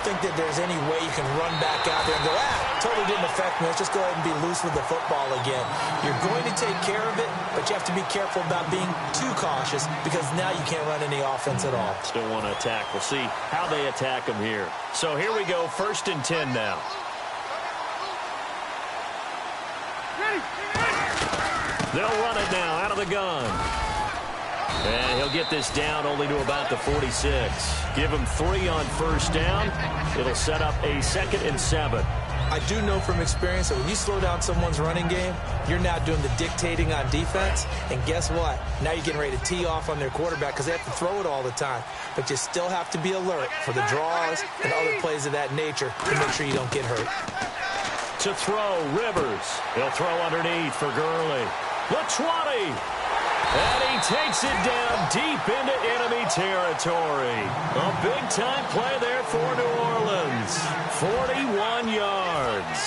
think that there's any way you can run back out there and go, totally didn't affect me. Let's just go ahead and be loose with the football again. You're going to take care of it, but you have to be careful about being too cautious because now you can't run any offense at all. Still want to attack. We'll see how they attack them here. So here we go, 1st and 10 now. They'll run it now out of the gun. And he'll get this down only to about the 46. Give him 3 on 1st down. It'll set up a 2nd and 7. I do know from experience that when you slow down someone's running game, you're now doing the dictating on defense. And guess what? Now you're getting ready to tee off on their quarterback because they have to throw it all the time. But you still have to be alert for the draws and other plays of that nature to make sure you don't get hurt. To throw, Rivers. He'll throw underneath for Gurley. The 20. And he takes it down deep into enemy territory. A big-time play there for New Orleans. 41 yards.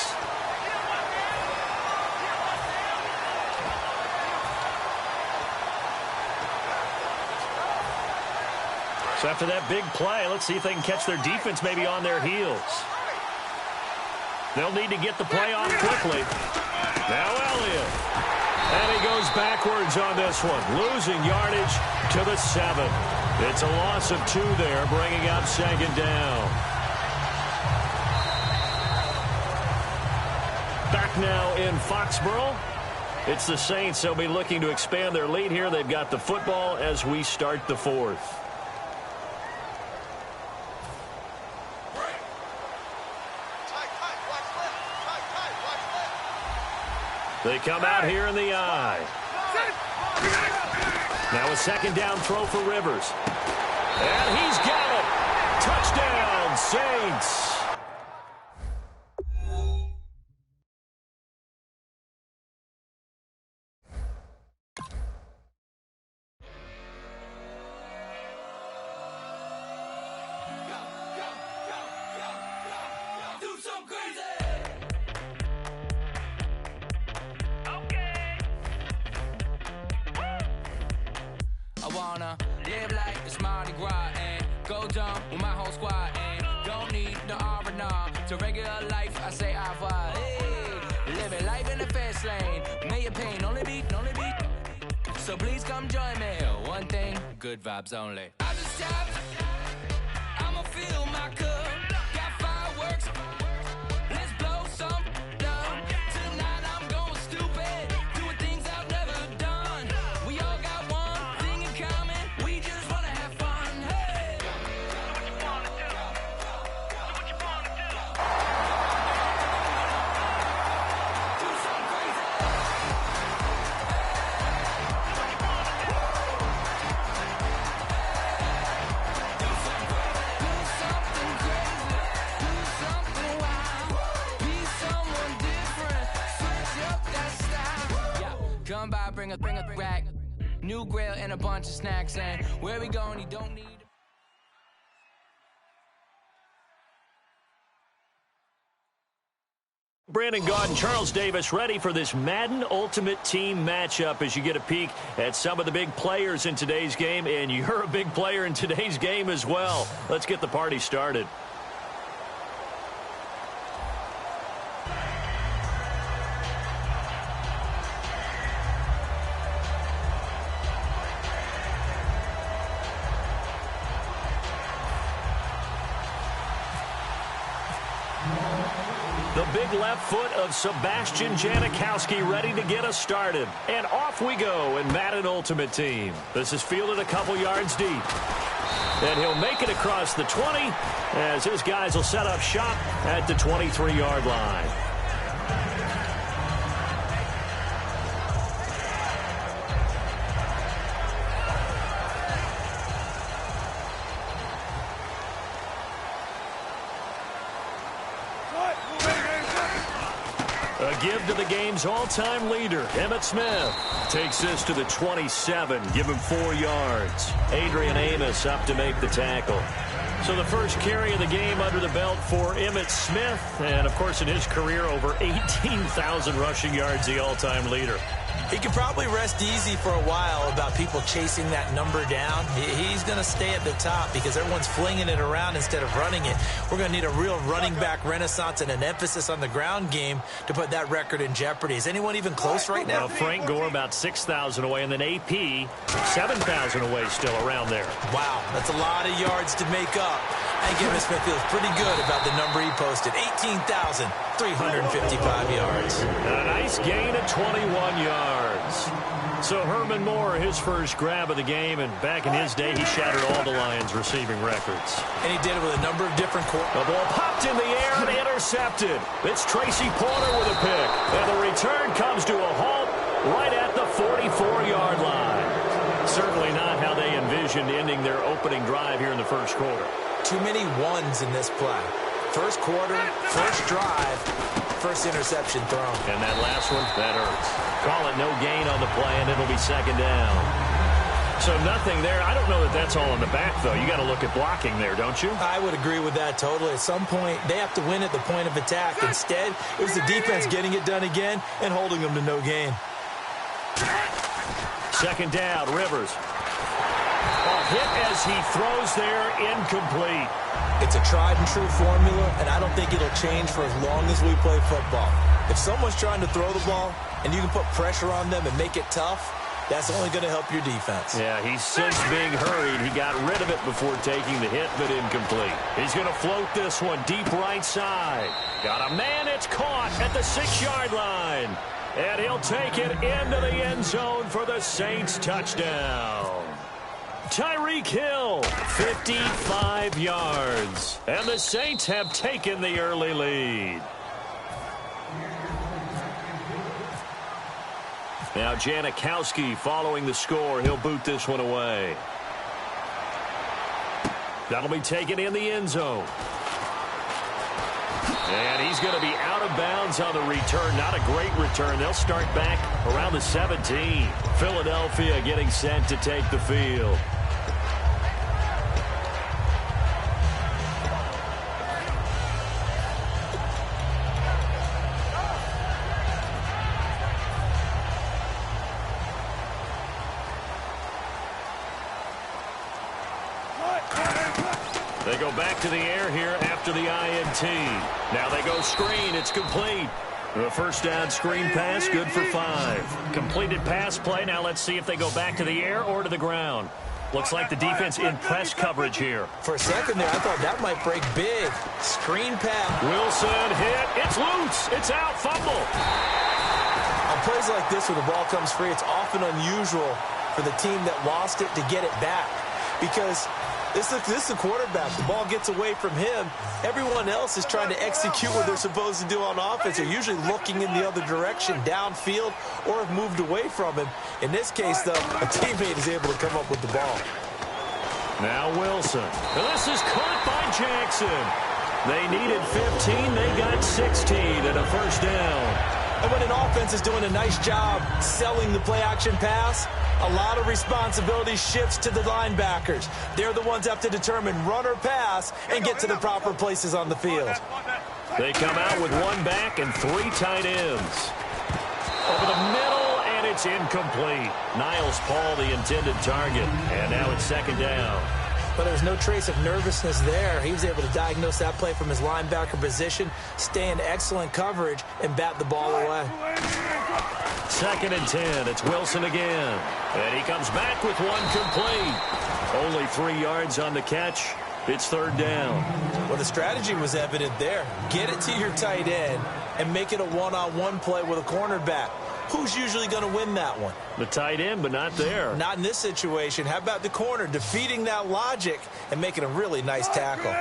So after that big play, let's see if they can catch their defense maybe on their heels. They'll need to get the play off quickly. Now Elliott. And he goes backwards on this one, losing yardage to the 7. It's a loss of 2 there, bringing up 2nd down. Back now in Foxborough. It's the Saints. They'll be looking to expand their lead here. They've got the football as we start the 4th. They come out here in the eye. Now a 2nd down throw for Rivers. And he's got it. Touchdown, Saints. Live like it's Mardi Gras and go dumb with my whole squad and don't need no R&R. To regular life, I say au revoir. Hey, living life in the fast lane. May your pain only be. So please come join me. One thing, good vibes only. I just stopped. I'ma fill my cup. Got fireworks. Let's blow some down. Tonight I'm going stupid. Doing things I've never done. We all got one thing in common. We just wanna have fun. Hey. What you wanna do? What you wanna do? Do something crazy. What you wanna do? Do something crazy. Do something wild. Be someone different. Switch up that style. Yeah, come by, bring a rack. New grill and a bunch of snacks. And where we going, you don't need. Brandon Gaud and Charles Davis ready for this Madden Ultimate Team matchup as you get a peek at some of the big players in today's game, and you're a big player in today's game as well. Let's get the party started. The big left foot of Sebastian Janikowski ready to get us started. And off we go in Madden Ultimate Team. This is fielded a couple yards deep. And he'll make it across the 20 as his guys will set up shop at the 23-yard line. A give to the game's all-time leader, Emmitt Smith. Takes this to the 27, give him 4 yards. Adrian Amos up to make the tackle. So the first carry of the game under the belt for Emmitt Smith. And, of course, in his career, over 18,000 rushing yards, the all-time leader. He can probably rest easy for a while about people chasing that number down. He's going to stay at the top because everyone's flinging it around instead of running it. We're going to need a real running back renaissance and an emphasis on the ground game to put that record in jeopardy. Is anyone even close right now? Well, Frank Gore about 6,000 away, and then AP 7,000 away still around there. Wow, that's a lot of yards to make up. I think Emmitt Smith feels pretty good about the number he posted, 18,355 yards. A nice gain of 21 yards. So Herman Moore, his first grab of the game, and back in his day, he shattered all the Lions' receiving records. And he did it with a number of different The ball popped in the air and intercepted. It's Tracy Porter with a pick. And the return comes to a halt right at the 44-yard line. Certainly not how they envisioned ending their opening drive here in the first quarter. Too many ones in this play. First quarter, first drive, first interception thrown. And that last one, that hurts. Call it no gain on the play, and it'll be second down. So nothing there. I don't know that that's all in the back, though. You got to look at blocking there, don't you? I would agree with that totally. At some point, they have to win at the point of attack. Instead, it was the defense getting it done again and holding them to no gain. Second down, Rivers. Hit as he throws there, incomplete. It's a tried-and-true formula, and I don't think it'll change for as long as we play football. If someone's trying to throw the ball and you can put pressure on them and make it tough, that's only going to help your defense. Yeah, he's since being hurried. He got rid of it before taking the hit, but incomplete. He's going to float this one deep right side. Got a man, it's caught at the 6-yard line. And he'll take it into the end zone for the Saints touchdown. Tyreek Hill, 55 yards. And the Saints have taken the early lead. Now Janikowski following the score. He'll boot this one away. That'll be taken in the end zone. And he's going to be out of bounds on the return. Not a great return. They'll start back around the 17. Philadelphia getting set to take the field. They go back to the air here after the INT. Now they go screen. It's complete. The first down screen pass, good for 5. Completed pass play. Now let's see if they go back to the air or to the ground. Looks like the defense in press coverage here. For a second there, I thought that might break big. Screen pass. Wilson hit. It's loose. It's out. Fumble. On plays like this where the ball comes free, it's often unusual for the team that lost it to get it back. Because this is the quarterback. The ball gets away from him. Everyone else is trying to execute what they're supposed to do on offense. They're usually looking in the other direction, downfield, or have moved away from him. In this case, though, a teammate is able to come up with the ball. Now Wilson. This is caught by Jackson. They needed 15. They got 16 and a first down. And when an offense is doing a nice job selling the play-action pass, a lot of responsibility shifts to the linebackers. They're the ones that have to determine run or pass and get to the proper places on the field. They come out with one back and 3 tight ends. Over the middle, and it's incomplete. Niles Paul, the intended target. And now it's second down. But there's no trace of nervousness there. He was able to diagnose that play from his linebacker position, stay in excellent coverage, and bat the ball away. Second and 10. It's Wilson again. And he comes back with one complete. Only 3 yards on the catch. It's third down. Well, the strategy was evident there. Get it to your tight end and make it a one-on-one play with a cornerback. Who's usually going to win that one? The tight end, but not there. Not in this situation. How about the corner defeating that logic and making a really nice tackle?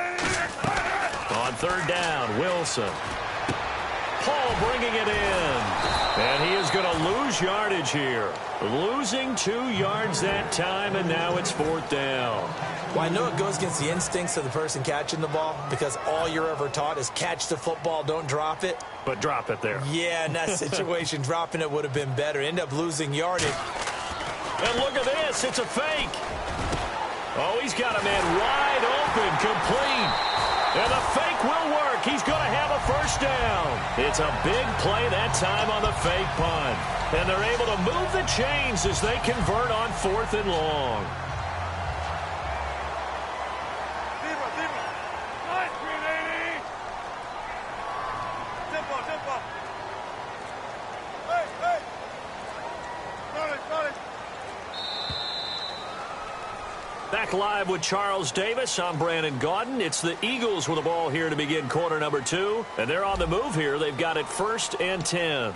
On third down, Wilson. Paul bringing it in. And he is going to lose yardage here. Losing 2 yards that time, and now it's fourth down. Well, I know it goes against the instincts of the person catching the ball because all you're ever taught is catch the football, don't drop it. But drop it there. Yeah, in that situation, dropping it would have been better. End up losing yardage. And look at this. It's a fake. Oh, he's got a man wide open, complete. And the fake will work. He's going to have a first down. It's a big play that time on the fake punt. And they're able to move the chains as they convert on 4th and long. Back live with Charles Davis. I'm Brandon Gaudin. It's the Eagles with the ball here to begin quarter number 2. And they're on the move here. They've got it 1st and 10.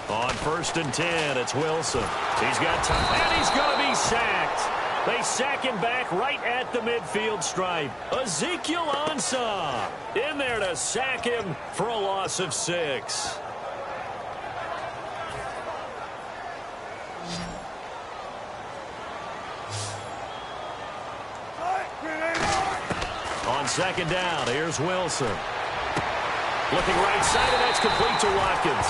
On 1st and 10, it's Wilson. He's got time, and he's going to be sacked. They sack him back right at the midfield stripe. Ezekiel Ansah in there to sack him for a loss of 6. On 2nd down, here's Wilson. Looking right side, and that's complete to Watkins.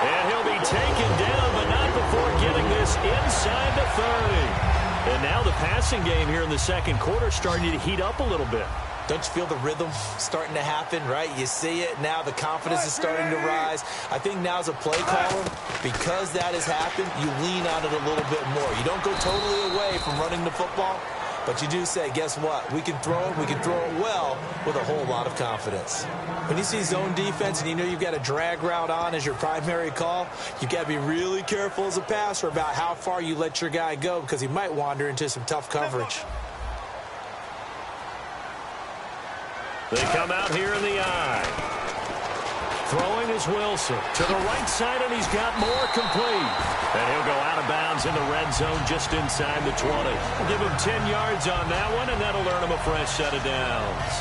And he'll be taken down, but not before getting this inside the 30. And now the passing game here in the 2nd quarter starting to heat up a little bit. Don't you feel the rhythm starting to happen, right? You see it. Now the confidence is starting to rise. I think now as a play caller, because that has happened, you lean on it a little bit more. You don't go totally away from running the football, but you do say, guess what? We can throw it. We can throw it well with a whole lot of confidence. When you see zone defense and you know you've got a drag route on as your primary call, you've got to be really careful as a passer about how far you let your guy go because he might wander into some tough coverage. They come out here in the eye. Throwing is Wilson to the right side, and he's got more complete. And he'll go out of bounds in the red zone just inside the 20. We'll give him 10 yards on that one, and that'll earn him a fresh set of downs.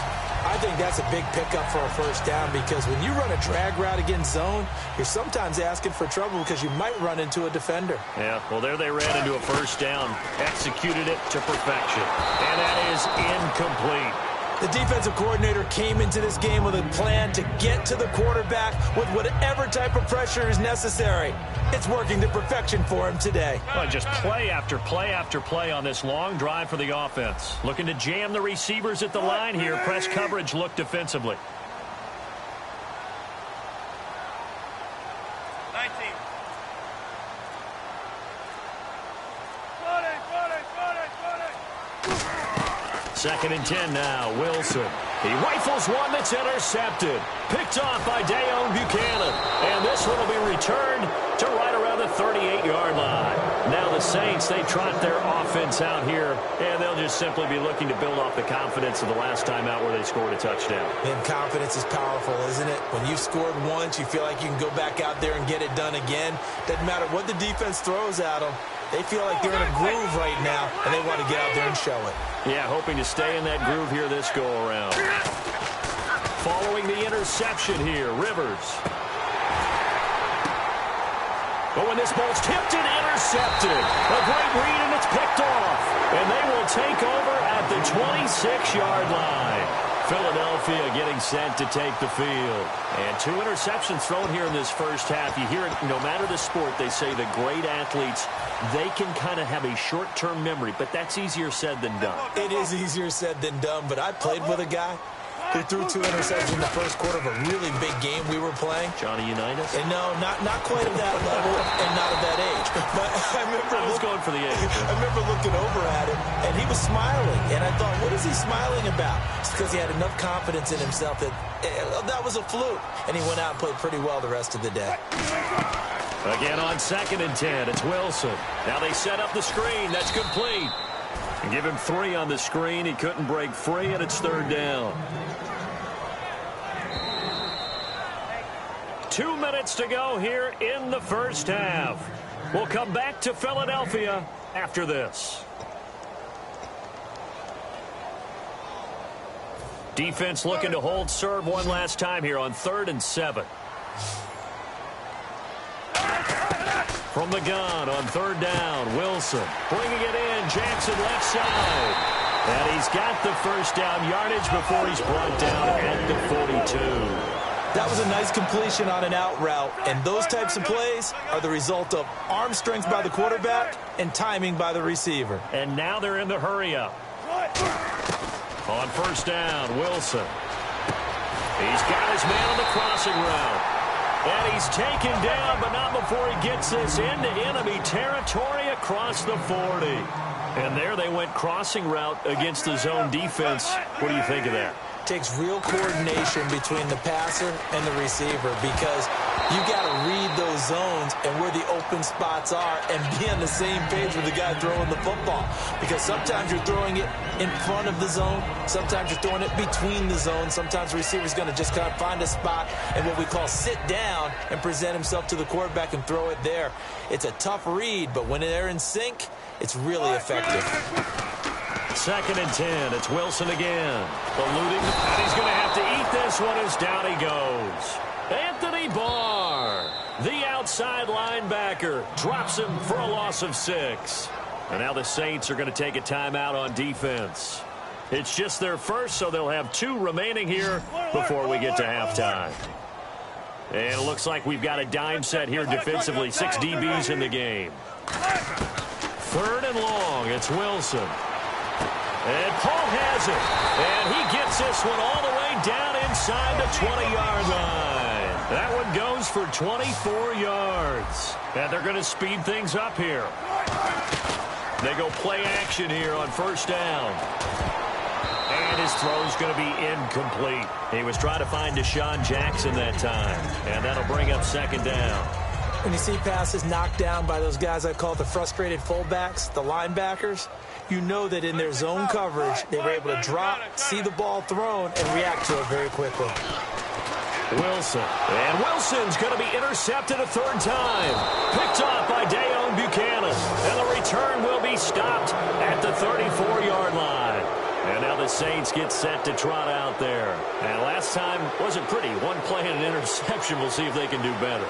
I think that's a big pickup for a first down because when you run a drag route against zone, you're sometimes asking for trouble because you might run into a defender. Yeah, well, there they ran into a first down, executed it to perfection, and that is incomplete. The defensive coordinator came into this game with a plan to get to the quarterback with whatever type of pressure is necessary. It's working to perfection for him today. Well, just play after play after play on this long drive for the offense. Looking to jam the receivers at the line here. Press coverage look defensively. 19. 2nd and 10 now, Wilson. He rifles one that's intercepted. Picked off by Dayon Buchanan. And this one will be returned to right around the 38-yard line. Now the Saints, they trot their offense out here, and they'll just simply be looking to build off the confidence of the last time out where they scored a touchdown. And confidence is powerful, isn't it? When you've scored once, you feel like you can go back out there and get it done again. Doesn't matter what the defense throws at them. They feel like they're in a groove right now, and they want to get out there and show it. Yeah, hoping to stay in that groove here this go-around. Following the interception here, Rivers. But when this ball's tipped and intercepted, a great read, and it's picked off. And they will take over at the 26-yard line. Philadelphia getting set to take the field. And 2 interceptions thrown here in this first half. You hear it, no matter the sport, they say the great athletes, they can kind of have a short-term memory, but that's easier said than done. It is easier said than done, but I played with a guy who threw 2 interceptions in the first quarter of a really big game we were playing. Johnny Unitas? And no, not quite at that level and not at that age. But I was going for the age. I remember looking over at him, and he was smiling. And I thought, what is he smiling about? It's because he had enough confidence in himself that that was a fluke. And he went out and played pretty well the rest of the day. Again on 2nd and 10, it's Wilson. Now they set up the screen. That's complete. And give him 3 on the screen. He couldn't break free, and it's 3rd down. 2 minutes to go here in the first half. We'll come back to Philadelphia after this. Defense looking to hold serve one last time here on 3rd and 7. From the gun on 3rd down, Wilson bringing it in, Jackson left side. And he's got the first down yardage before he's brought down at the 42. That was a nice completion on an out route, and those types of plays are the result of arm strength by the quarterback and timing by the receiver. And now they're in the hurry-up. On first down, Wilson. He's got his man on the crossing route. And he's taken down, but not before he gets this into enemy territory across the 40. And there they went crossing route against the zone defense. What do you think of that? Takes real coordination between the passer and the receiver because you got to read those zones and where the open spots are and be on the same page with the guy throwing the football. Because sometimes you're throwing it in front of the zone. Sometimes you're throwing it between the zones. Sometimes the receiver's going to just kind of find a spot and what we call sit down and present himself to the quarterback and throw it there. It's a tough read, but when they're in sync, it's really effective. 2nd and 10. It's Wilson again. Eluding, and he's going to have to eat this one as down he goes. Anthony Barr, the outside linebacker, drops him for a loss of 6. And now the Saints are going to take a timeout on defense. It's just their first, so they'll have 2 remaining here before we get to halftime. And it looks like we've got a dime set here defensively. 6 DBs in the game. 3rd and long. It's Wilson. And Paul has it. And he gets this one all the way down inside the 20-yard line. That one goes for 24 yards. And they're going to speed things up here. They go play action here on first down. And his throw's going to be incomplete. He was trying to find Deshaun Jackson that time. And that'll bring up 2nd down. When you see passes knocked down by those guys I call the frustrated fullbacks, the linebackers, you know that in their zone coverage, they were able to drop, see the ball thrown, and react to it very quickly. Wilson. And Wilson's going to be intercepted a 3rd time. Picked off by Dayon Buchanan. And the return will be stopped at the 34-yard line. And now the Saints get set to trot out there. And last time wasn't pretty. One play and an interception. We'll see if they can do better.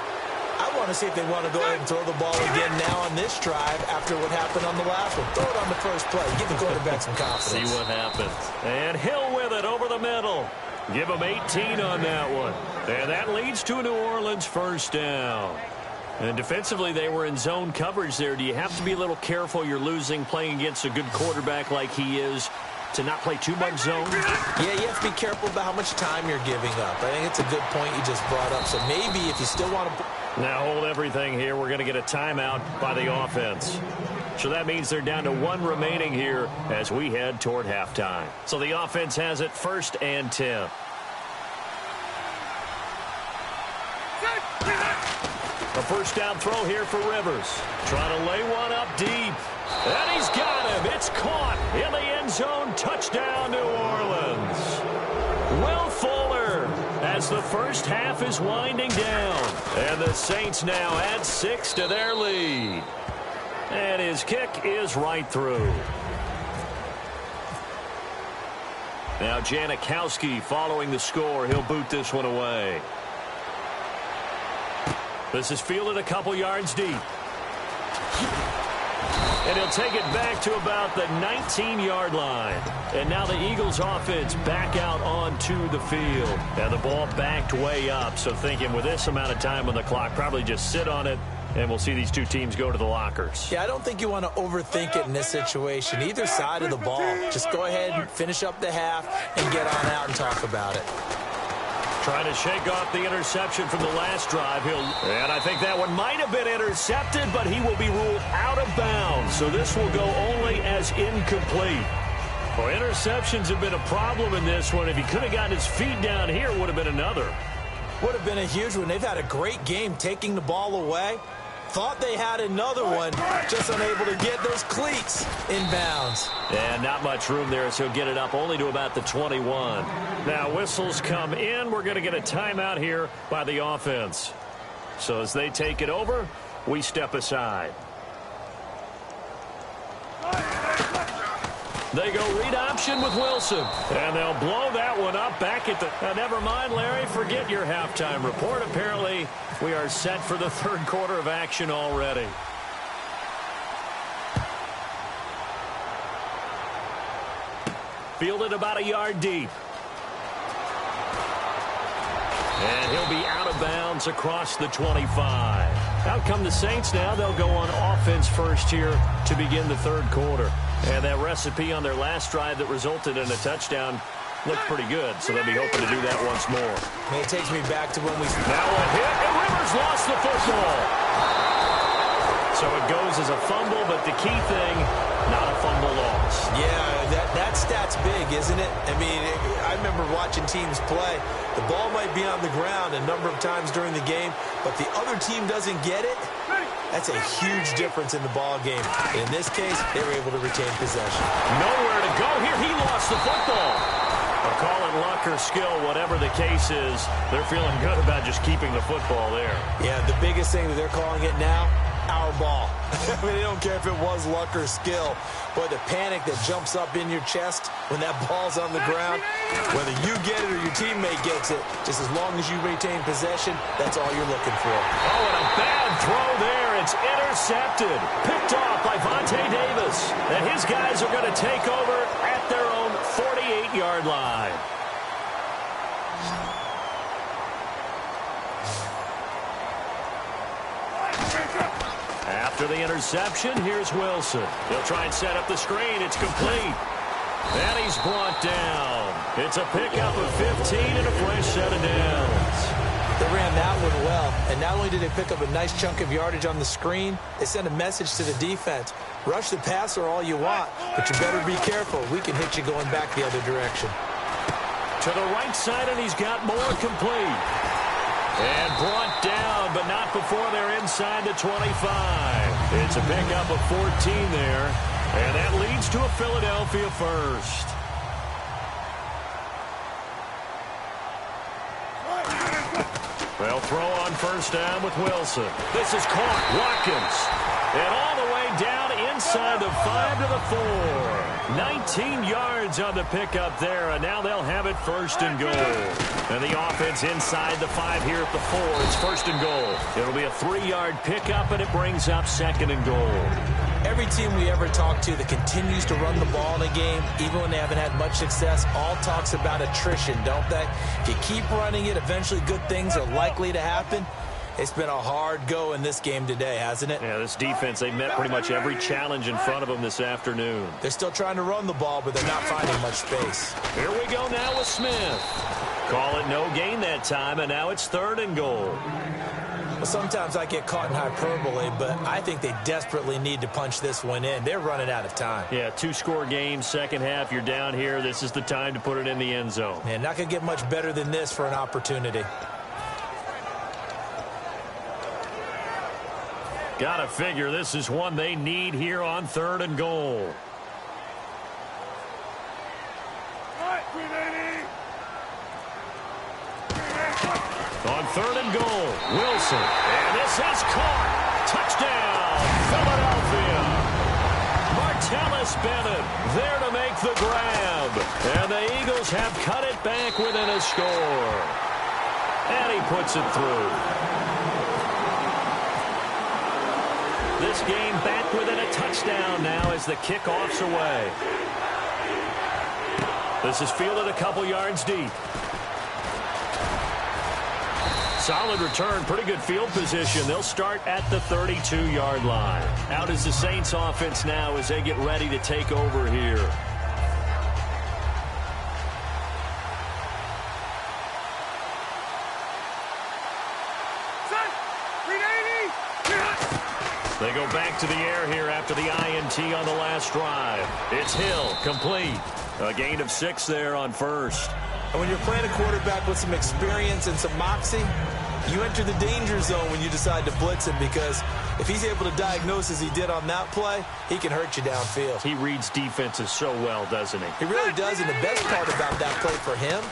I want to see if they want to go ahead and throw the ball again now on this drive after what happened on the last one. Throw it on the first play. Give the quarterback some confidence. See what happens. And Hill with it over the middle. Give him 18 on that one. And that leads to a New Orleans first down. And defensively, they were in zone coverage there. Do you have to be a little careful? You're losing playing against a good quarterback like he is to not play too much zone? Yeah, you have to be careful about how much time you're giving up. I think it's a good point you just brought up. So maybe if you still want to... Now hold everything here. We're going to get a timeout by the offense. So that means they're down to 1 remaining here as we head toward halftime. So the offense has it 1st and 10. A first down throw here for Rivers. Trying to lay one up deep. And he's got him. It's caught in the end zone. Touchdown, New Orleans. Will Fuller as the first half is winding down. And the Saints now add 6 to their lead. And his kick is right through. Now Janikowski following the score. He'll boot this one away. This is fielded a couple yards deep. And he'll take it back to about the 19-yard line. And now the Eagles offense back out onto the field. And the ball backed way up. So thinking with this amount of time on the clock, probably just sit on it. And we'll see these 2 teams go to the lockers. Yeah, I don't think you want to overthink it in this situation. Either side of the ball. Just go ahead and finish up the half and get on out and talk about it. Trying to shake off the interception from the last drive. And I think that one might have been intercepted, but he will be ruled out of bounds. So this will go only as incomplete. Well, interceptions have been a problem in this one. If he could have gotten his feet down here, it would have been another. Would have been a huge one. They've had a great game taking the ball away. Thought they had another one, just unable to get those cleats in bounds. And not much room there, so he'll get it up only to about the 21. Now whistles come in. We're going to get a timeout here by the offense. So as they take it over, we step aside. They go read option with Wilson. And they'll blow that one up back at the... never mind, Larry. Forget your halftime report. Apparently, we are set for the 3rd quarter of action already. Fielded about a yard deep. And he'll be out of bounds across the 25. Out come the Saints now. They'll go on offense first here to begin the third quarter. And that recipe on their last drive that resulted in a touchdown looked pretty good, so they'll be hoping to do that once more. It takes me back to when we... Now a hit, and Rivers lost the football. So it goes as a fumble, but the key thing, not a fumble loss. Yeah, that stat's big, isn't it? I mean, I remember watching teams play. The ball might be on the ground a number of times during the game, but the other team doesn't get it. That's a huge difference in the ball game. In this case, they were able to retain possession. Nowhere to go here. He lost the football. They'll call it luck or skill, whatever the case is. They're feeling good about just keeping the football there. Yeah, the biggest thing that they're calling it now, our ball. I mean, they don't care if it was luck or skill. But the panic that jumps up in your chest when that ball's on the ground, whether you get it or your teammate gets it, just as long as you retain possession, that's all you're looking for. Oh, and a bad throw there. It's intercepted. Picked off by Vontae Davis. And his guys are going to take over at their own 48-yard line. After the interception, here's Wilson. He'll try and set up the screen. It's complete. And he's brought down. It's a pickup of 15 and a fresh set of downs. They ran that one well, and not only did they pick up a nice chunk of yardage on the screen, they sent a message to the defense. Rush the passer all you want, but you better be careful. We can hit you going back the other direction. To the right side, and he's got more complete. And brought down, but not before they're inside the 25. It's a pickup of 14 there, and that leads to a Philadelphia first. They'll throw on first down with Wilson. This is caught. Watkins. And all the way down inside the 5 to the 4. 19 yards on the pickup there, and now they'll have it first and goal. And the offense inside the 5 here at the 4. It's first and goal. It'll be a 3-yard pickup, and it brings up second and goal. Every team we ever talk to that continues to run the ball in a game, even when they haven't had much success, all talks about attrition, don't they? If you keep running it, eventually good things are likely to happen. It's been a hard go in this game today, hasn't it? Yeah, this defense, they met pretty much every challenge in front of them this afternoon. They're still trying to run the ball, but they're not finding much space. Here we go now with Smith. Call it no gain that time, and now it's third and goal. Well, sometimes I get caught in hyperbole, but I think they desperately need to punch this one in. They're running out of time. Yeah, 2-score game, second half, you're down here. This is the time to put it in the end zone. Man, not going to get much better than this for an opportunity. Gotta figure this is one they need here on third and goal. On third and goal, Wilson. And this is caught. Touchdown, Philadelphia. Martellus Bennett there to make the grab. And the Eagles have cut it back within a score. And he puts it through. This game back within a touchdown now as the kickoff's away. This is fielded a couple yards deep. Solid return, pretty good field position. They'll start at the 32-yard line. Out is the Saints offense now as they get ready to take over here. They go back to the air here after the INT on the last drive. It's Hill, complete. A gain of 6 there on first. And when you're playing a quarterback with some experience and some moxie, you enter the danger zone when you decide to blitz him, because if he's able to diagnose as he did on that play, he can hurt you downfield. He reads defenses so well, doesn't he? He really does, and the best part about that play for him,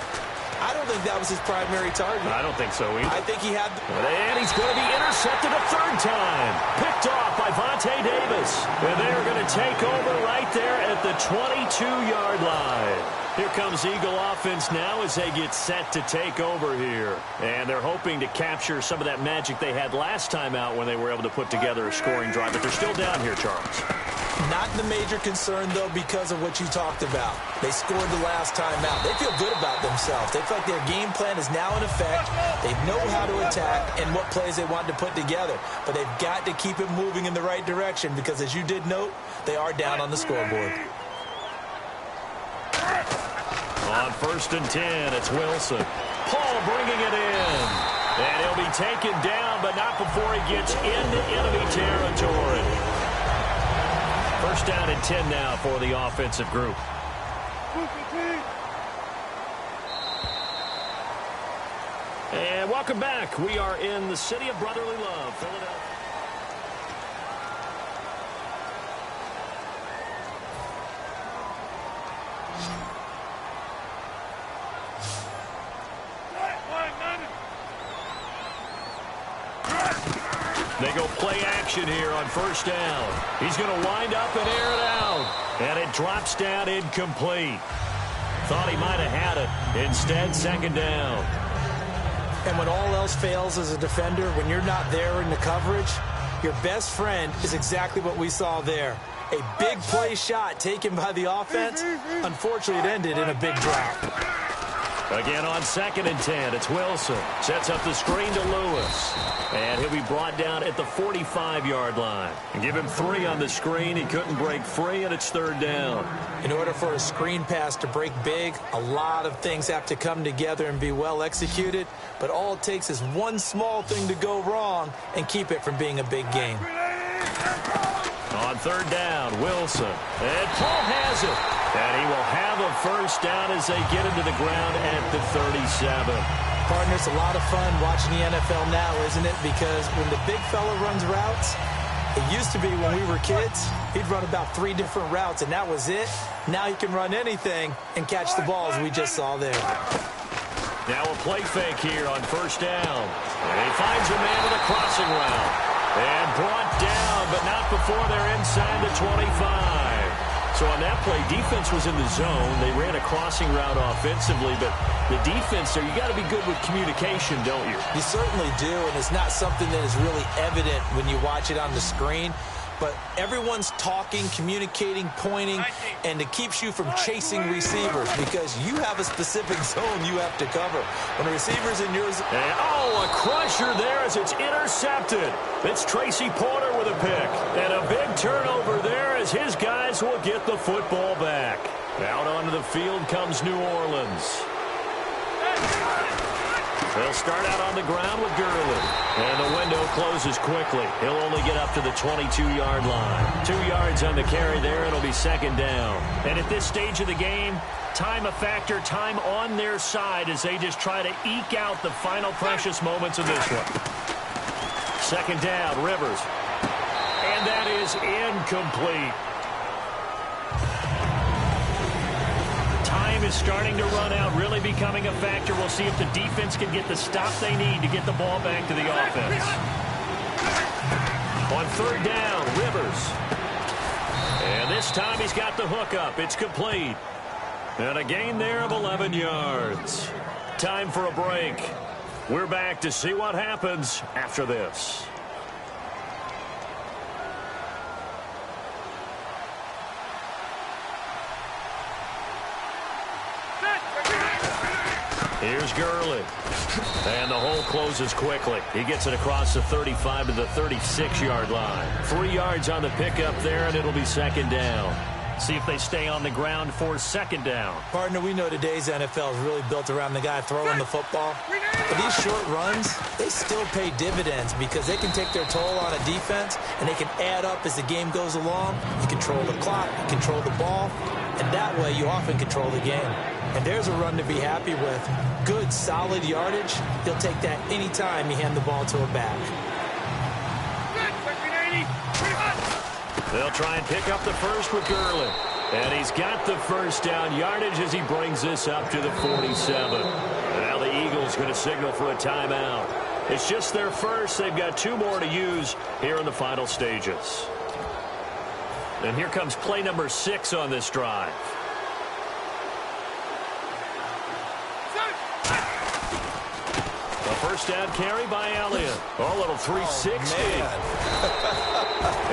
I don't think that was his primary target. I don't think so either. I think he had... And he's going to be intercepted a third time. Picked off by Vontae Davis. And they're going to take over right there at the 22-yard line. Here comes Eagle offense now as they get set to take over here. And they're hoping to capture some of that magic they had last time out when they were able to put together a scoring drive. But they're still down here, Charles. Not the major concern, though, because of what you talked about. They scored the last time out. They feel good about themselves. They feel like their game plan is now in effect. They know how to attack and what plays they want to put together. But they've got to keep it moving in the right direction because, as you did note, they are down on the scoreboard. On 1st and 10, it's Wilson. Paul bringing it in. And he'll be taken down, but not before he gets into enemy territory. 1st down and 10 now for the offensive group. And welcome back. We are in the city of brotherly love, Philadelphia. They go play action here on 1st down. He's going to wind up and air it out. And it drops down incomplete. Thought he might have had it. Instead, 2nd down. And when all else fails as a defender, when you're not there in the coverage, your best friend is exactly what we saw there. A big play shot taken by the offense. Unfortunately, it ended in a big drop. Again on 2nd and 10, it's Wilson. Sets up the screen to Lewis. And he'll be brought down at the 45-yard line. And give him 3 on the screen. He couldn't break free, and it's 3rd down. In order for a screen pass to break big, a lot of things have to come together and be well executed. But all it takes is one small thing to go wrong and keep it from being a big game. On 3rd down, Wilson. And Paul has it. And he will have a 1st down as they get into the ground at the 37. Partner, it's a lot of fun watching the NFL now, isn't it? Because when the big fella runs routes, it used to be when we were kids, he'd run about 3 different routes, and that was it. Now he can run anything and catch the balls we just saw there. Now a play fake here on 1st down. And he finds a man with a crossing route. And brought down, but not before they're inside the 25. So on that play, defense was in the zone. They ran a crossing route offensively, but the defense there, you got to be good with communication, don't you? You certainly do, and it's not something that is really evident when you watch it on the screen. But everyone's talking, communicating, pointing, and it keeps you from chasing receivers because you have a specific zone you have to cover. When a receiver's in yours... a crusher there as it's intercepted. It's Tracy Porter with a pick. And a big turnover there as his guys will get the football back. Out onto the field comes New Orleans. They'll start out on the ground with Gurley. And the window closes quickly. He'll only get up to the 22-yard line. 2 yards on the carry there. It'll be 2nd down. And at this stage of the game, time a factor, time on their side as they just try to eke out the final precious moments of this one. 2nd down, Rivers. And that is incomplete. Time is starting to run out, really becoming a factor. We'll see if the defense can get the stop they need to get the ball back to the offense. On 3rd down, Rivers. And this time he's got the hook up. It's complete. And a gain there of 11 yards. Time for a break. We're back to see what happens after this. Here's Gurley. And the hole closes quickly. He gets it across the 35 to the 36-yard line. 3 yards on the pickup there, and it'll be 2nd down. See if they stay on the ground for 2nd down. Partner, we know today's NFL is really built around the guy throwing the football. But these short runs, they still pay dividends because they can take their toll on a defense, and they can add up as the game goes along. You control the clock, you control the ball, and that way you often control the game. And there's a run to be happy with. Good, solid yardage. He'll take that anytime you hand the ball to a back. They'll try and pick up the first with Gurley. And he's got the 1st down yardage as he brings this up to the 47. Now the Eagles going to signal for a timeout. It's just their first. They've got 2 more to use here in the final stages. And here comes play number 6 on this drive. first down carry by Elliott. Oh, a little 360.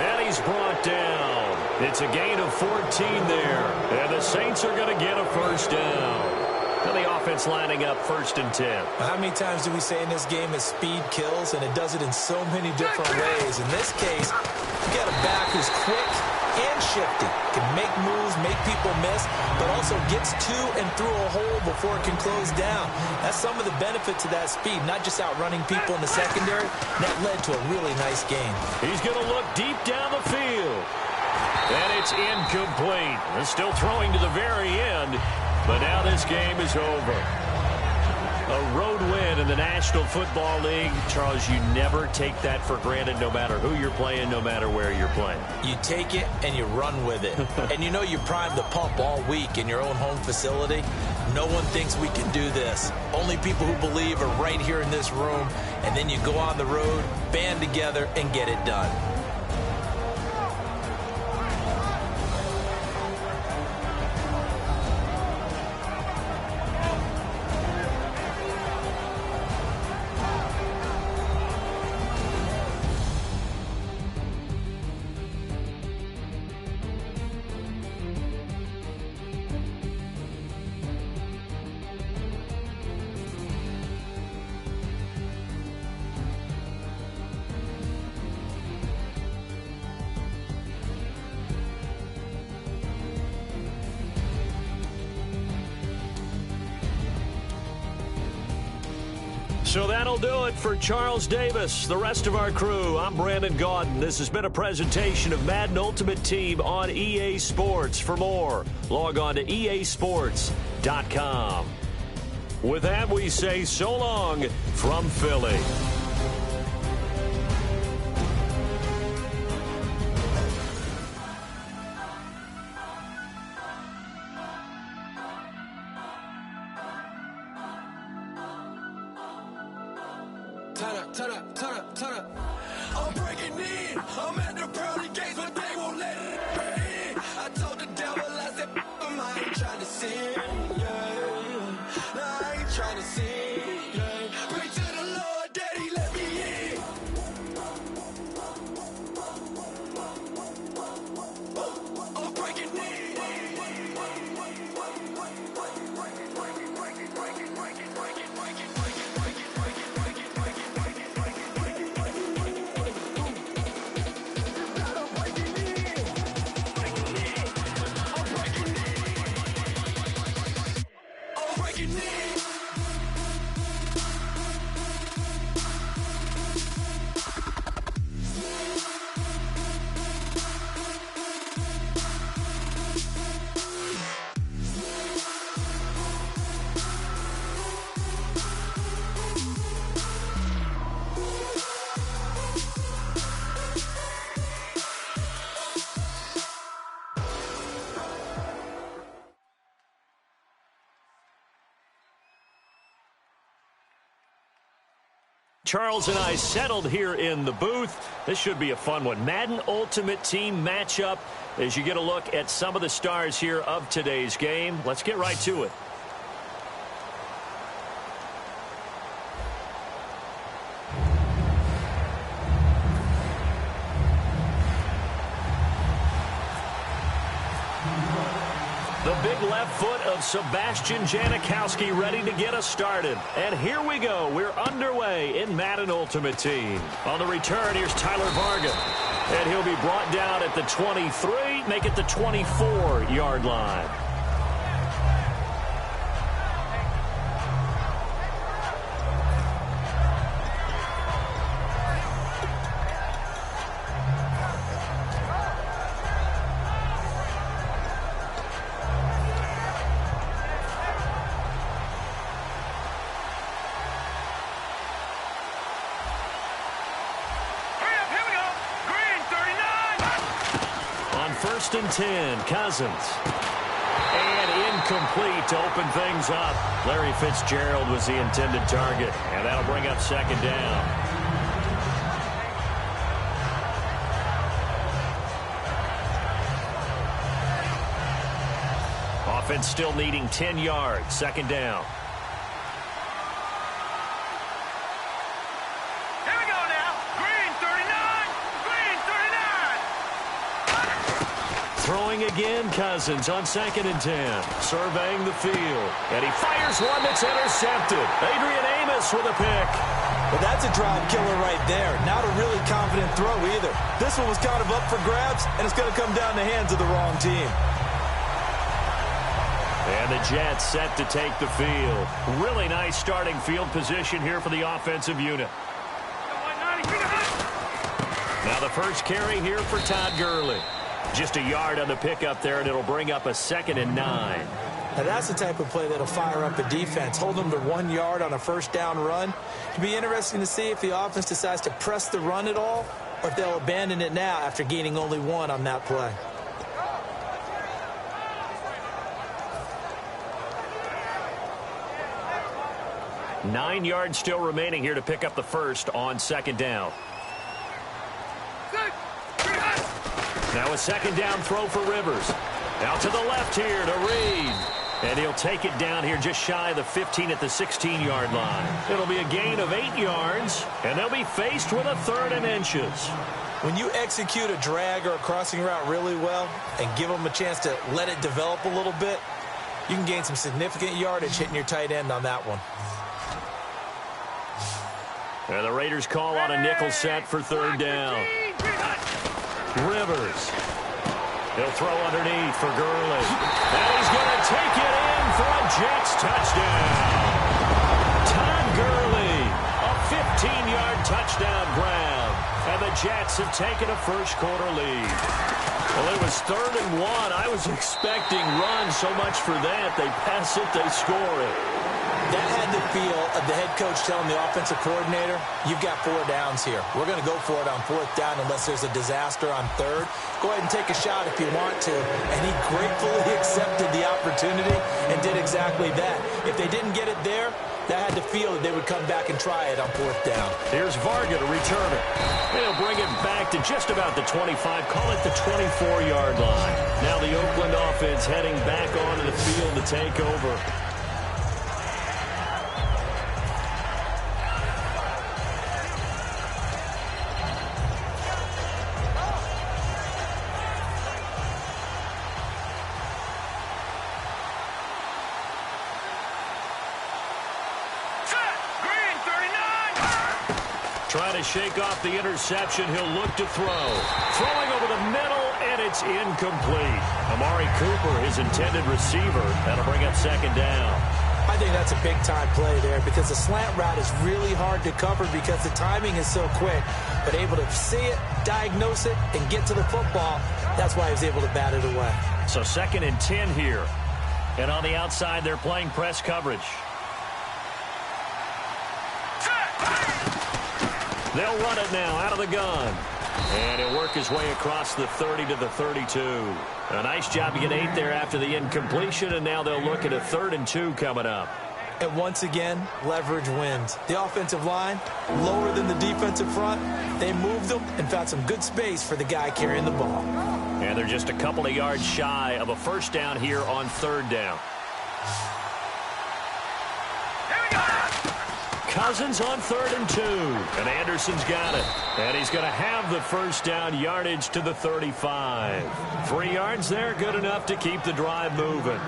And he's brought down. It's a gain of 14 there. And the Saints are going to get a first down. And the offense lining up 1st and 10. How many times do we say in this game that speed kills, and it does it in so many different ways? In this case, you got a back who's quick and shifty, can make moves, make people miss, but also gets to and through a hole before it can close down. That's some of the benefits of that speed, not just outrunning people in the secondary. That led to a really nice game. He's going to look deep down the field. And it's incomplete. They're still throwing to the very end. But now this game is over. A road win in the National Football League. Charles, you never take that for granted no matter who you're playing, no matter where you're playing. You take it and you run with it. And you know you primed the pump all week in your own home facility. No one thinks we can do this. Only people who believe are right here in this room. And then you go on the road, band together, and get it done. So that'll do it for Charles Davis, the rest of our crew. I'm Brandon Gaudin. This has been a presentation of Madden Ultimate Team on EA Sports. For more, log on to easports.com. With that, we say so long from Philly. Turn up. I'm breaking in. I'm at the pearly gates, but they won't let it in. I told the devil, I said, I ain't trying to sin. Yeah. No, I ain't trying to sin. Yeah. Pray to the Lord, Daddy, let me in. I'm breaking in. Charles and I settled here in the booth. This should be a fun one. Madden Ultimate Team matchup as you get a look at some of the stars here of today's game. Let's get right to it. The big left foot of Sebastian Janikowski ready to get us started. And here we go. We're underway in Madden Ultimate Team. On the return, here's Tyler Varga. And he'll be brought down at the 23, make it the 24-yard line. First and 10, Cousins. And incomplete to open things up. Larry Fitzgerald was the intended target, and that'll bring up second down. Offense still needing 10 yards, second down. Throwing again, Cousins on 2nd and 10. Surveying the field. And he fires one that's intercepted. Adrian Amos with a pick. Well, that's a drive killer right there. Not a really confident throw either. This one was kind of up for grabs, and it's going to come down the hands of the wrong team. And the Jets set to take the field. Really nice starting field position here for the offensive unit. Now the first carry here for Todd Gurley. Just a yard on the pickup there, and it'll bring up a 2nd and 9. Now that's the type of play that'll fire up a defense. Hold them to 1 yard on a first down run. It'll be interesting to see if the offense decides to press the run at all, or if they'll abandon it now after gaining only 1 on that play. Nine yards still remaining here to pick up the first on 2nd down. Now a 2nd down throw for Rivers. Out to the left here to Reed. And he'll take it down here just shy of the 15 at the 16-yard line. It'll be a gain of 8 yards, and they'll be faced with a 3rd and inches. When you execute a drag or a crossing route really well and give them a chance to let it develop a little bit, you can gain some significant yardage hitting your tight end on that one. And the Raiders call on a nickel set for 3rd down. Rivers. He'll throw underneath for Gurley. And he's going to take it in for a Jets touchdown. Todd Gurley, a 15-yard touchdown grab. And the Jets have taken a first-quarter lead. Well, it was 3rd and 1. I was expecting run so much for that. They pass it, they score it. That had the feel of the head coach telling the offensive coordinator, you've got 4 downs here. We're going to go for it on 4th down unless there's a disaster on 3rd. Go ahead and take a shot if you want to. And he gratefully accepted the opportunity and did exactly that. If they didn't get it there, that had the feel that they would come back and try it on 4th down. Here's Varga to return it. They'll bring it back to just about the 25. Call it the 24-yard line. Now the Oakland offense heading back onto the field to take over. Trying to shake off the interception. He'll look to throw. Throwing over the middle, and it's incomplete. Amari Cooper, his intended receiver. That'll bring up 2nd down. I think that's a big-time play there because the slant route is really hard to cover because the timing is so quick. But able to see it, diagnose it, and get to the football, that's why he was able to bat it away. So 2nd and 10 here. And on the outside, they're playing press coverage. They'll run it now out of the gun. And he'll work his way across the 30 to the 32. A nice job to get 8 there after the incompletion, and now they'll look at a 3rd and 2 coming up. And once again, leverage wins. The offensive line, lower than the defensive front. They moved them and found some good space for the guy carrying the ball. And they're just a couple of yards shy of a first down here on 3rd down. Cousins on 3rd and 2. And Anderson's got it. And he's going to have the first down yardage to the 35. 3 yards there, good enough to keep the drive moving.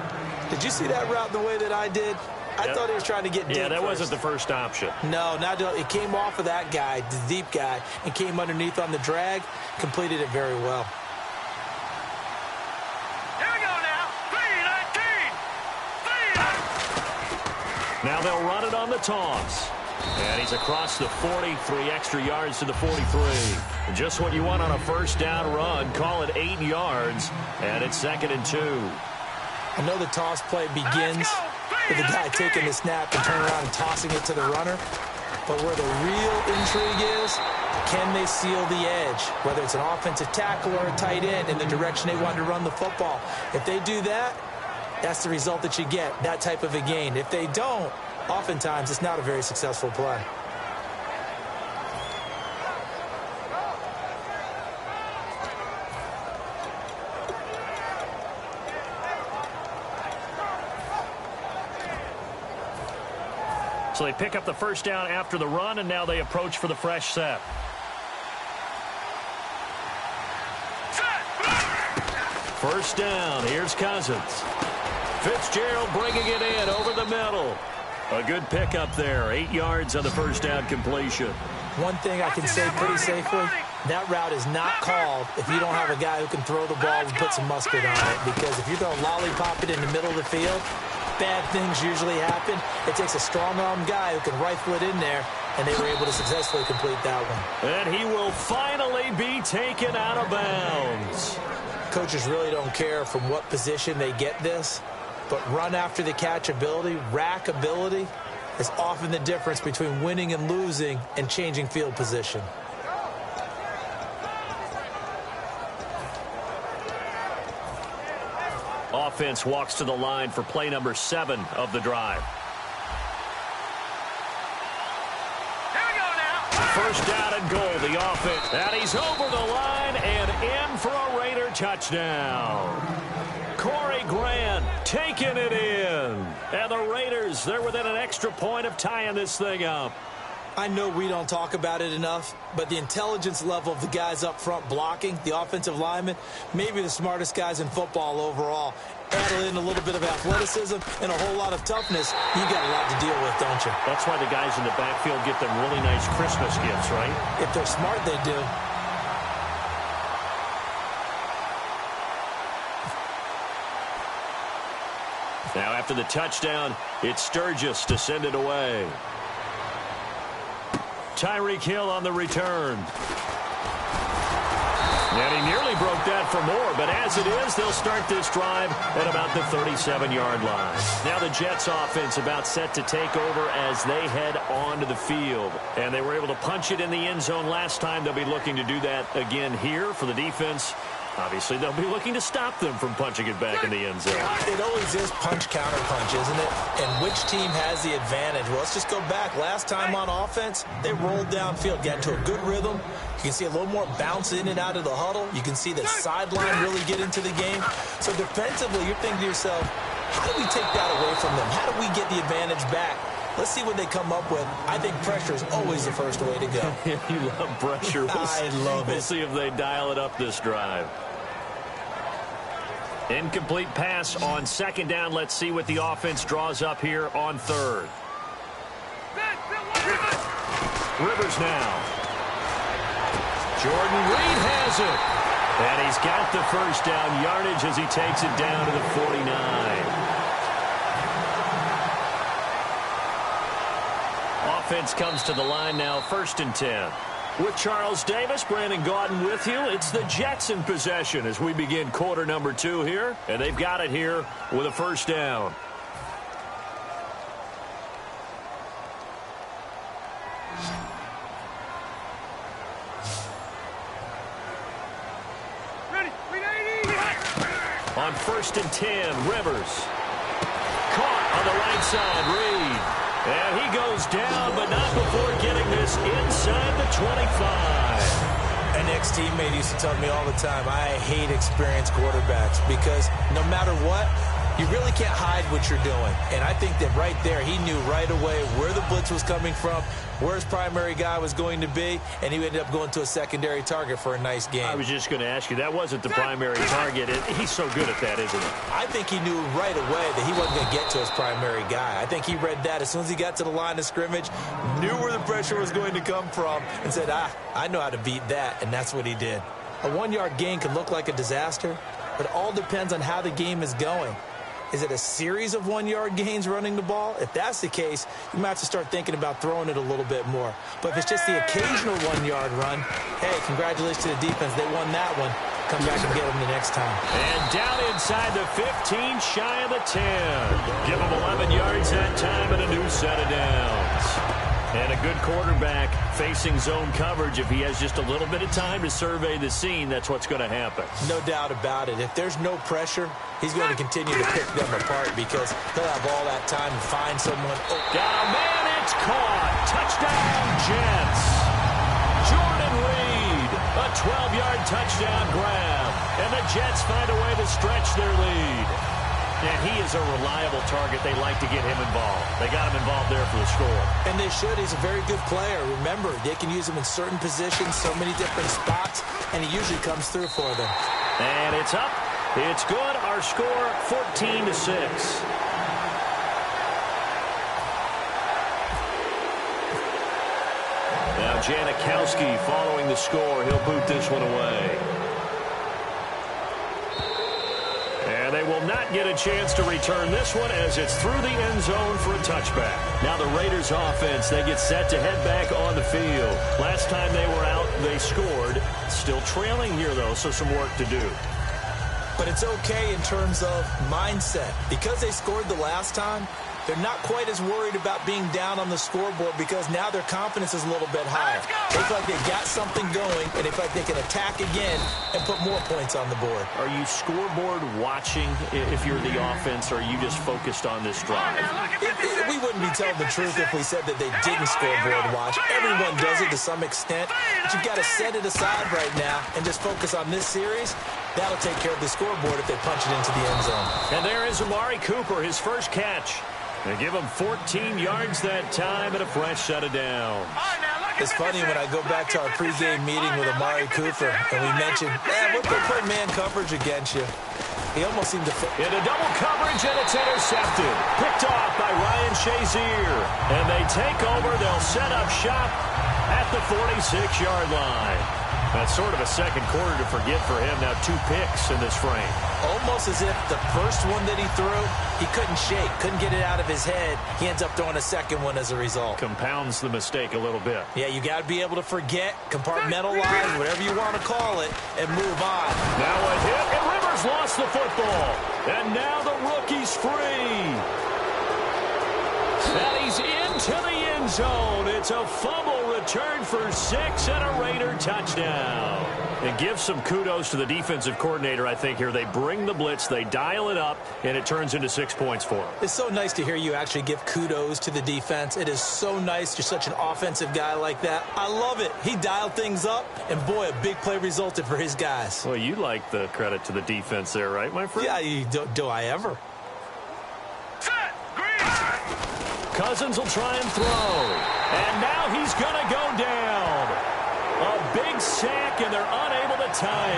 Did you see that route the way that I did? I thought he was trying to get deep. Yeah, that first. wasn't the first option. No, not it came off of that guy, the deep guy, and came underneath on the drag. Completed it very well. Here we go now. 3-19. Now they'll run it on the toss. And he's across the 40, 3 extra yards to the 43. Just what you want on a first down run. Call it 8 yards, and it's 2nd and 2. I know the toss play begins with the guy taking the snap and turning around and tossing it to the runner. But where the real intrigue is, can they seal the edge? Whether it's an offensive tackle or a tight end in the direction they want to run the football. If they do that, that's the result that you get, that type of a gain. If they don't, oftentimes it's not a very successful play. So they pick up the first down after the run, and now they approach for the fresh set. First down. Here's Cousins. Fitzgerald bringing it in over the middle. A good pickup there. 8 yards on the first down completion. One thing I can say pretty safely, that route is not called if you don't have a guy who can throw the ball and put some mustard on it. Because if you're going to lollipop it in the middle of the field, bad things usually happen. It takes a strong-armed guy who can rifle it in there, and they were able to successfully complete that one. And he will finally be taken out of bounds. Coaches really don't care from what position they get this, but run after the catch ability, rack ability, is often the difference between winning and losing and changing field position. Offense walks to the line for play number 7 of the drive. Here we go now. First down and goal, the offense. And he's over the line and in for a Raider touchdown. Corey Grant taking it in. And the Raiders, they're within an extra point of tying this thing up. I know we don't talk about it enough, but the intelligence level of the guys up front blocking, the offensive linemen, maybe the smartest guys in football overall. Add in a little bit of athleticism and a whole lot of toughness, you got a lot to deal with, don't you? That's why the guys in the backfield get them really nice Christmas gifts, right? If they're smart, they do. Now after the touchdown, it's Sturgis to send it away. Tyreek Hill on the return. And he nearly broke that for more, but as it is, they'll start this drive at about the 37-yard line. Now the Jets offense about set to take over as they head onto the field. And they were able to punch it in the end zone last time. They'll be looking to do that again here for the defense. Obviously, they'll be looking to stop them from punching it back in the end zone. It always is punch-counter punch, isn't it? And which team has the advantage? Well, let's just go back. Last time on offense, they rolled downfield, got into a good rhythm. You can see a little more bounce in and out of the huddle. You can see the sideline really get into the game. So defensively, you're thinking to yourself, how do we take that away from them? How do we get the advantage back? Let's see what they come up with. I think pressure is always the first way to go. You love pressure. I love it. We'll see if they dial it up this drive. Incomplete pass on second down. Let's see what the offense draws up here on third. Rivers now. Jordan Reed has it. And he's got the first down yardage as he takes it down to the 49. Offense comes to the line now, 1st and 10. With Charles Davis, Brandon Gaudin with you. It's the Jets in possession as we begin quarter number 2 here. And they've got it here with a first down. Ready. On 1st and 10, Rivers. Caught on the right side, Reed. And he goes down, but not before getting this inside the 25. An ex-teammate used to tell me all the time, I hate experienced quarterbacks because no matter what, you really can't hide what you're doing. And I think that right there, he knew right away where the blitz was coming from, where his primary guy was going to be, and he ended up going to a secondary target for a nice game. I was just going to ask you, that wasn't the primary target. He's so good at that, isn't he? I think he knew right away that he wasn't going to get to his primary guy. I think he read that as soon as he got to the line of scrimmage, knew where the pressure was going to come from, and said, I know how to beat that, and that's what he did. A 1-yard gain can look like a disaster, but it all depends on how the game is going. Is it a series of 1-yard gains running the ball? If that's the case, you might have to start thinking about throwing it a little bit more. But if it's just the occasional 1-yard run, hey, congratulations to the defense. They won that one. Come back and get them the next time. And down inside the 15, shy of the 10. Give them 11 yards that time and a new set of downs. And a good quarterback facing zone coverage. If he has just a little bit of time to survey the scene, that's what's going to happen. No doubt about it. If there's no pressure, he's going to continue to pick them apart because he'll have all that time to find someone. Oh. Got a man, it's caught. Touchdown, Jets. Jordan Reed, a 12-yard touchdown grab. And the Jets find a way to stretch their lead. And he is a reliable target. They like to get him involved. They got him involved there for the score. And they should. He's a very good player. Remember, they can use him in certain positions, so many different spots, and he usually comes through for them. And it's up, It's good. Our score, 14-6. Now Janikowski following the score. He'll boot this one away. And they will not get a chance to return this one as it's through the end zone for a touchback. Now the Raiders offense, they get set to head back on the field. Last time they were out, they scored. Still trailing here, though, so some work to do. But it's okay in terms of mindset. Because they scored the last time, they're not quite as worried about being down on the scoreboard because now their confidence is a little bit higher. They feel like they've got something going, and they feel like they can attack again and put more points on the board. Are you scoreboard watching if you're the offense, or are you just focused on this drive? We wouldn't be telling the truth if we said that they didn't scoreboard watch. Everyone does it to some extent, but you've got to set it aside right now and just focus on this series. That'll take care of the scoreboard if they punch it into the end zone. And there is Amari Cooper, his first catch. They give him 14 yards that time and a fresh set of downs. It's funny when I go back to our pregame meeting with Amari Cooper and we mentioned, we're going to play man coverage against you. He almost seemed to fit. Into double coverage, and it's intercepted. Picked off by Ryan Shazier. And they take over. They'll set up shop at the 46-yard line. That's sort of a second quarter to forget for him. Now 2 picks in this frame. Almost as if the first one that he threw, he couldn't shake, couldn't get it out of his head. He ends up throwing a second one as a result. Compounds the mistake a little bit. Yeah, you got to be able to forget, compartmentalize, whatever you want to call it, and move on. Now a hit, and Rivers lost the football. And now the rookie's free. And he's into the end zone. It's a fumble return for 6 and a Raider touchdown. And give some kudos to the defensive coordinator, I think, here. They bring the blitz, they dial it up, and it turns into 6 points for them. It's so nice to hear you actually give kudos to the defense. It is so nice. You're such an offensive guy like that. I love it. He dialed things up, and boy, a big play resulted for his guys. Well, you like the credit to the defense there, right, my friend? Yeah, do I ever? Cousins will try and throw. And now he's going to go down. A big sack, and they're unable to tie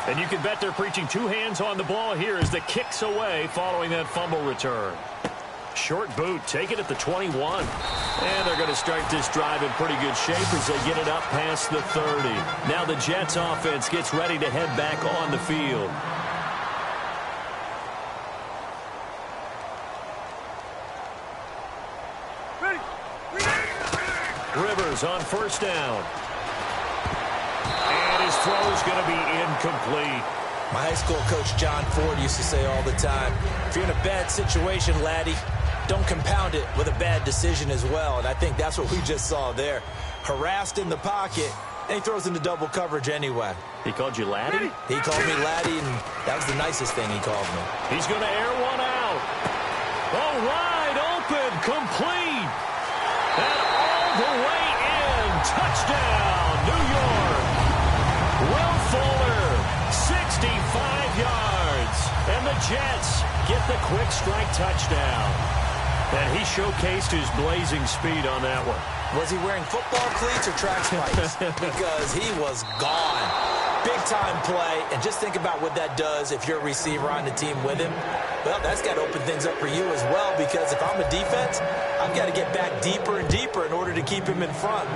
it. And you can bet they're preaching 2 hands on the ball here as the kick's away following that fumble return. Short boot, take it at the 21. And they're going to start this drive in pretty good shape as they get it up past the 30. Now the Jets offense gets ready to head back on the field. Rivers on first down. And his throw is going to be incomplete. My high school coach, John Ford, used to say all the time, if you're in a bad situation, laddie, don't compound it with a bad decision as well. And I think that's what we just saw there. Harassed in the pocket, and he throws into double coverage anyway. He called you laddie? He called me laddie, and that was the nicest thing he called me. He's going to air one out. Oh, wide open, complete. And all the way in. Touchdown, New York. Will Fuller, 65 yards. And the Jets get the quick strike touchdown. And he showcased his blazing speed on that one. Was he wearing football cleats or track spikes? Because he was gone. Big-time play. And just think about what that does if you're a receiver on the team with him. Well, that's got to open things up for you as well, because if I'm a defense, I've got to get back deeper and deeper in order to keep him in front.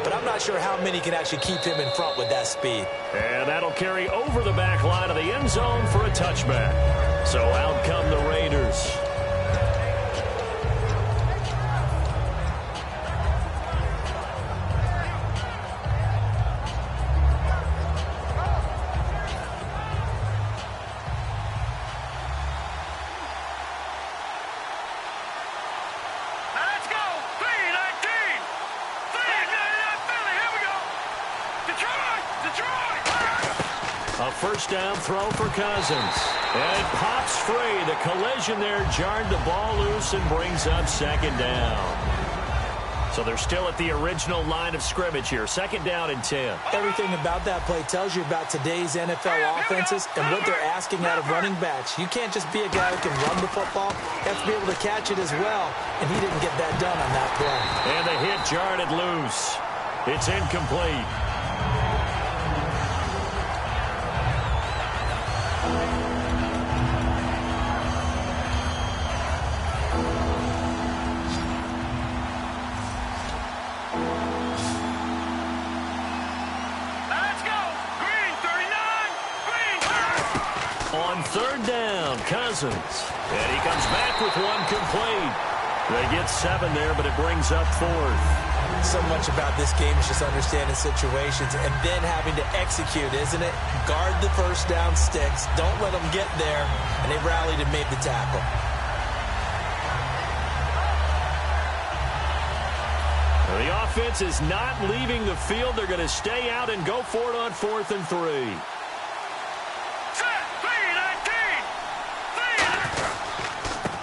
But I'm not sure how many can actually keep him in front with that speed. And that'll carry over the back line of the end zone for a touchback. So out come the Raiders. First down throw for Cousins. And it pops free. The collision there jarred the ball loose and brings up second down. So they're still at the original line of scrimmage here. 2nd down and 10. Everything about that play tells you about today's NFL offenses and what they're asking out of running backs. You can't just be a guy who can run the football. You have to be able to catch it as well, and he didn't get that done on that play. And the hit jarred it loose. It's incomplete. On 3rd down, Cousins. And he comes back with one complete. They get 7 there, but it brings up 4th. So much about this game is just understanding situations and then having to execute, isn't it? Guard the first down sticks. Don't let them get there. And they rallied and made the tackle. The offense is not leaving the field. They're going to stay out and go for it on 4th and 3.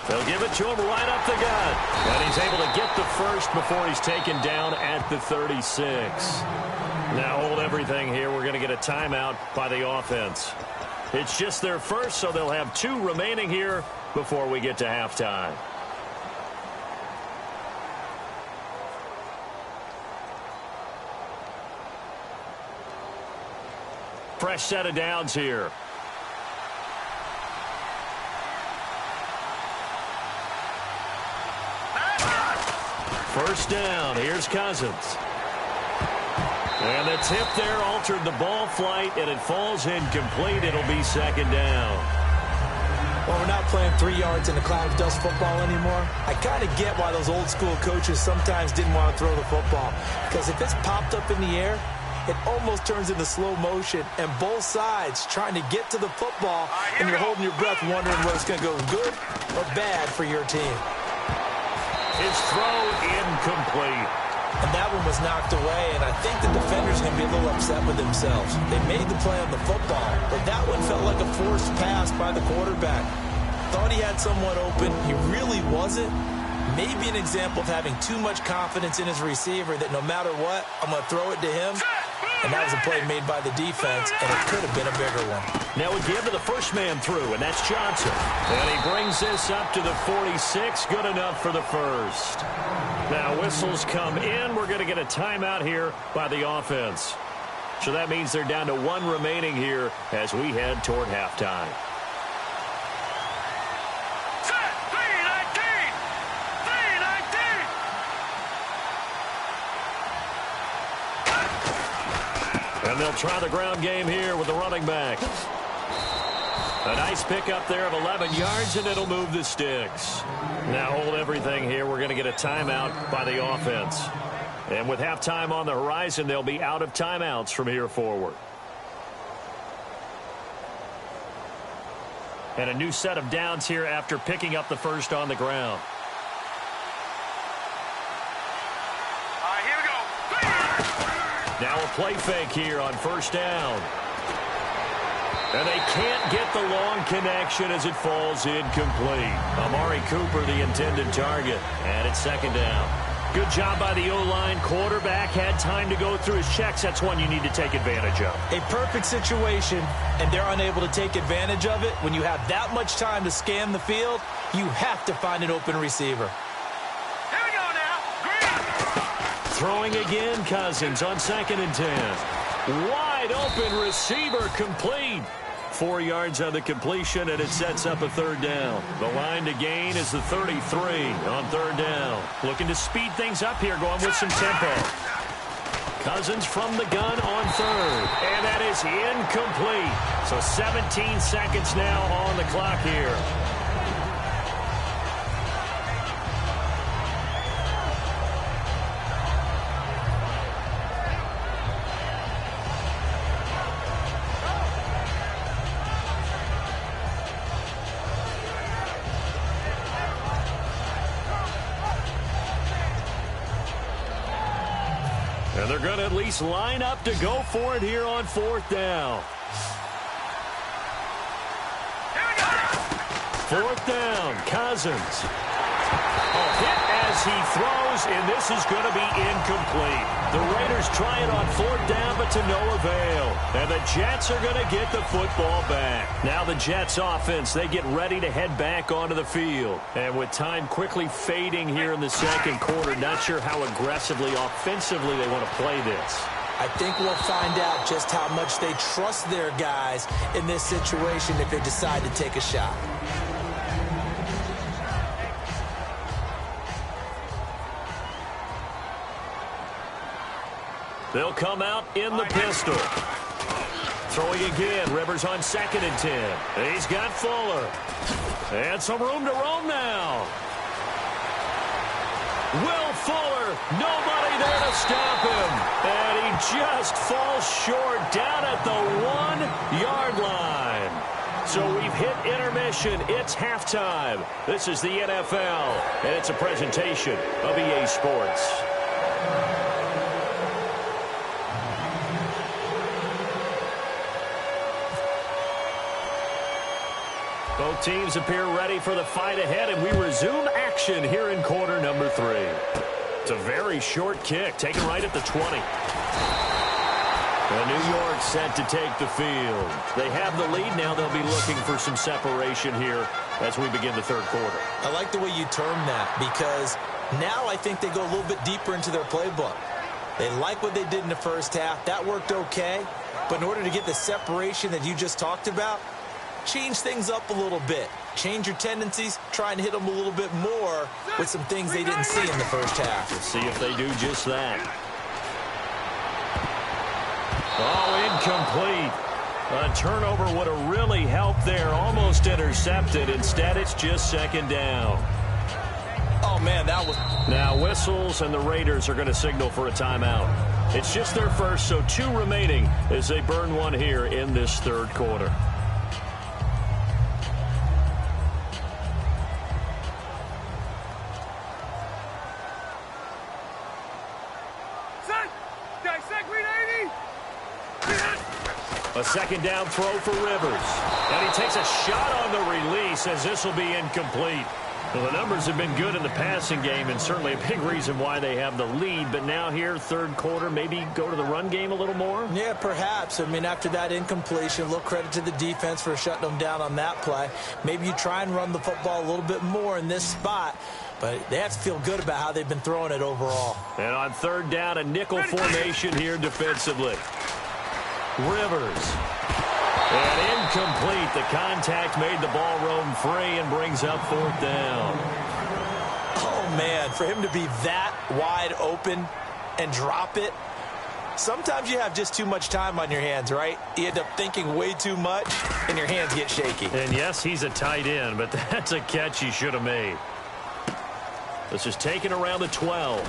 They'll give it to him right up the gut. And he's able to get the first before he's taken down at the 36. Now hold everything here. We're going to get a timeout by the offense. It's just their first, so they'll have 2 remaining here before we get to halftime. Fresh set of downs here. First down. Here's Cousins. And the tip there altered the ball flight, and it falls incomplete. It'll be 2nd down. Well, we're not playing 3 yards in a cloud of dust football anymore. I kind of get why those old school coaches sometimes didn't want to throw the football. Because if it's popped up in the air, it almost turns into slow motion, and both sides trying to get to the football, and you're holding your breath wondering whether it's going to go good or bad for your team. His throw incomplete. And that one was knocked away, and I think the defender's going to be a little upset with themselves. They made the play on the football, but that one felt like a forced pass by the quarterback. Thought he had someone open. He really wasn't. Maybe an example of having too much confidence in his receiver that no matter what, I'm going to throw it to him. And that was a play made by the defense, and it could have been a bigger one. Now we give to the first man through, and that's Johnson. And he brings this up to the 46. Good enough for the first. Now whistles come in. We're going to get a timeout here by the offense. So that means they're down to 1 remaining here as we head toward halftime. And they'll try the ground game here with the running back. A nice pickup there of 11 yards, and it'll move the sticks. Now hold everything here. We're going to get a timeout by the offense. And with halftime on the horizon, they'll be out of timeouts from here forward. And a new set of downs here after picking up the first on the ground. Now a play fake here on first down. And they can't get the long connection as it falls incomplete. Amari Cooper, the intended target. And it's 2nd down. Good job by the O-line. Quarterback had time to go through his checks. That's one you need to take advantage of. A perfect situation, and they're unable to take advantage of it. When you have that much time to scan the field, you have to find an open receiver. Throwing again, Cousins on 2nd and 10. Wide open receiver complete. 4 yards on the completion, and it sets up a 3rd down. The line to gain is the 33 on 3rd down. Looking to speed things up here, going with some tempo. Cousins from the gun on 3rd, and that is incomplete. So 17 seconds now on the clock here. And they're going to at least line up to go for it here on 4th down. 4th down, Cousins. Oh, hit as he throws, and this is going to be incomplete. The Raiders try it on fourth down, but to no avail. And the Jets are going to get the football back. Now the Jets offense, they get ready to head back onto the field. And with time quickly fading here in the second quarter, not sure how aggressively, offensively they want to play this. I think we'll find out just how much they trust their guys in this situation if they decide to take a shot. They'll come out in the pistol. Throwing again. Rivers on 2nd and 10. He's got Fuller. And some room to roam now. Will Fuller, nobody there to stop him. And he just falls short down at the 1-yard line. So we've hit intermission. It's halftime. This is the NFL, and it's a presentation of EA Sports. Both teams appear ready for the fight ahead, and we resume action here in quarter number 3. It's a very short kick, taken right at the 20. And New York set to take the field. They have the lead now. They'll be looking for some separation here as we begin the third quarter. I like the way you term that, because now I think they go a little bit deeper into their playbook. They like what they did in the first half. That worked okay. But in order to get the separation that you just talked about, change things up a little bit. Change your tendencies. Try and hit them a little bit more with some things they didn't see in the first half. We'll see if they do just that. Oh, incomplete. A turnover would have really helped there. Almost intercepted. Instead, it's just 2nd down. Oh, man, that was... Now whistles, and the Raiders are going to signal for a timeout. It's just their first, so 2 remaining as they burn one here in this third quarter. A 2nd down throw for Rivers. And he takes a shot on the release as this will be incomplete. Well, the numbers have been good in the passing game and certainly a big reason why they have the lead. But now here, third quarter, maybe go to the run game a little more? Yeah, perhaps. I mean, after that incompletion, a little credit to the defense for shutting them down on that play. Maybe you try and run the football a little bit more in this spot. But they have to feel good about how they've been throwing it overall. And on 3rd down, a nickel formation here defensively. Rivers. And incomplete. The contact made the ball roam free and brings up 4th down. Oh, man, for him to be that wide open and drop it. Sometimes you have just too much time on your hands, right? You end up thinking way too much, and your hands get shaky. And, yes, he's a tight end, but that's a catch he should have made. This is taken around the 12.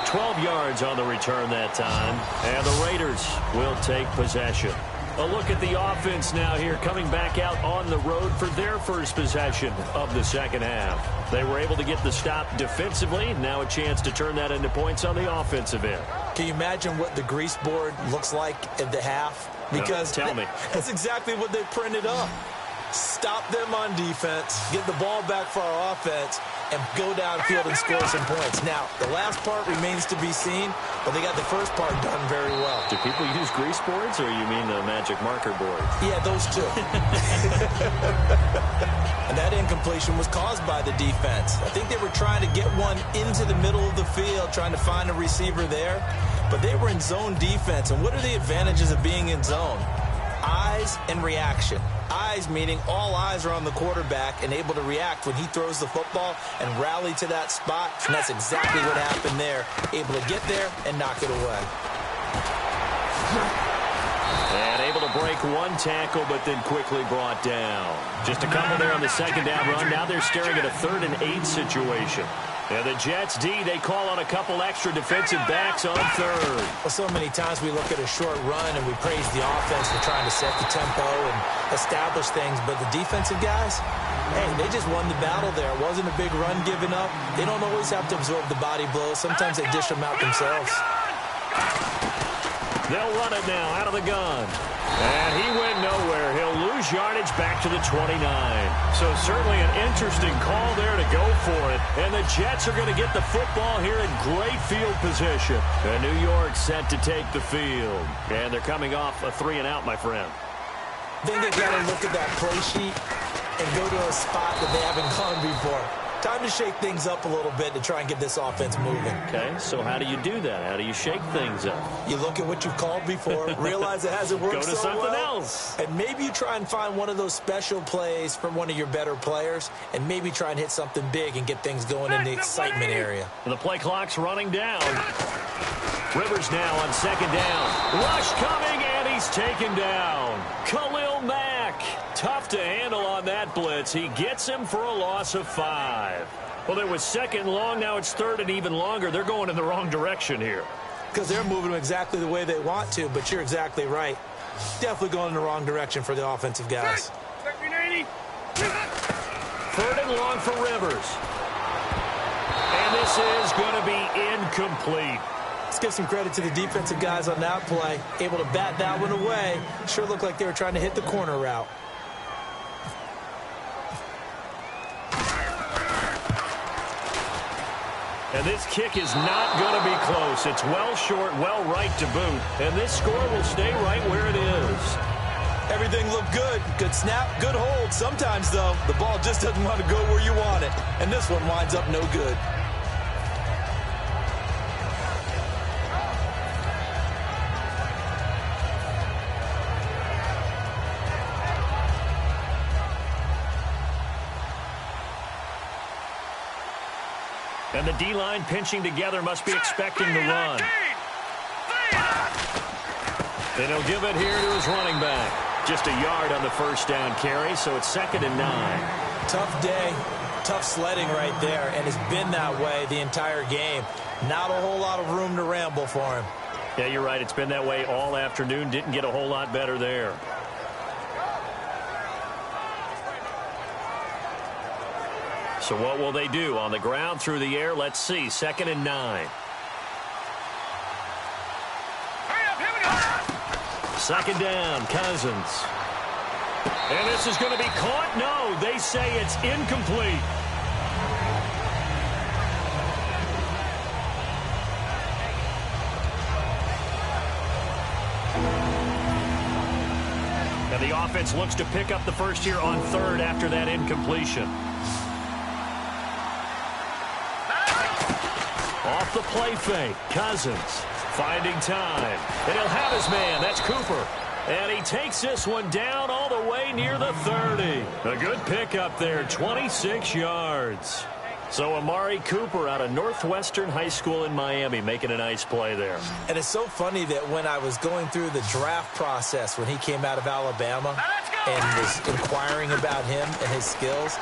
12 yards on the return that time. And the Raiders will take possession. A look at the offense now here, coming back out on the road for their first possession of the second half. They were able to get the stop defensively. Now a chance to turn that into points on the offensive end. Can you imagine what the grease board looks like at the half? Because tell me. That's exactly what they printed up. Stop them on defense, get the ball back for our offense, and go downfield and score some points. Now, the last part remains to be seen, but they got the first part done very well. Do people use grease boards, or you mean the magic marker board? Yeah, those two. And that incompletion was caused by the defense. I think they were trying to get one into the middle of the field, trying to find a receiver there, but they were in zone defense. And what are the advantages of being in zone? Eyes and reaction. Eyes meaning all eyes are on the quarterback and able to react when he throws the football and rally to that spot. And that's exactly what happened there. Able to get there and knock it away. And able to break one tackle, but then quickly brought down. Just a couple there on the 2nd down run. Now they're staring at a 3rd and 8 situation. And the Jets D, they call on a couple extra defensive backs on 3rd. Well, so many times we look at a short run and we praise the offense for trying to set the tempo and establish things. But the defensive guys, hey, they just won the battle there. It wasn't a big run given up. They don't always have to absorb the body blows. Sometimes they dish them out themselves. They'll run it now out of the gun. And he went nowhere. He'll lose lose yardage back to the 29. So certainly an interesting call there to go for it. And the Jets are going to get the football here in great field position. And New York set to take the field. And they're coming off a 3-and-out, my friend. Then they got to look at that play sheet and go to a spot that they haven't gone before. Time to shake things up a little bit to try and get this offense moving. Okay, so how do you do that? How do you shake things up? You look at what you've called before, realize it hasn't worked so well. Go to something else. And maybe you try and find one of those special plays from one of your better players, and maybe try and hit something big and get things going in the excitement area. The play clock's running down. Rivers now on second down. Rush coming, and he's taken down. Khalil Mack. Tough to handle on that blitz. He gets him for a loss of 5. Well, it was second long. Now it's third and even longer. They're going in the wrong direction here. Because they're moving exactly the way they want to, but you're exactly right. Definitely going in the wrong direction for the offensive guys. Third and long for Rivers. And this is going to be incomplete. Let's give some credit to the defensive guys on that play. Able to bat that one away. Sure looked like they were trying to hit the corner route. And this kick is not going to be close. It's well short, well right to boot. And this score will stay right where it is. Everything looked good. Good snap, good hold. Sometimes, though, the ball just doesn't want to go where you want it. And this one winds up no good. And the D-line pinching together must be expecting the run. And he'll give it here to his running back. Just a yard on the first down carry, so it's 2nd and 9. Tough day, tough sledding right there, and it's been that way the entire game. Not a whole lot of room to ramble for him. Yeah, you're right. It's been that way all afternoon. Didn't get a whole lot better there. So what will they do? On the ground, through the air, let's see. 2nd and 9. Second down, Cousins. And this is going to be caught? No, they say it's incomplete. And the offense looks to pick up the first here on third after that incompletion. Off the play fake, Cousins finding time. And he'll have his man. That's Cooper. And he takes this one down all the way near the 30. A good pickup there, 26 yards. So Amari Cooper out of Northwestern High School in Miami making a nice play there. And it's so funny that when I was going through the draft process when he came out of Alabama and was inquiring about him and his skills,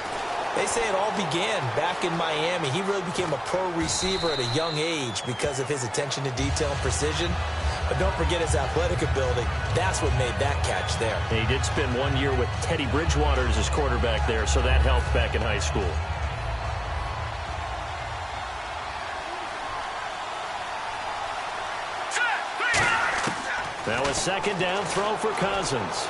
they say it all began back in Miami. He really became a pro receiver at a young age because of his attention to detail and precision. But don't forget his athletic ability. That's what made that catch there. And he did spend 1 year with Teddy Bridgewater as his quarterback there, so that helped back in high school. Now a second down throw for Cousins.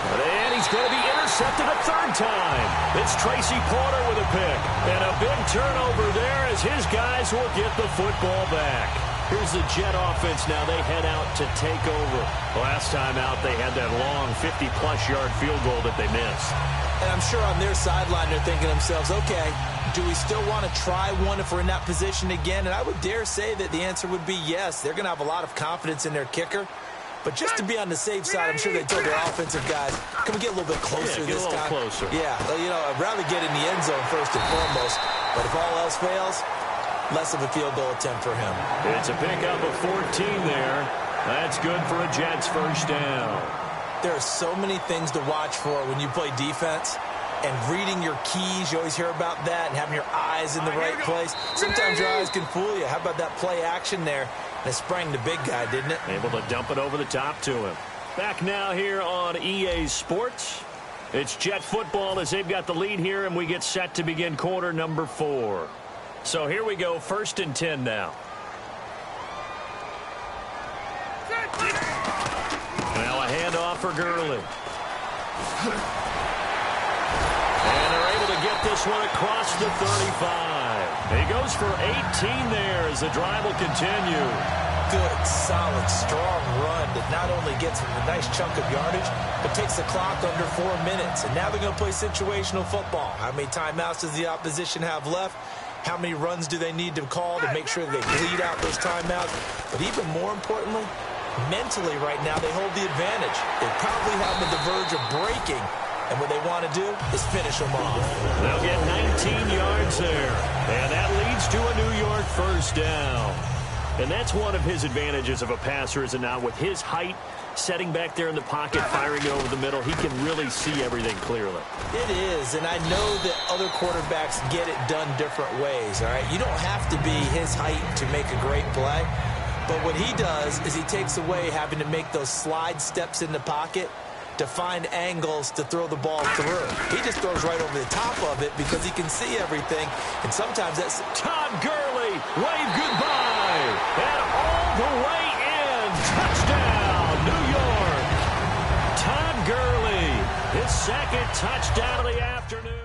And he's going to be intercepted a third time. It's Tracy Porter with a pick. And a big turnover there as his guys will get the football back. Here's the Jet offense now. They head out to take over. Last time out, they had that long 50-plus yard field goal that they missed. And I'm sure on their sideline they're thinking to themselves, okay, do we still want to try one if we're in that position again? And I would dare say that the answer would be yes. They're going to have a lot of confidence in their kicker. But just to be on the safe side, I'm sure they told their offensive guys, can we get a little bit closer this time? Closer. Yeah, you know, I'd rather get in the end zone first and foremost. But if all else fails, less of a field goal attempt for him. It's a pickup of 14 there. That's good for a Jets first down. There are so many things to watch for when you play defense. And reading your keys, you always hear about that, and having your eyes in the right place. Sometimes your eyes can fool you. How about that play action there? And it sprang the big guy, didn't it? Able to dump it over the top to him. Back now here on EA Sports. It's Jet football as they've got the lead here, and we get set to begin quarter number 4. So here we go, 1st and 10 now. Now a handoff for Gurley. And they're able to get this one across the 35. He goes for 18 there as the drive will continue. Good, solid, strong run that not only gets him a nice chunk of yardage, but takes the clock under 4 minutes. And now they're going to play situational football. How many timeouts does the opposition have left? How many runs do they need to call to make sure they bleed out those timeouts? But even more importantly, mentally right now, they hold the advantage. They probably have them at the verge of breaking. And what they want to do is finish them off. They'll get 19 yards there. And that leads to a New York first down. And that's one of his advantages of a passer, is now with his height, setting back there in the pocket, firing over the middle, he can really see everything clearly. It is, and I know that other quarterbacks get it done different ways, all right? You don't have to be his height to make a great play, but what he does is he takes away having to make those slide steps in the pocket to find angles to throw the ball through. He just throws right over the top of it because he can see everything, and sometimes that's... Todd Gurley, wave goodbye, and all the way in. Touchdown, New York. Todd Gurley, his second touchdown of the afternoon.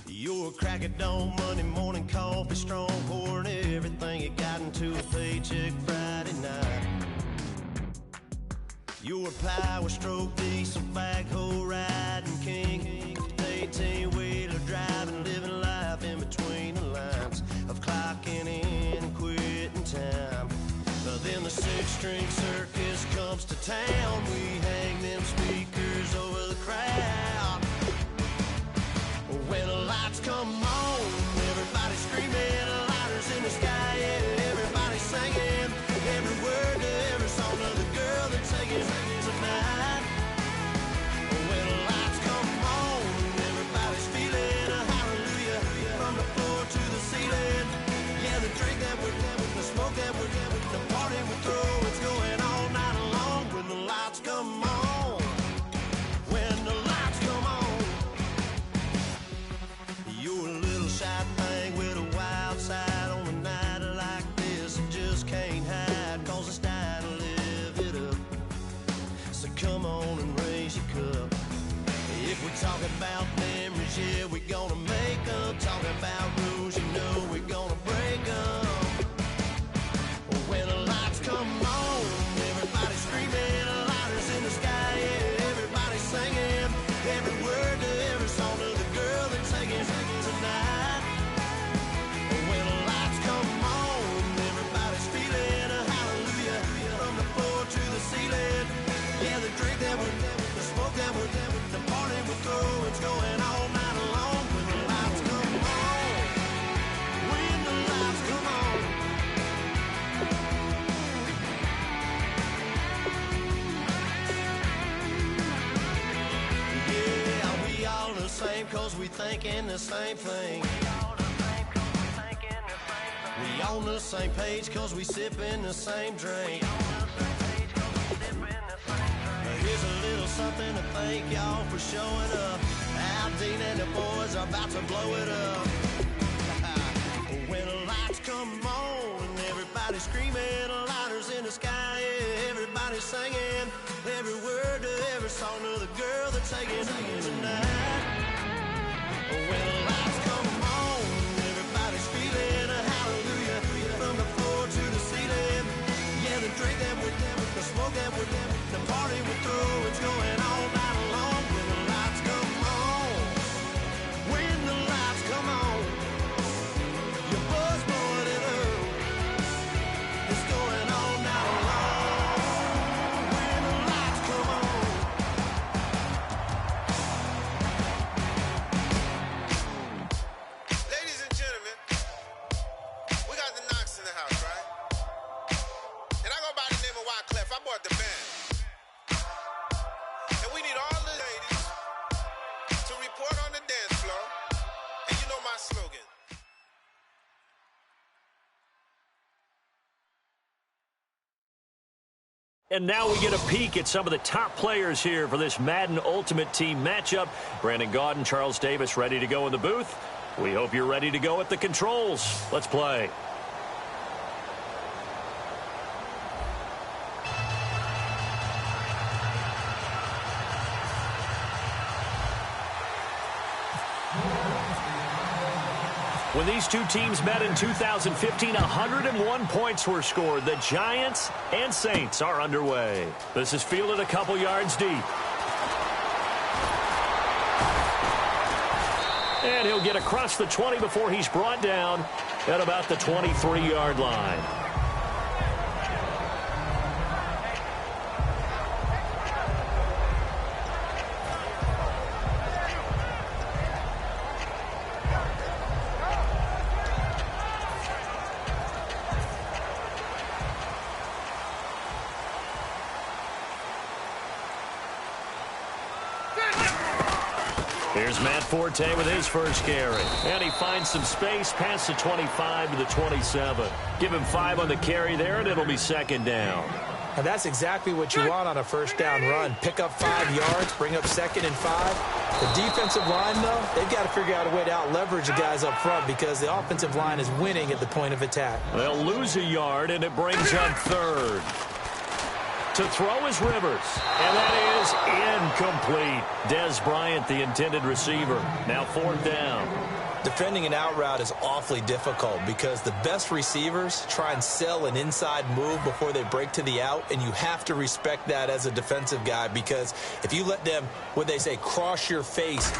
You're a crack at dawn, Monday morning coffee, strong pouring everything you got into a paycheck Friday night. You're a power stroke, diesel backhoe riding king, 18-wheeler driving, living life in between the lines of clocking in and quitting time. But then the six-string circus comes to town. We hang them speakers over the crowd. When the lights come on, everybody screaming, lighters in the sky, yeah, everybody singing, every word to every song of the girl they're taking tonight. When the lights come on, everybody's feeling a hallelujah from the floor to the ceiling. Yeah, the drink that we're doing, the smoke that we're doing, the party we throw, it's going all night long. When the lights come on, when the lights come on. You're a little shy thing with a wild side on a night like this. And just can't hide, cause it's time to live it up. So come on and raise your cup. If we're talking about memories, yeah, we're gonna make them. Talking about rules, you know we're gonna break them. When the lights come on, everybody's screaming, lighters in the sky, yeah, everybody's singing, every word to every song of the girl they're taking tonight. When the lights come on, everybody's feeling a hallelujah from the floor to the ceiling. Yeah, the drink that we're doing, the smoke that we're doing, the party we throw, it's going all night long. When the lights come on, when the lights come on. Yeah, we all the same cause we thinking the same thing. We on the same page cause we sipping the same drink. Here's a little something to thank y'all for showing up. Al Dean and the boys are about to blow it up. When the lights come on and everybody's screaming, lighters in the sky, yeah, everybody's singing, every word to every song of the girl they're taking tonight. When the lights come on, everybody's feeling a hallelujah from the floor to the ceiling. Yeah, the drink that we're doing, the smoke that we're doing, the party we throw, it's going all night long. When the lights come on, when the lights come on, your buzz blowing it up, it's going all night long. When the lights come on. Ladies and gentlemen, we got the Knox in the house, right? And I go by the name of Wyclef. I brought the band. And now we get a peek at some of the top players here for this Madden Ultimate Team matchup. Brandon Gaudin, Charles Davis ready to go in the booth. We hope you're ready to go at the controls. Let's play. When these two teams met in 2015, 101 points were scored. The Giants and Saints are underway. This is fielded a couple yards deep. And he'll get across the 20 before he's brought down at about the 23-yard line. Here's Matt Forte with his first carry. And he finds some space past the 25 to the 27. Give him 5 on the carry there, and it'll be second down. And that's exactly what you want on a first down run. Pick up 5 yards, bring up 2nd and 5. The defensive line, though, they've got to figure out a way to out-leverage the guys up front because the offensive line is winning at the point of attack. They'll lose a yard, and it brings up 3rd. To throw is Rivers, and that is incomplete. Dez Bryant, the intended receiver. Now 4th down. Defending an out route is awfully difficult because the best receivers try and sell an inside move before they break to the out, and you have to respect that as a defensive guy because if you let them, what they say, cross your face.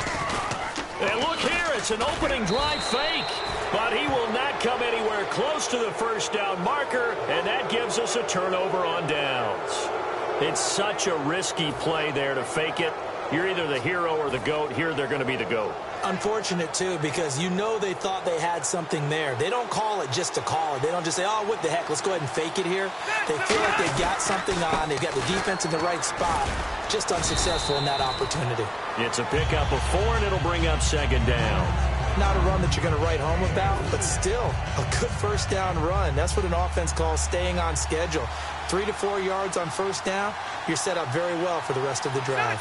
And look here, it's an opening drive fake, but he will not come anywhere close to the first down marker, and that gives us a turnover on downs. It's such a risky play there to fake it. You're either the hero or the GOAT. Here they're going to be the GOAT. Unfortunate, too, because you know they thought they had something there. They don't call it just to call it. They don't just say, oh, what the heck, let's go ahead and fake it here. They feel like they've got something on. They've got the defense in the right spot. Just unsuccessful in that opportunity. It's a pickup of 4, and it'll bring up second down. Not a run that you're going to write home about, but still a good first down run. That's what an offense calls staying on schedule. 3 to 4 yards on first down, you're set up very well for the rest of the drive.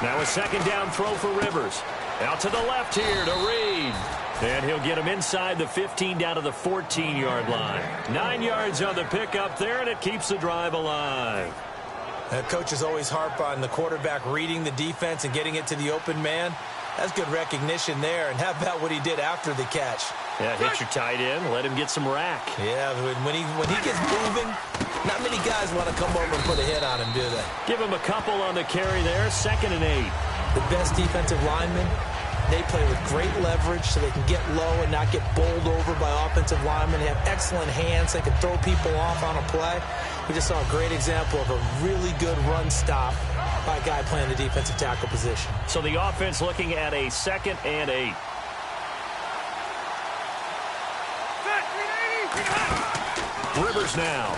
Now a second down throw for Rivers. Out to the left here to Reed. And he'll get him inside the 15 down to the 14-yard line. 9 yards on the pickup there, and it keeps the drive alive. Coaches always harp on the quarterback reading the defense and getting it to the open man. That's good recognition there. And how about what he did after the catch? Yeah, hit your tight end, let him get some rack. Yeah, when he gets moving, not many guys want to come over and put a hit on him, do they? Give him a couple on the carry there, 2nd and 8. The best defensive linemen, they play with great leverage so they can get low and not get bowled over by offensive linemen. They have excellent hands. They can throw people off on a play. We just saw a great example of a really good run stop by a guy playing the defensive tackle position. So the offense looking at a 2nd and 8. Rivers now.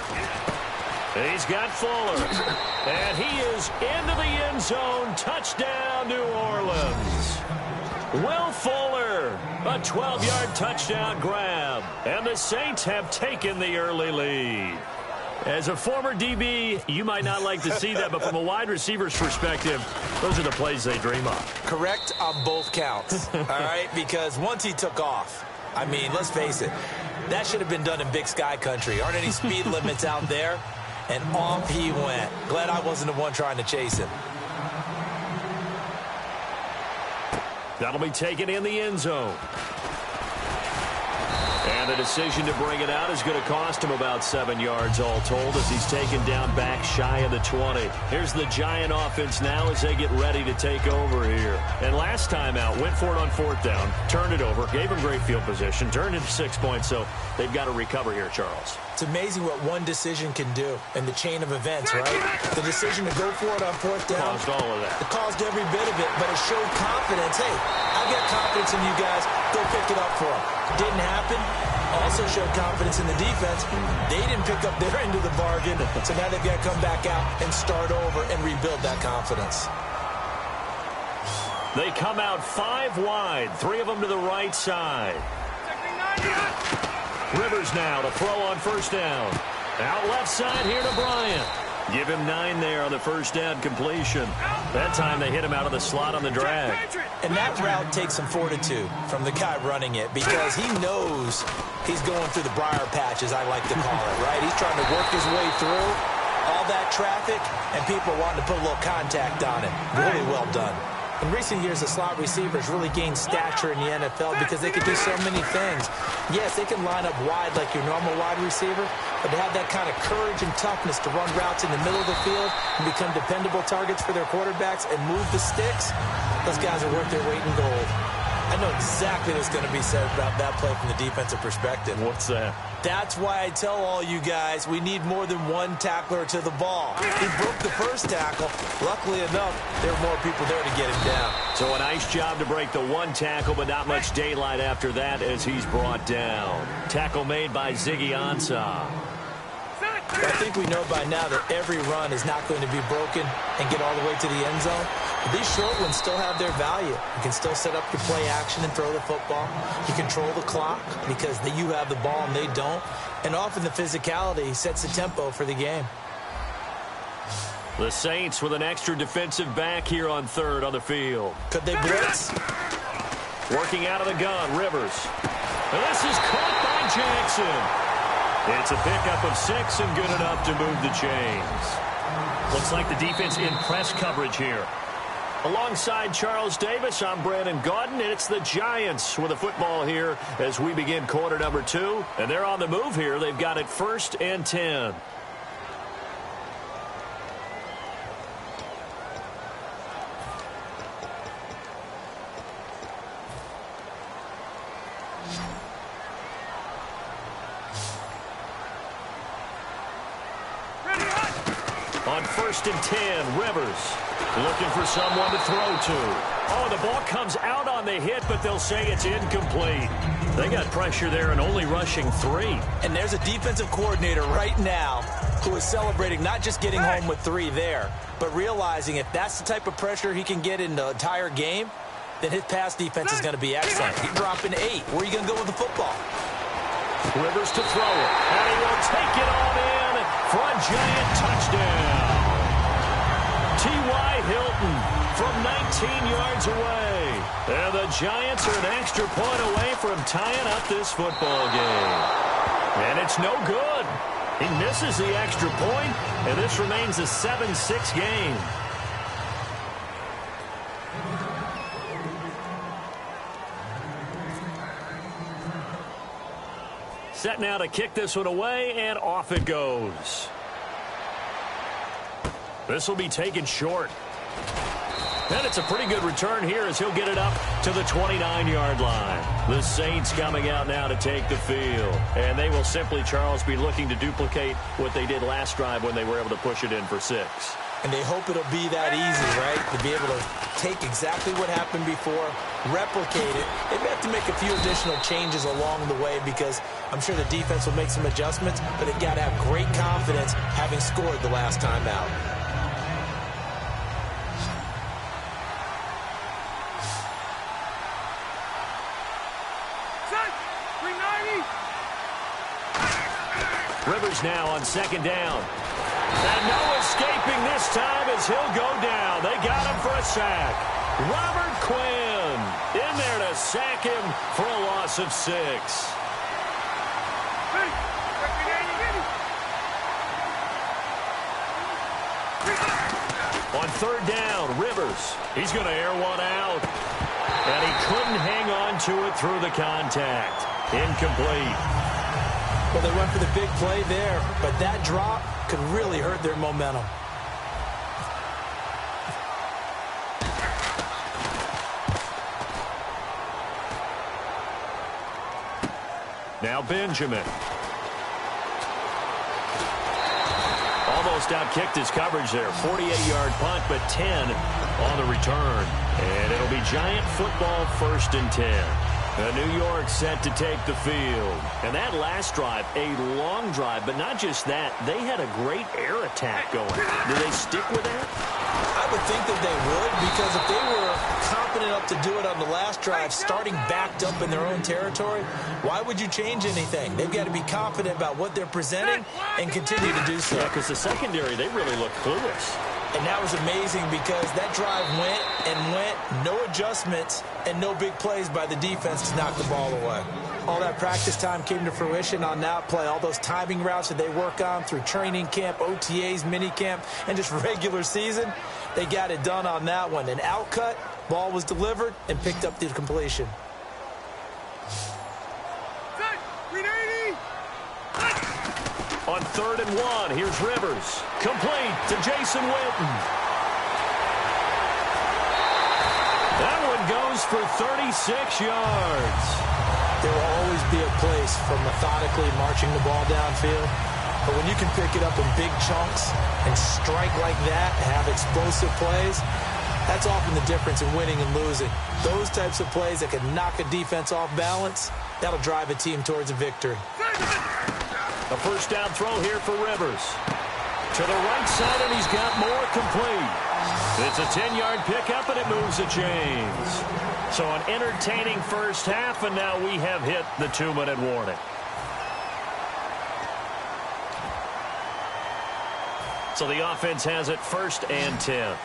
He's got Fuller. And he is into the end zone. Touchdown, New Orleans. Will Fuller, a 12-yard touchdown grab. And the Saints have taken the early lead. As a former DB, you might not like to see that, but from a wide receiver's perspective, those are the plays they dream of. Correct on both counts, all right? Because once he took off, I mean, let's face it, that should have been done in Big Sky Country. Aren't any speed limits out there? And off he went. Glad I wasn't the one trying to chase him. That'll be taken in the end zone. And the decision to bring it out is going to cost him about 7 yards all told as he's taken down back shy of the 20. Here's the Giant offense now as they get ready to take over here. And last time out, went for it on 4th down, turned it over, gave him great field position, turned into 6 points, so they've got to recover here, Charles. It's amazing what one decision can do in the chain of events, right? The decision to go for it on 4th down. Caused all of that. It caused every bit of it, but it showed confidence. Hey, I've got confidence in you guys. Go pick it up for them. Didn't happen. Also showed confidence in the defense. They didn't pick up their end of the bargain, so now they've got to come back out and start over and rebuild that confidence. They come out 5 wide, 3 of them to the right side. Rivers now to throw on 1st down. Out left side here to Bryant. Give him 9 there on the first down completion. That time they hit him out of the slot on the drag. And that route takes some fortitude from the guy running it because he knows he's going through the briar patch, as I like to call it, right? He's trying to work his way through all that traffic, and people wanting to put a little contact on it. Really well done. In recent years, the slot receivers really gained stature in the NFL because they could do so many things. Yes, they can line up wide like your normal wide receiver, but to have that kind of courage and toughness to run routes in the middle of the field and become dependable targets for their quarterbacks and move the sticks, those guys are worth their weight in gold. I know exactly what's going to be said about that play from the defensive perspective. What's that? That's why I tell all you guys we need more than one tackler to the ball. He broke the first tackle. Luckily enough, there were more people there to get him down. So a nice job to break the one tackle, but not much daylight after that as he's brought down. Tackle made by Ziggy Ansah. I think we know by now that every run is not going to be broken and get all the way to the end zone. But these short ones still have their value. You can still set up your play action and throw the football. You control the clock because you have the ball and they don't. And often the physicality sets the tempo for the game. The Saints with an extra defensive back here on third on the field. Could they blitz? Working out of the gun, Rivers. And this is caught by Jackson. It's a pickup of 6 and good enough to move the chains. Looks like the defense in press coverage here. Alongside Charles Davis, I'm Brandon Gaudin, and it's the Giants with the football here as we begin quarter number 2. And they're on the move here. They've got it 1st and 10. On 1st and 10, Rivers looking for someone to throw to. Oh, the ball comes out on the hit, but they'll say it's incomplete. They got pressure there and only rushing 3. And there's a defensive coordinator right now who is celebrating not just getting home with 3 there, but realizing if that's the type of pressure he can get in the entire game, then his pass defense is going to be excellent. He's dropping 8. Where are you going to go with the football? Rivers to throw it, and he will take it on in for a giant touchdown. T.Y. Hilton from 19 yards away. And the Giants are an extra point away from tying up this football game. And it's no good. He misses the extra point, and this remains a 7-6 game. Set now to kick this one away, and off it goes. This will be taken short. And it's a pretty good return here as he'll get it up to the 29-yard line. The Saints coming out now to take the field. And they will simply, Charles, be looking to duplicate what they did last drive when they were able to push it in for 6. And they hope it'll be that easy, right? To be able to take exactly what happened before, replicate it. They may have to make a few additional changes along the way because I'm sure the defense will make some adjustments, but they've got to have great confidence having scored the last time out. Rivers now on 2nd down. And no escaping this time as he'll go down. They got him for a sack. Robert Quinn in there to sack him for a loss of 6. On 3rd down, Rivers. He's going to air one out. And he couldn't hang on to it through the contact. Incomplete. Well, they went for the big play there, but that drop could really hurt their momentum. Now Benjamin. Almost outkicked his coverage there. 48-yard punt, but 10 on the return. And it'll be Giant football 1st and 10. And New York set to take the field. And that last drive, a long drive, but not just that. They had a great air attack going. Do they stick with that? I would think that they would, because if they were confident enough to do it on the last drive, starting backed up in their own territory, why would you change anything? They've got to be confident about what they're presenting and continue to do so. Yeah, because the secondary, they really look clueless. And that was amazing because that drive went and went, no adjustments, and no big plays by the defense to knock the ball away. All that practice time came to fruition on that play. All those timing routes that they work on through training camp, OTAs, minicamp, and just regular season, they got it done on that one. An outcut, ball was delivered, and picked up the completion. On 3rd and 1, here's Rivers. Complete to Jason Witten. That one goes for 36 yards. There will always be a place for methodically marching the ball downfield. But when you can pick it up in big chunks and strike like that and have explosive plays, that's often the difference in winning and losing. Those types of plays that can knock a defense off balance, that'll drive a team towards a victory. A first down throw here for Rivers. To the right side, and he's got more complete. It's a 10-yard pickup, and it moves the chains. So an entertaining first half, and now we have hit the 2-minute warning. So the offense has it 1st and 10.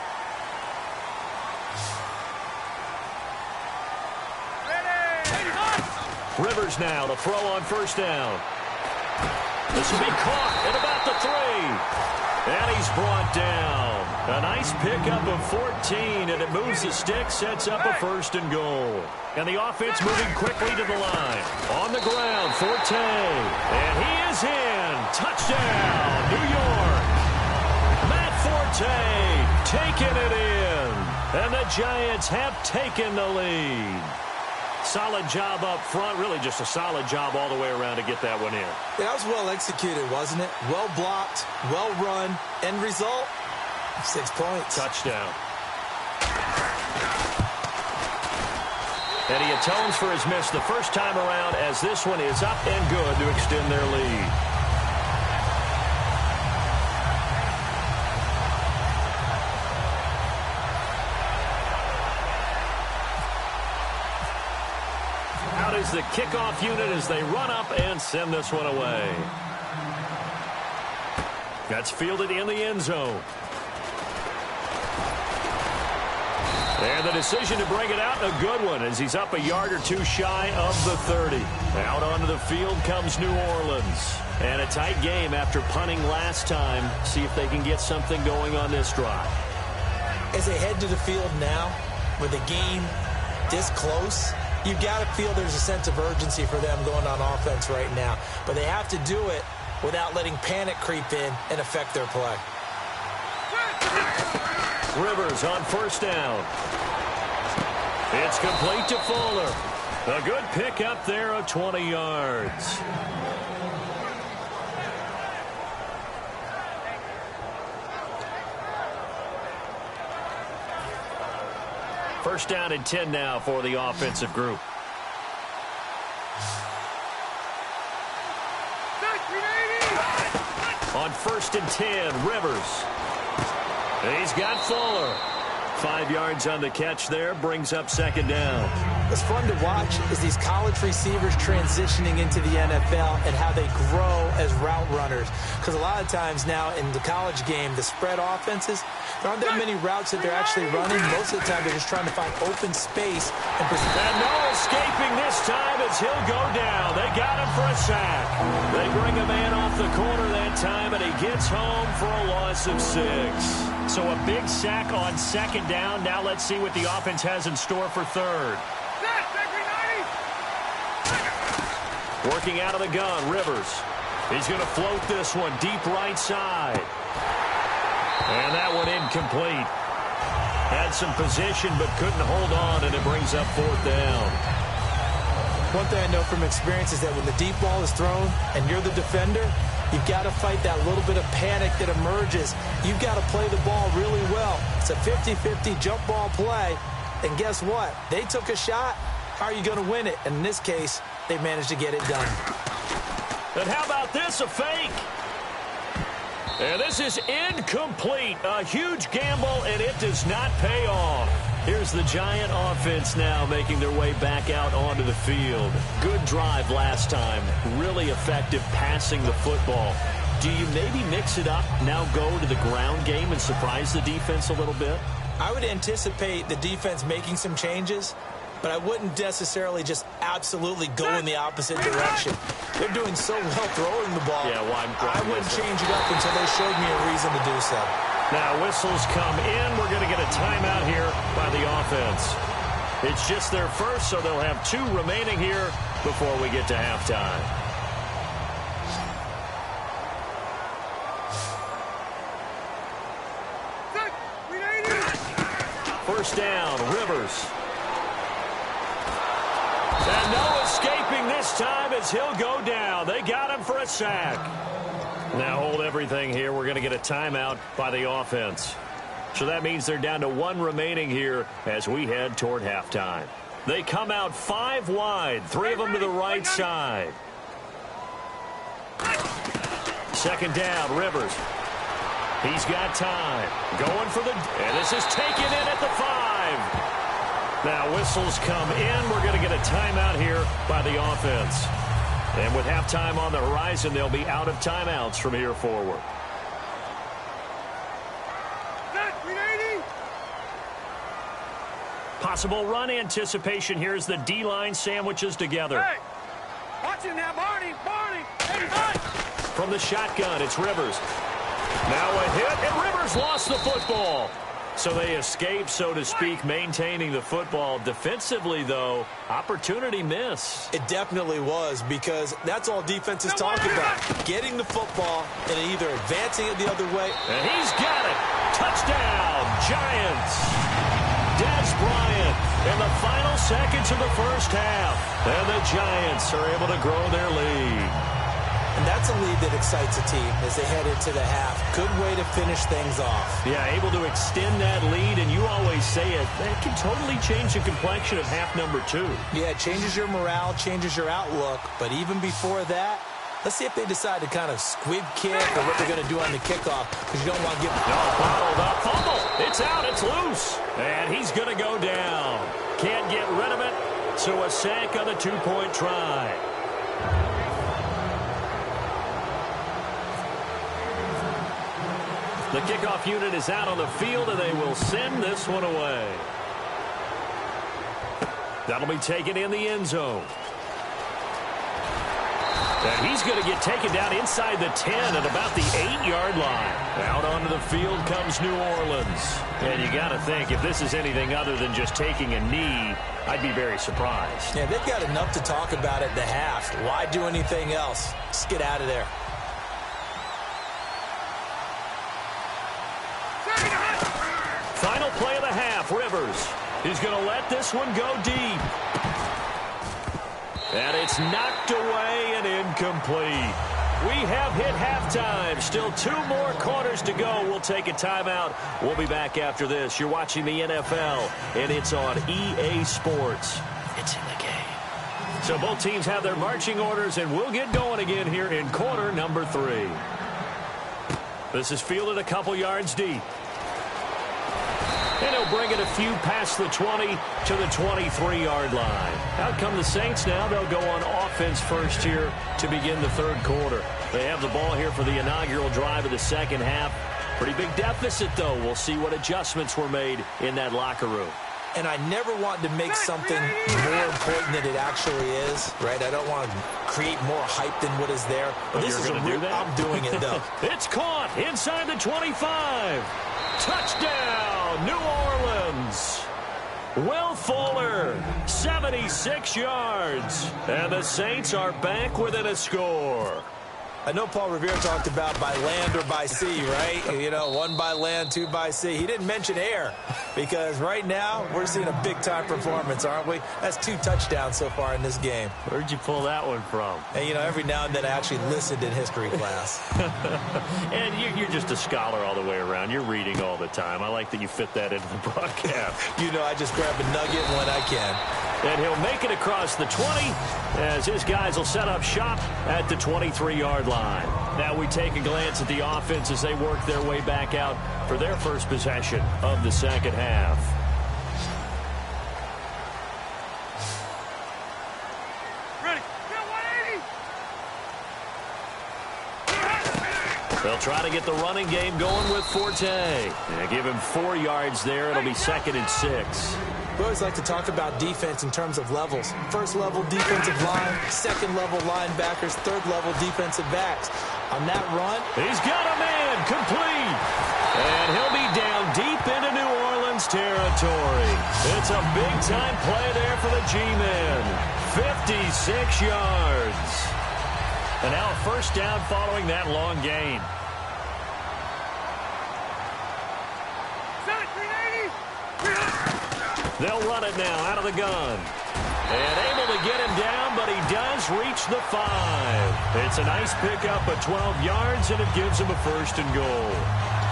Rivers now to throw on first down. This will be caught at about the 3. And he's brought down. A nice pickup of 14, and it moves the stick, sets up a 1st and goal. And the offense moving quickly to the line. On the ground, Forte. And he is in. Touchdown, New York. Matt Forte taking it in. And the Giants have taken the lead. Solid job up front. Really just a solid job all the way around to get that one in. Yeah, that was well executed, wasn't it? Well blocked, well run. End result, 6 points. Touchdown. And he atones for his miss the first time around, as this one is up and good to extend their lead. Out is the kickoff unit as they run up and send this one away. That's fielded in the end zone. And the decision to bring it out, a good one, as he's up a yard or two shy of the 30. Out onto the field comes New Orleans. And a tight game after punting last time. See if they can get something going on this drive. As they head to the field now, with the game this close, you've got to feel there's a sense of urgency for them going on offense right now. But they have to do it without letting panic creep in and affect their play. Rivers on first down. It's complete to Fuller. A good pickup there of 20 yards. First down and 10 now for the offensive group. On 1st and 10, Rivers. He's got Fuller. 5 yards on the catch there, brings up second down. What's fun to watch is these college receivers transitioning into the NFL and how they grow as route runners. Because a lot of times now in the college game, the spread offenses, there aren't that many routes that they're actually running. Most of the time, they're just trying to find open space. And no escaping this time as he'll go down. They got him for a sack. They bring a man off the corner that time, and he gets home for a loss of 6. So a big sack on second down. Now let's see what the offense has in store for third. Working out of the gun, Rivers. He's going to float this one deep right side. And that one incomplete. Had some position but couldn't hold on, and it brings up 4th down. One thing I know from experience is that when the deep ball is thrown and you're the defender, you've got to fight that little bit of panic that emerges. You've got to play the ball really well. It's a 50-50 jump ball play. And guess what? They took a shot, how are you going to win it? And in this case, they managed to get it done. And how about this, a fake? And this is incomplete. A huge gamble, and it does not pay off. Here's the Giant offense now making their way back out onto the field. Good drive last time. Really effective passing the football. Do you maybe mix it up, now go to the ground game and surprise the defense a little bit? I would anticipate the defense making some changes, but I wouldn't necessarily just absolutely go in the opposite direction. They're doing so well throwing the ball. Yeah, well, I wouldn't change it up until they showed me a reason to do so. Now whistles come in. We're going to get a timeout here by the offense. It's just their first, so they'll have 2 remaining here before we get to halftime. First down, Rivers. And no escaping this time as he'll go down. They got him for a sack. Now hold everything here. We're going to get a timeout by the offense. So that means they're down to 1 remaining here as we head toward halftime. They come out 5 wide, 3 of them to the right side. Second down, Rivers. He's got time. Going for the... And this is taken in at the 5. Now whistles come in. We're going to get a timeout here by the offense. And with halftime on the horizon, they'll be out of timeouts from here forward. Possible run anticipation. Here's the D-line sandwiches together. Hey, watch it now, Barney. Hey, from the shotgun, it's Rivers. Now a hit, and Rivers lost the football. So they escape, so to speak, maintaining the football. Defensively, though, opportunity miss. It definitely was, because that's all defense is talking about. Getting the football and either advancing it the other way. And he's got it. Touchdown, Giants. Des Bryant in the final seconds of the first half. And the Giants are able to grow their lead. And that's a lead that excites a team as they head into the half. Good way to finish things off. Yeah, able to extend that lead, and you always say it, that can totally change the complexion of half number 2. Yeah, it changes your morale, changes your outlook. But even before that, let's see if they decide to kind of squib kick or what they're going to do on the kickoff, because you don't want to get... No, bottled up, fumble. It's out, it's loose. And he's going to go down. Can't get rid of it, so a sack on the 2-point try. The kickoff unit is out on the field, and they will send this one away. That'll be taken in the end zone. And he's going to get taken down inside the 10 at about the 8-yard line. Out onto the field comes New Orleans. And you got to think, if this is anything other than just taking a knee, I'd be very surprised. Yeah, they've got enough to talk about at the half. Why do anything else? Just get out of there. Final play of the half, Rivers. He's going to let this one go deep. And it's knocked away and incomplete. We have hit halftime. Still 2 more quarters to go. We'll take a timeout. We'll be back after this. You're watching the NFL, and it's on EA Sports. It's in the game. So both teams have their marching orders, and we'll get going again here in quarter number 3. This is fielded a couple yards deep. And he'll bring it a few past the 20 to the 23-yard line. Out come the Saints now. They'll go on offense first here to begin the 3rd quarter. They have the ball here for the inaugural drive of the second half. Pretty big deficit, though. We'll see what adjustments were made in that locker room. And I never want to make something more important than it actually is, right? I don't want to create more hype than what is there. But this is do that? I'm doing it, though. It's caught inside the 25. Touchdown, New Orleans. Will Fuller, 76 yards. And the Saints are back within a score. I know Paul Revere talked about by land or by sea, right? You know, 1 by land, 2 by sea. He didn't mention air because right now we're seeing a big-time performance, aren't we? That's 2 touchdowns so far in this game. Where'd you pull that one from? And, you know, every now and then I actually listened in history class. And you're just a scholar all the way around. You're reading all the time. I like that you fit that into the broadcast. You know, I just grab a nugget when I can. And he'll make it across the 20 as his guys will set up shop at the 23-yard line. Now we take a glance at the offense as they work their way back out for their first possession of the second half. They'll try to get the running game going with Forte. And give him 4 yards there. It'll be 2nd and 6. We always like to talk about defense in terms of levels. First level defensive line, second level linebackers, third level defensive backs. On that run, he's got a man complete. And he'll be down deep into New Orleans territory. It's a big-time play there for the G-men. 56 yards. And now a first down following that long gain. They'll run it now out of the gun. And able to get him down, but he does reach the 5. It's a nice pickup of 12 yards, and it gives him a 1st and goal.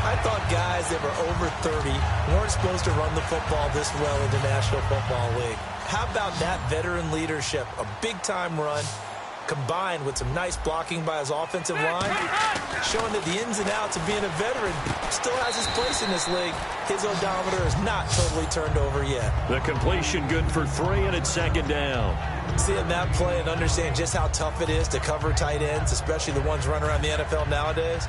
I thought guys that were over 30 weren't supposed to run the football this well in the National Football League. How about that veteran leadership? A big-time run, combined with some nice blocking by his offensive line, showing that the ins and outs of being a veteran still has his place in this league. His odometer is not totally turned over yet. The completion good for 3, and it's 2nd down. Seeing that play and understand just how tough it is to cover tight ends, especially the ones running around the NFL nowadays,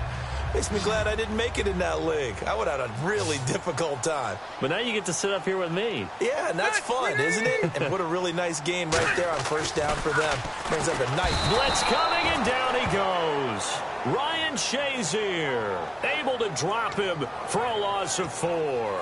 makes me glad I didn't make it in that league. I would have had a really difficult time. But now you get to sit up here with me. Yeah, and that's fun, isn't it? And what a really nice game right there on first down for them. Brings up a nice blitz coming, and down he goes. Ryan Shazier able to drop him for a loss of 4.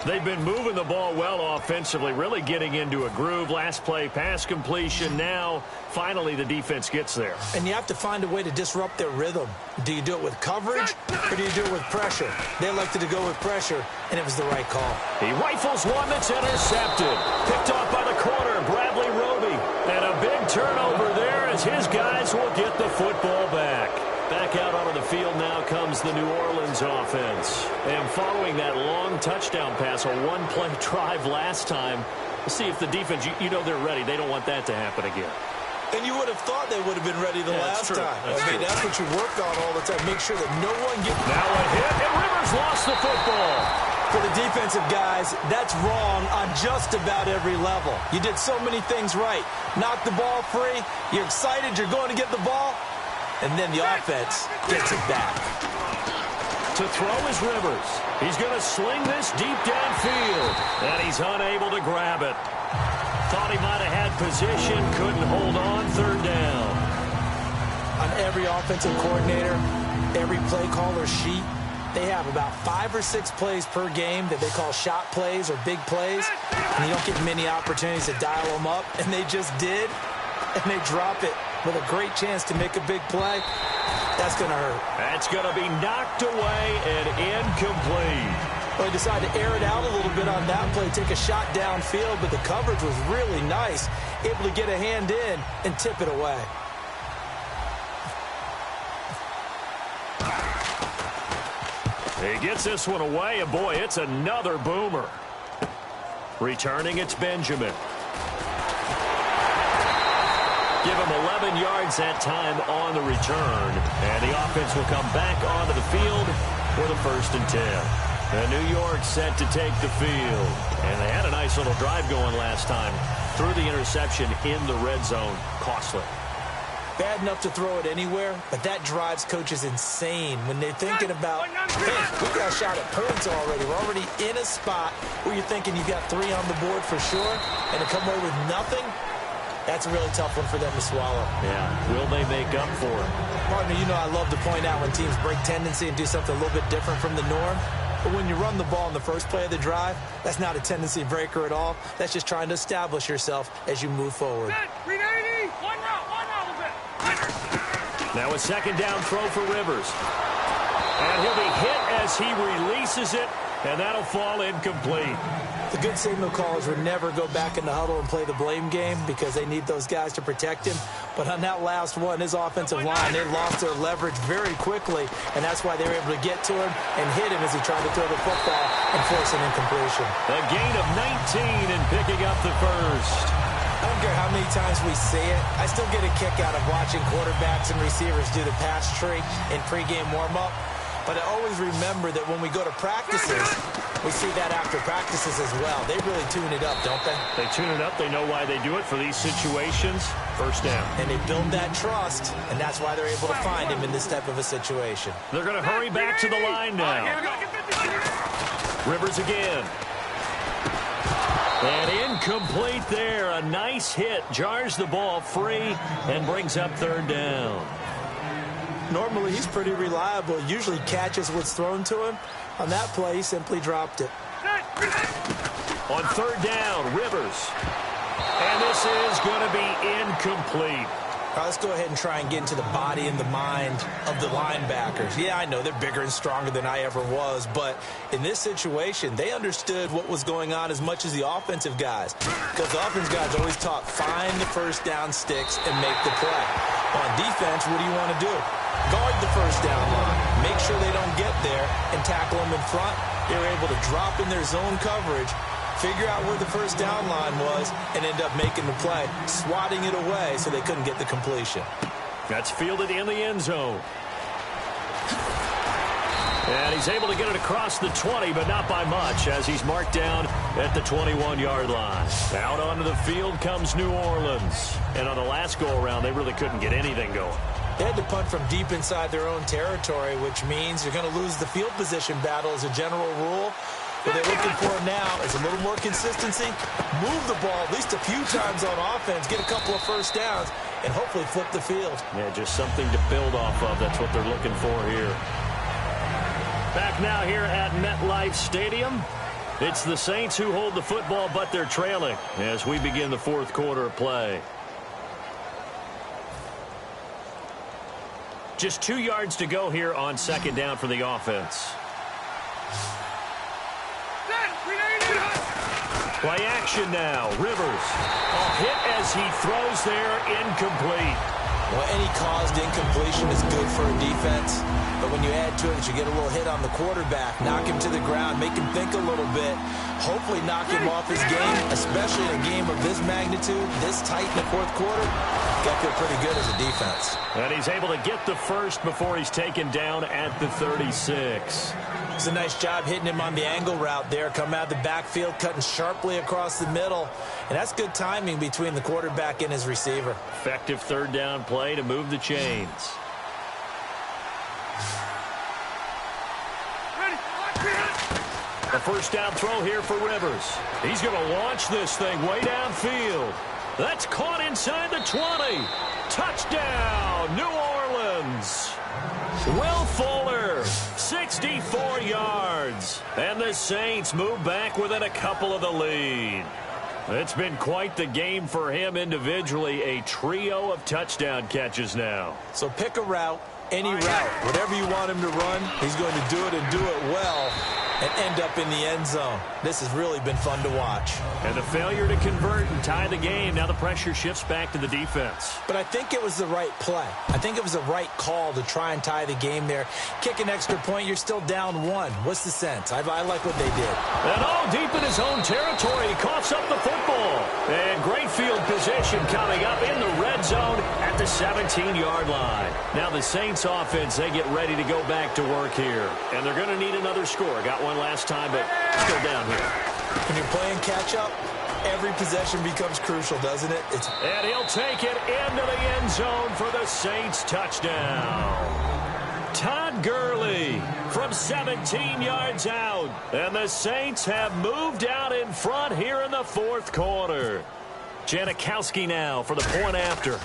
They've been moving the ball well offensively, really getting into a groove. Last play, pass completion. Now, finally, the defense gets there. And you have to find a way to disrupt their rhythm. Do you do it with coverage, or do you do it with pressure? They elected to go with pressure, and it was the right call. He rifles one that's intercepted. Picked off by the corner, Bradley Roby. And a big turnover there as his guys will get the football back. Back out onto the field now comes the New Orleans offense. And following that long touchdown pass, a one-play drive last time, we'll see if the defense, you know they're ready. They don't want that to happen again. And you would have thought they would have been ready the last time. That's what you worked on all the time. Make sure that no one gets... Now a hit, and Rivers lost the football. For the defensive guys, that's wrong on just about every level. You did so many things right. Knock the ball free. You're excited. You're going to get the ball. And then the offense gets it back. To throw is Rivers. He's going to sling this deep downfield. And he's unable to grab it. Thought he might have had position. Couldn't hold on. 3rd down. On every offensive coordinator, every play caller sheet, they have about 5 or 6 plays per game that they call shot plays or big plays. And you don't get many opportunities to dial them up. And they just did. And they drop it with a great chance to make a big play. That's going to hurt. That's going to be knocked away and incomplete. Well, he decided to air it out a little bit on that play, take a shot downfield, but the coverage was really nice. Able to get a hand in and tip it away. He gets this one away, and boy, it's another boomer. Returning, it's Benjamin. Give him 11 yards that time on the return. And the offense will come back onto the field for the 1st and 10. And New York set to take the field. And they had a nice little drive going last time. Threw the interception in the red zone. Costly. Bad enough to throw it anywhere, but that drives coaches insane when they're thinking about, hey, we got a shot at points already. We're already in a spot where you're thinking you've got 3 on the board for sure, and to come away with nothing, that's a really tough one for them to swallow. Yeah, will they make up for it? Partner, you know I love to point out when teams break tendency and do something a little bit different from the norm. But when you run the ball in the first play of the drive, that's not a tendency breaker at all. That's just trying to establish yourself as you move forward. Now a 2nd down throw for Rivers. And he'll be hit as he releases it And that'll fall incomplete. The good signal callers would never go back in the huddle and play the blame game because they need those guys to protect him. But on that last one, his offensive line, they lost their leverage very quickly, and that's why they were able to get to him and hit him as he tried to throw the football and force an incompletion. A gain of 19 and picking up the first. I don't care how many times we see it. I still get a kick out of watching quarterbacks and receivers do the pass tree in pregame warm-up. But I always remember that when we go to practices, we see that after practices as well. They really tune it up, don't they? They tune it up. They know why they do it for these situations. First down. And they build that trust, and that's why they're able to find him in this type of a situation. They're going to hurry back to the line now. Rivers again. And incomplete there. A nice hit. Jars the ball free and brings up third down. Normally, he's pretty reliable. Usually catches what's thrown to him. On that play, he simply dropped it. On third down, Rivers. And this is going to be incomplete. All right, let's go ahead and try and get into the body and the mind of the linebackers. Yeah, I know they're bigger and stronger than I ever was, but in this situation, they understood what was going on as much as the offensive guys. Because the offensive guys always taught, find the first down sticks and make the play. On defense, what do you want to do? Guard the first down line. Make sure they don't get there and tackle them in front. They were able to drop in their zone coverage, figure out where the first down line was, and end up making the play, swatting it away so they couldn't get the completion. That's fielded in the end zone. And he's able to get it across the 20, but not by much, as he's marked down at the 21-yard line. Out onto the field comes New Orleans. And on the last go-around, they really couldn't get anything going. They had to punt from deep inside their own territory, which means you're going to lose the field position battle as a general rule. What they're looking for now is a little more consistency, move the ball at least a few times on offense, get a couple of first downs, and hopefully flip the field. Yeah, just something to build off of. That's what they're looking for here. Back now here at MetLife Stadium. It's the Saints who hold the football, but they're trailing as we begin the fourth quarter of play. Just 2 yards to go here on second down for the offense. Play action now. Rivers. A hit as he throws there, incomplete. Well, any caused incompletion is good for a defense. But when you add to it that you get a little hit on the quarterback, knock him to the ground, make him think a little bit, hopefully knock him off his game, especially in a game of this magnitude, this tight in the fourth quarter, got to feel pretty good as a defense. And he's able to get the first before he's taken down at the 36. It's a nice job hitting him on the angle route there, coming out of the backfield, cutting sharply across the middle. And that's good timing between the quarterback and his receiver. Effective third down play to move the chains. A first down throw here for Rivers. He's going to launch this thing way downfield. That's caught inside the 20. Touchdown, New Orleans. Will Fuller, 64 yards. And the Saints move back within a couple of the lead. It's been quite the game for him individually. A trio of touchdown catches now. So pick a route, any route. Whatever you want him to run, he's going to do it and do it well and end up in the end zone. This has really been fun to watch. And the failure to convert and tie the game. Now the pressure shifts back to the defense. But I think it was the right play. I think it was the right call to try and tie the game there. Kick an extra point, you're still down one. What's the sense? I like what they did. And all deep in his own territory. He coughs up the football. And great field position coming up in the red zone at the 17-yard line. Now the Saints offense, they get ready to go back to work here. And they're going to need another score. Got one last time, but still down here. When you're playing catch-up, every possession becomes crucial, doesn't it? And he'll take it into the end zone for the Saints touchdown. Todd Gurley from 17 yards out. And the Saints have moved out in front here in the fourth quarter. Janikowski now for the point after.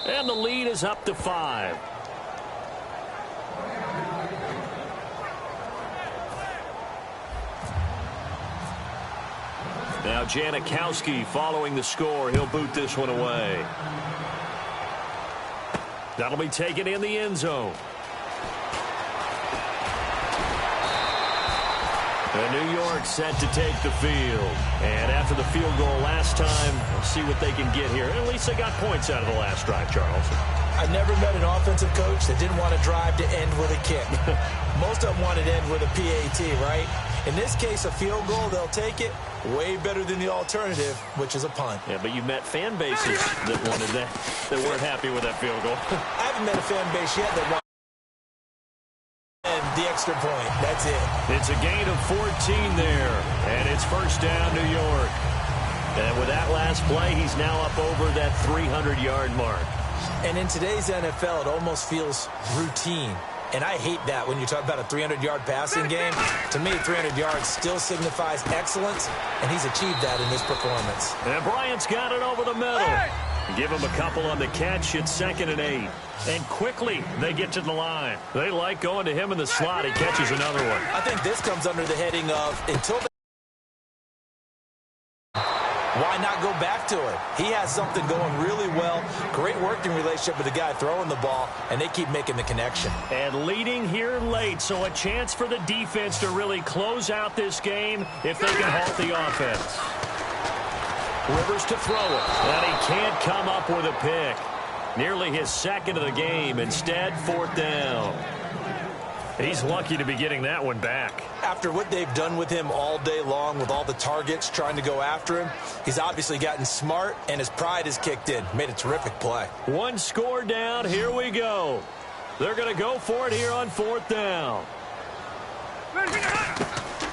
And the lead is up to 5. Now Janikowski following the score. He'll boot this one away. That'll be taken in the end zone. And New York set to take the field. And after the field goal last time, we'll see what they can get here. At least they got points out of the last drive, Charles. I've never met an offensive coach that didn't want to drive to end with a kick. Most of them wanted to end with a PAT, right? In this case, a field goal, they'll take it. Way better than the alternative, which is a punt. Yeah, but you met fan bases that wanted that weren't happy with that field goal. I haven't met a fan base yet that wanted the extra point. That's it. It's a gain of 14 there, and it's first down, New York. And with that last play, he's now up over that 300-yard mark. And in today's NFL, it almost feels routine. And I hate that when you talk about a 300-yard passing game. To me, 300 yards still signifies excellence, and he's achieved that in this performance. And Bryant's got it over the middle. Give him a couple on the catch. It's 2nd and 8. And quickly, they get to the line. They like going to him in the slot. He catches another one. I think this comes under the heading of until they... Why not go back to it? He has something going really well. Great working relationship with the guy throwing the ball, and they keep making the connection. And leading here late, so a chance for the defense to really close out this game if they can halt the offense. Rivers to throw it, and he can't come up with a pick. Nearly his second of the game. Instead, 4th down. He's lucky to be getting that one back. After what they've done with him all day long with all the targets trying to go after him, he's obviously gotten smart, and his pride has kicked in. Made a terrific play. One score down. Here we go. They're going to go for it here on 4th down.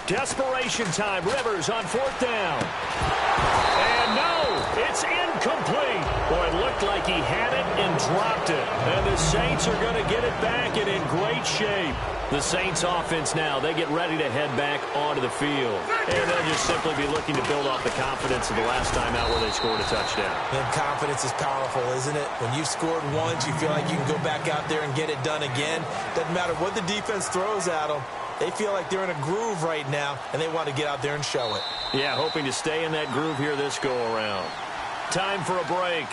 Desperation time. Rivers on 4th down. And no, it's incomplete. Boy, it looked like he had it and dropped it. And the Saints are going to get it back and in great shape. The Saints offense now, they get ready to head back onto the field. And they'll just simply be looking to build off the confidence of the last time out where they scored a touchdown. And confidence is powerful, isn't it? When you've scored once, you feel like you can go back out there and get it done again. Doesn't matter what the defense throws at them. They feel like they're in a groove right now, and they want to get out there and show it. Yeah, hoping to stay in that groove here this go-around. Time for a break.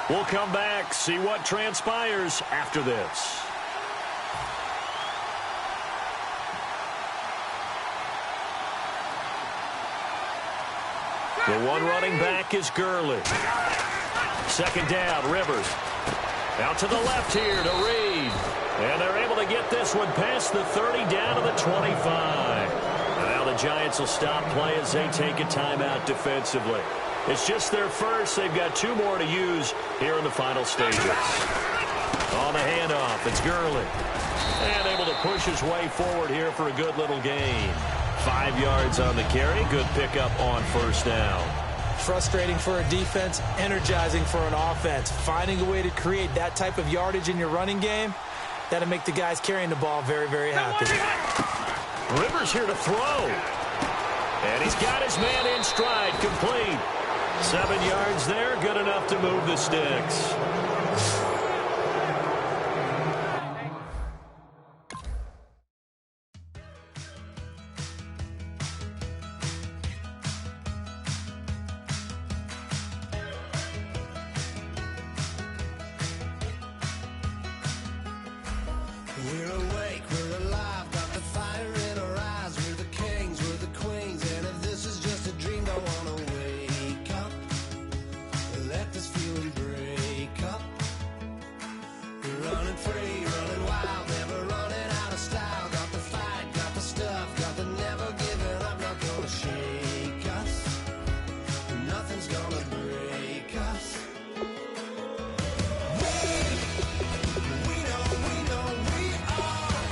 We'll come back, see what transpires after this. The one running back is Gurley. 2nd down, Rivers. Out to the left here to Reed. And they're able to get this one past the 30 down to the 25. Now the Giants will stop play as they take a timeout defensively. It's just their first. They've got 2 more to use here in the final stages. On the handoff, it's Gurley. And able to push his way forward here for a good little gain. 5 yards on the carry. Good pickup on 1st down. Frustrating for a defense, energizing for an offense. Finding a way to create that type of yardage in your running game, that'll make the guys carrying the ball very, very happy. Rivers here to throw. And he's got his man in stride, complete. 7 yards there, good enough to move the sticks. We're awake, we're alive, got the fire in our eyes. We're the kings, we're the queens, and if this is just a dream, don't wanna wake up and let this feeling break up. We're running free, running wild, never running out of style. Got the fight, got the stuff, got the never giving up, not gonna shake us. Nothing's gonna break us. We know we are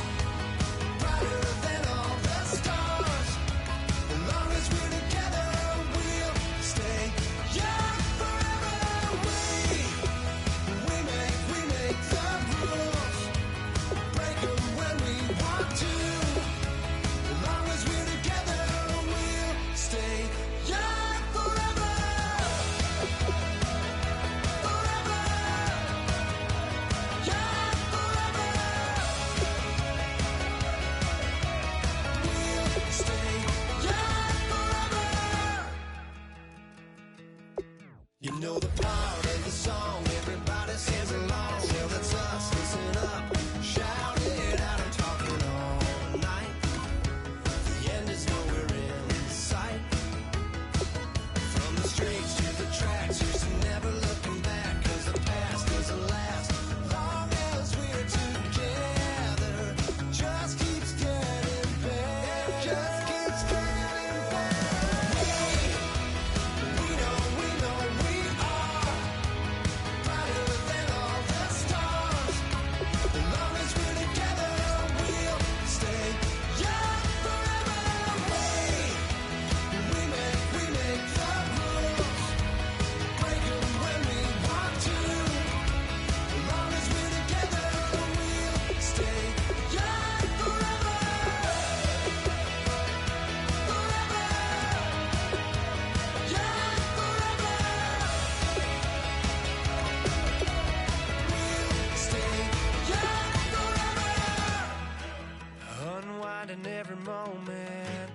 in every moment,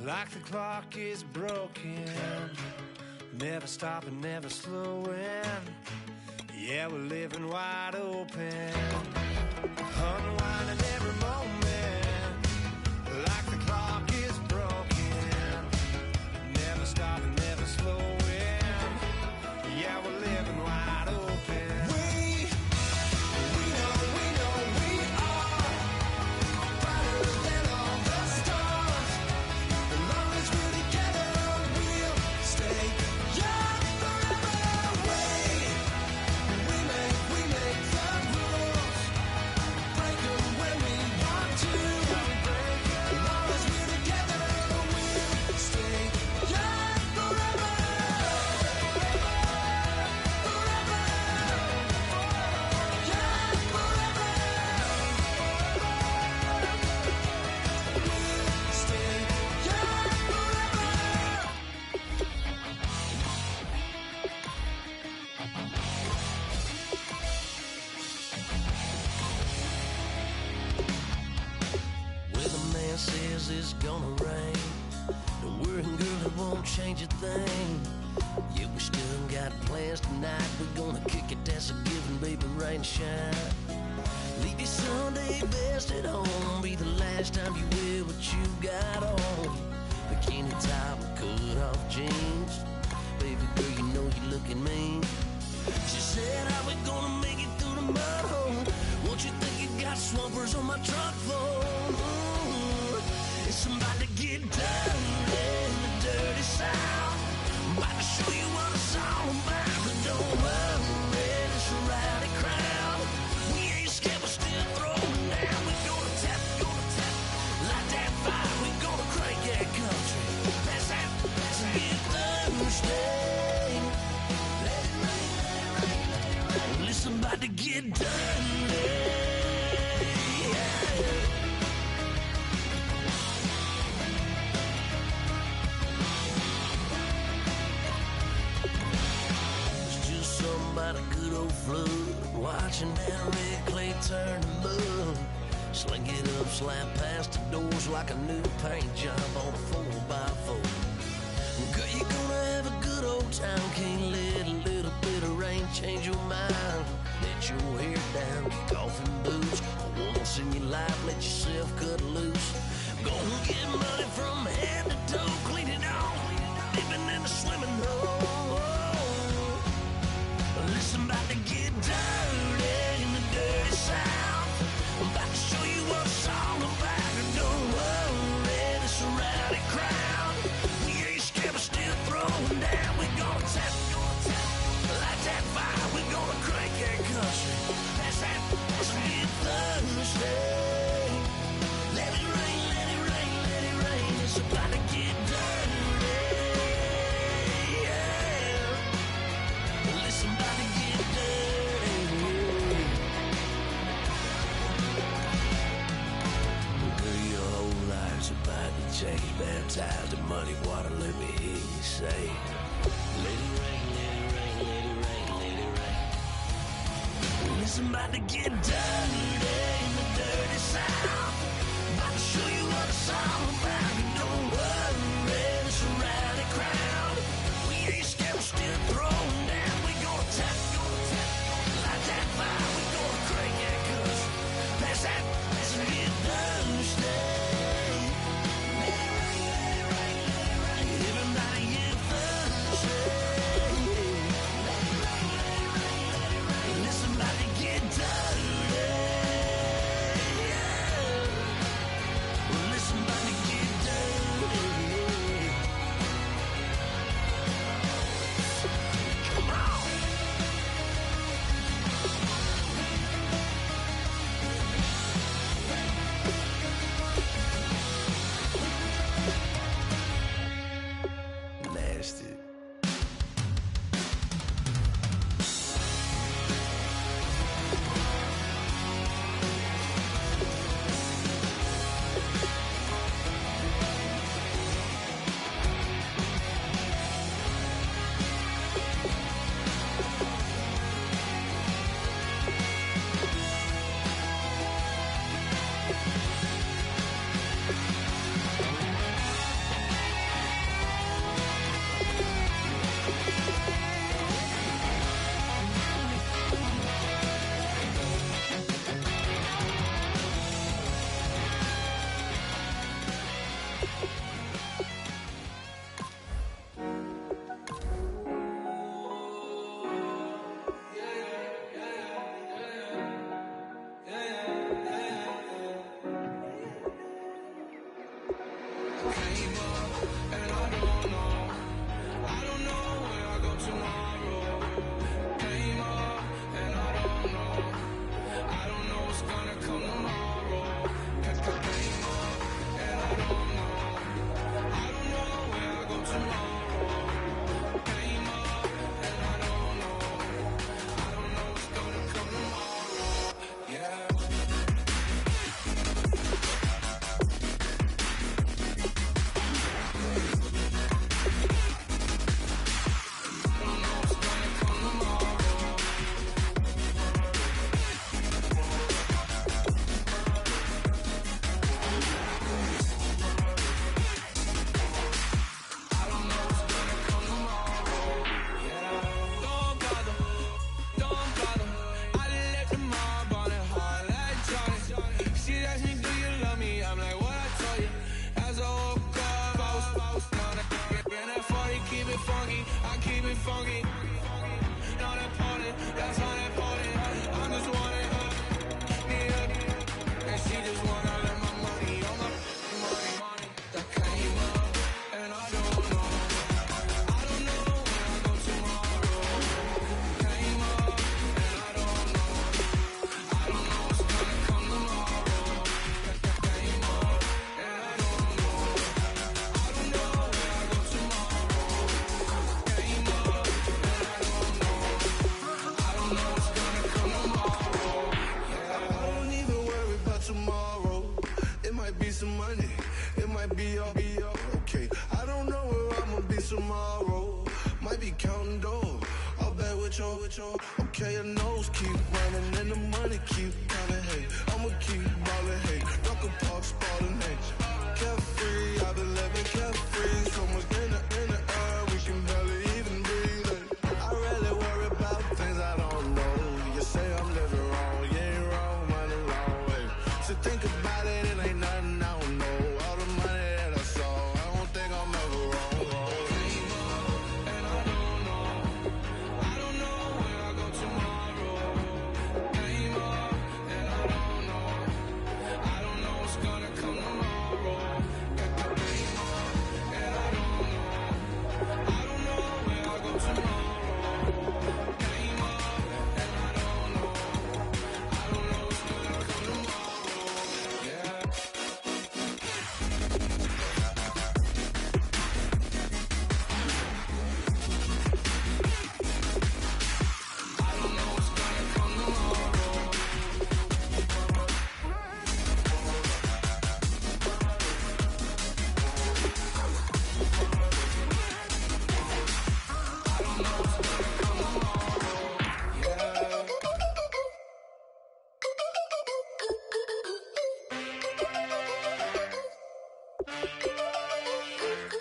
like the clock is broken. Never stopping, never slowing. Yeah, we're living wide open. Unwinding every moment, like the clock is broken. Never stopping, never slowing. Yeah, we're living wide open. We know we are brighter than all the stars. As long as we're together, we'll stay young forever. We make the rules, break them when we want to. As long as we're together, we'll stay young forever. Weatherman says it's gonna rain. Don't worry, girl, it won't change a thing. Yeah, we still got plans tonight. We're gonna kick it, that's a given, baby, rain or shine. Leave your Sunday best at home. Be the last time you wear what you got on. Bikini top and cut off jeans. Baby girl, you know you looking mean. She said, how we gonna make it through the mud hole? Won't you think you got swampers on my truck floor? It's about to get dirty in the dirty South. I'm about to show you what it's all about. But don't worry, it's a rowdy crowd. We ain't scared, we're still throwing down. We gonna tap, light that fire. We gonna crank that country. Pass that, get Thursday. Let it rain, let it rain, let it rain. Well, it's about to get dirty. About a good old flood, watching that red clay turn to mud. Sling it up, slap past the doors like a new paint job on a 4x4. Girl, you're gonna have a good old time. Can't let a little bit of rain change your mind. Let your hair down, kick off in boots. Once in your life, let yourself cut loose. Gonna get money from head to toe, clean it off, living in a swimming hole. Listen, about to get dirty in the dirty South. I'm about to show you what it's all about. And don't worry, it's a rowdy crowd. We ain't scared, we're still throwing down. We gonna tap, light that fire. We gonna crank that country. That's that, it's get Thursday. Let it rain, let it rain, let it rain. It's about to get dirty. Listen, about to get dirty. Girl, your whole life's about to change. Baptized in muddy water, let me hear you say, let it rain, let it rain, let it rain, let it rain. Listen, about to get dirty in the dirty South. About to show you what it's all about. And don't worry, it's a rowdy crowd. We ain't scared, we're still throwing down. We gonna tap, light that fire. We gonna crank that country. Pass that, let's get Thursday. Let it rain, let it rain, let it rain. Everybody get Thursday. Let it rain, let it rain, let it rain. Listen, about to get dirty. Yeah. Listen, about to get Okay, your nose keep running and the money keep coming. Hey, I'ma keep ballin'. Hey, Rucker Park, Spalding. Hey, carefree, I've been living carefree. So much in the air, we can barely even breathe. Hey, I really worry about things I don't know. You say I'm living wrong, you ain't wrong, money long. Hey, so think about it, it ain't nothing I don't know. All the money that I saw, I don't think I'm ever wrong.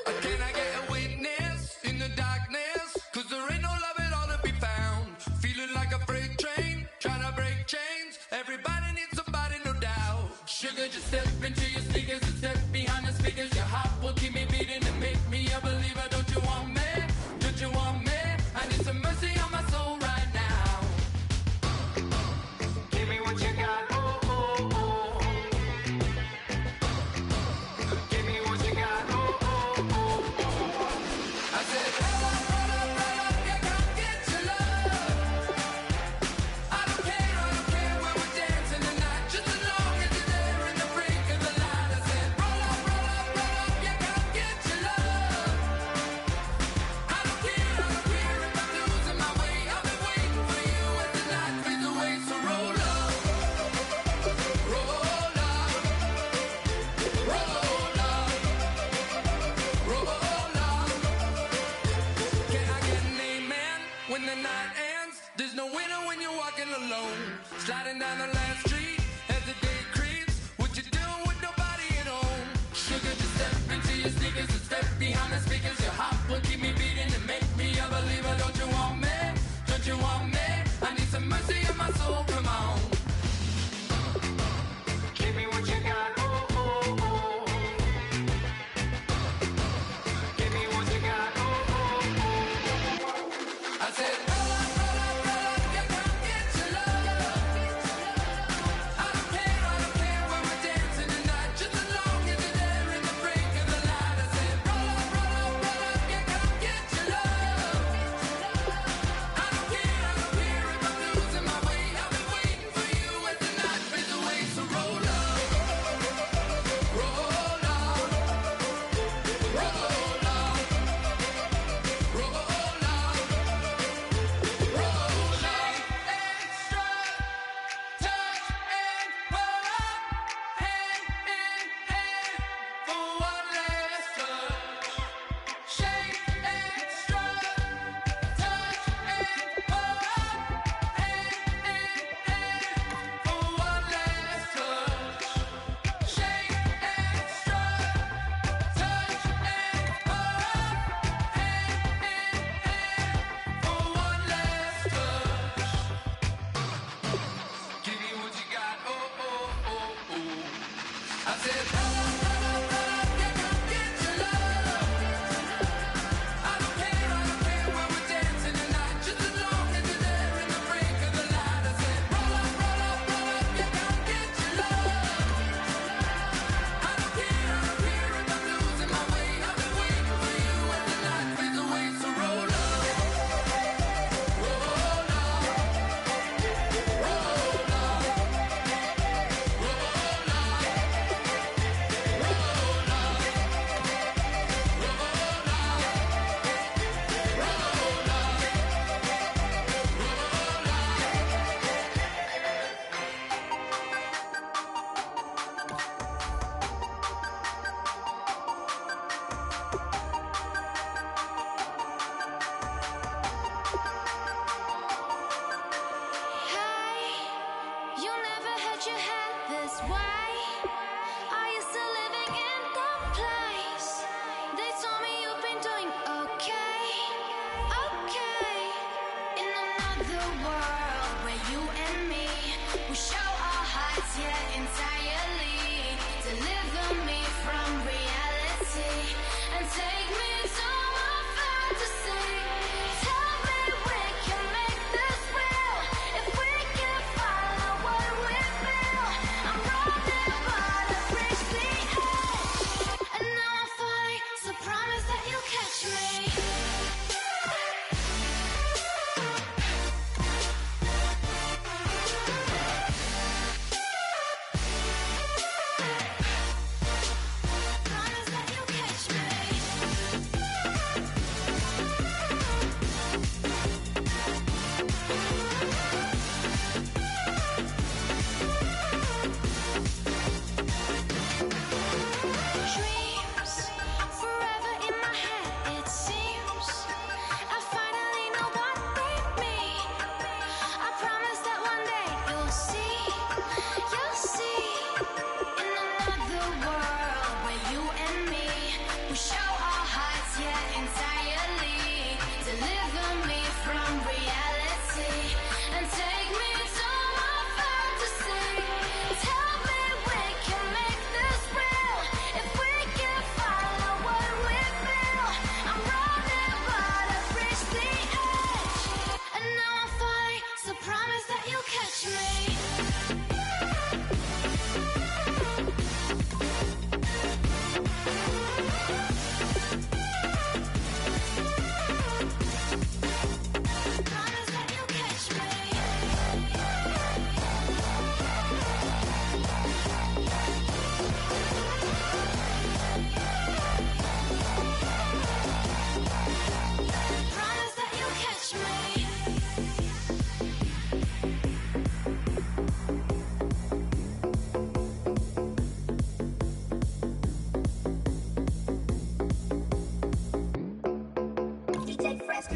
I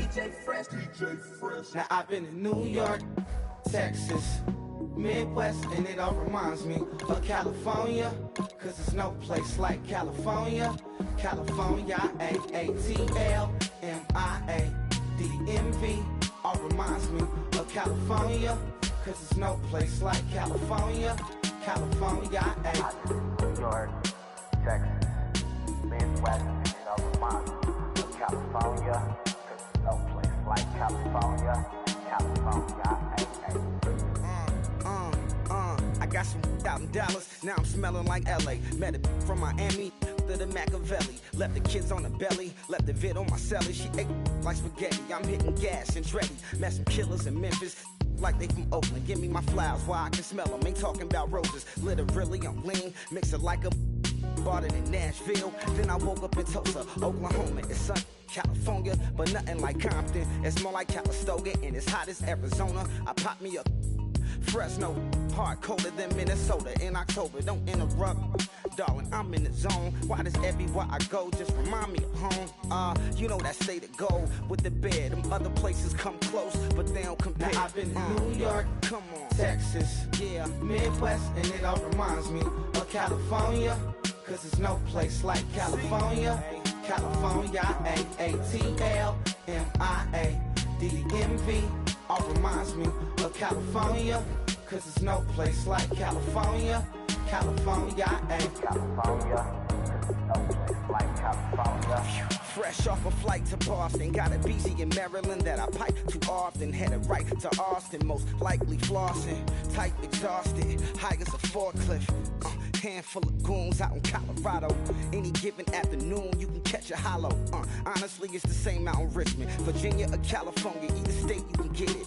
DJ Fresh. Now I've been in New York, Texas, Midwest, and it all reminds me of California, cause there's no place like California. California, A-A-T-L-M-I-A-D-M-V, all reminds me of California, cause there's no place like California. California, New York, Texas, Midwest, and it all reminds me of California, cause there's no place like California. California, I got some out in Dallas, now I'm smelling like LA. Met it from Miami to the Machiavelli. Left the kids on the belly, left the vid on my celly. She ate like spaghetti, I'm hitting gas and Dreddy. Met some killers in Memphis, like they from Oakland. Give me my flowers while I can smell them. Ain't talking about roses, literally I'm lean. Mix it like a bought it in Nashville. Then I woke up in Tulsa, Oklahoma. It's sun, California, but nothing like Compton. It's more like Calistoga, and it's hot as Arizona. I pop me a Fresno, hard colder than Minnesota in October. Don't interrupt, darling, I'm in the zone. Why does everywhere I go just remind me of home? You know that state of go with the bed. Them other places come close, but they don't compare. Now I've been to New York, come on, Texas, yeah, Midwest, and it all reminds me of California, cause there's no place like California. California, A-A-T-L-M-I-A-D-M-V, all reminds me of California, cause there's no place like California. California, California, cause there's no place like California. Fresh off a flight to Boston, got a BZ in Maryland that I pipe too often. Headed right to Austin, most likely flossing. Type exhausted, high as a forklift. Handful of goons out in Colorado. Any given afternoon, you can catch a hollow. Honestly, it's the same out in Richmond, Virginia or California. Either state, you can get it.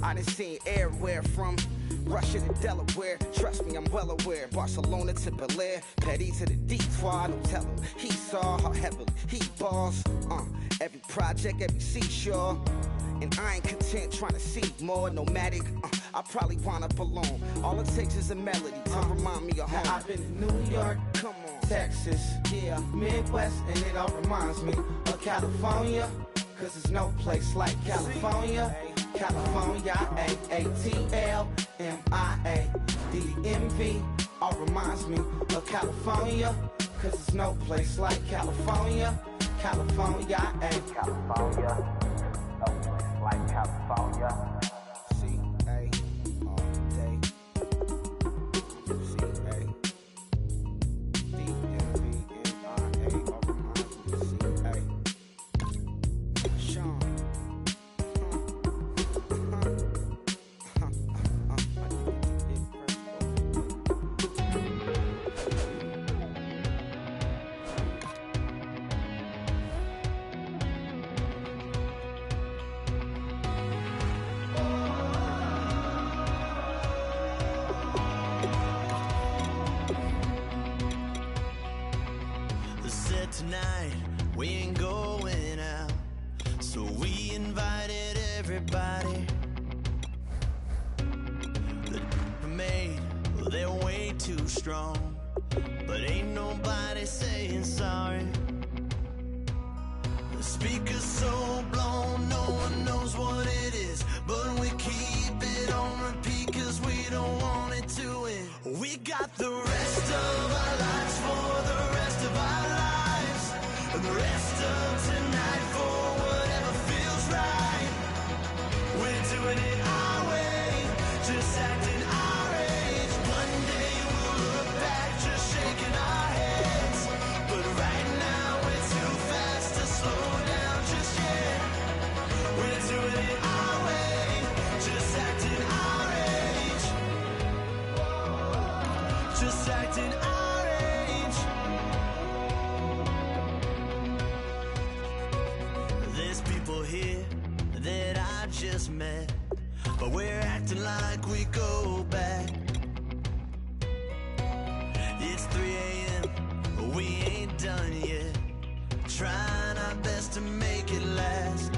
I done seen everywhere from Russia to Delaware. Trust me, I'm well aware. Barcelona to Bel Air, Petty to the Detroit. Don't tell him he saw how heavily he balls. Every project, every seashore. And I ain't content trying to see more nomadic. I probably wind up alone. All it takes is a melody to remind me of home. Now I've been to New York, come on, Texas, yeah, Midwest, and it all reminds me of California, cause there's no place like California. California, A-A-T-L-M-I-A-D-M-V, all reminds me of California, cause there's no place like California. California, California, no place like California. C-A all day. C-A D-M-V-M-I-A all reminds me of C-A. Sean. Tonight we ain't going out, so we invited everybody. The made, well, they're way too strong, but ain't nobody saying sorry. The speaker's so blown, no one knows what it is, but we keep it on repeat cause we don't want it to end. We got the rest of our lives for the rest of our lives. And the rest of tonight for whatever feels right. We're doing it our way, just acting our age. One day we'll look back just shaking our heads, but right now we're too fast to slow down just yet. We're doing it our way, just acting our age. Just acting our age. Here that I just met, but we're acting like we go back. It's 3 a.m., we ain't done yet, trying our best to make it last.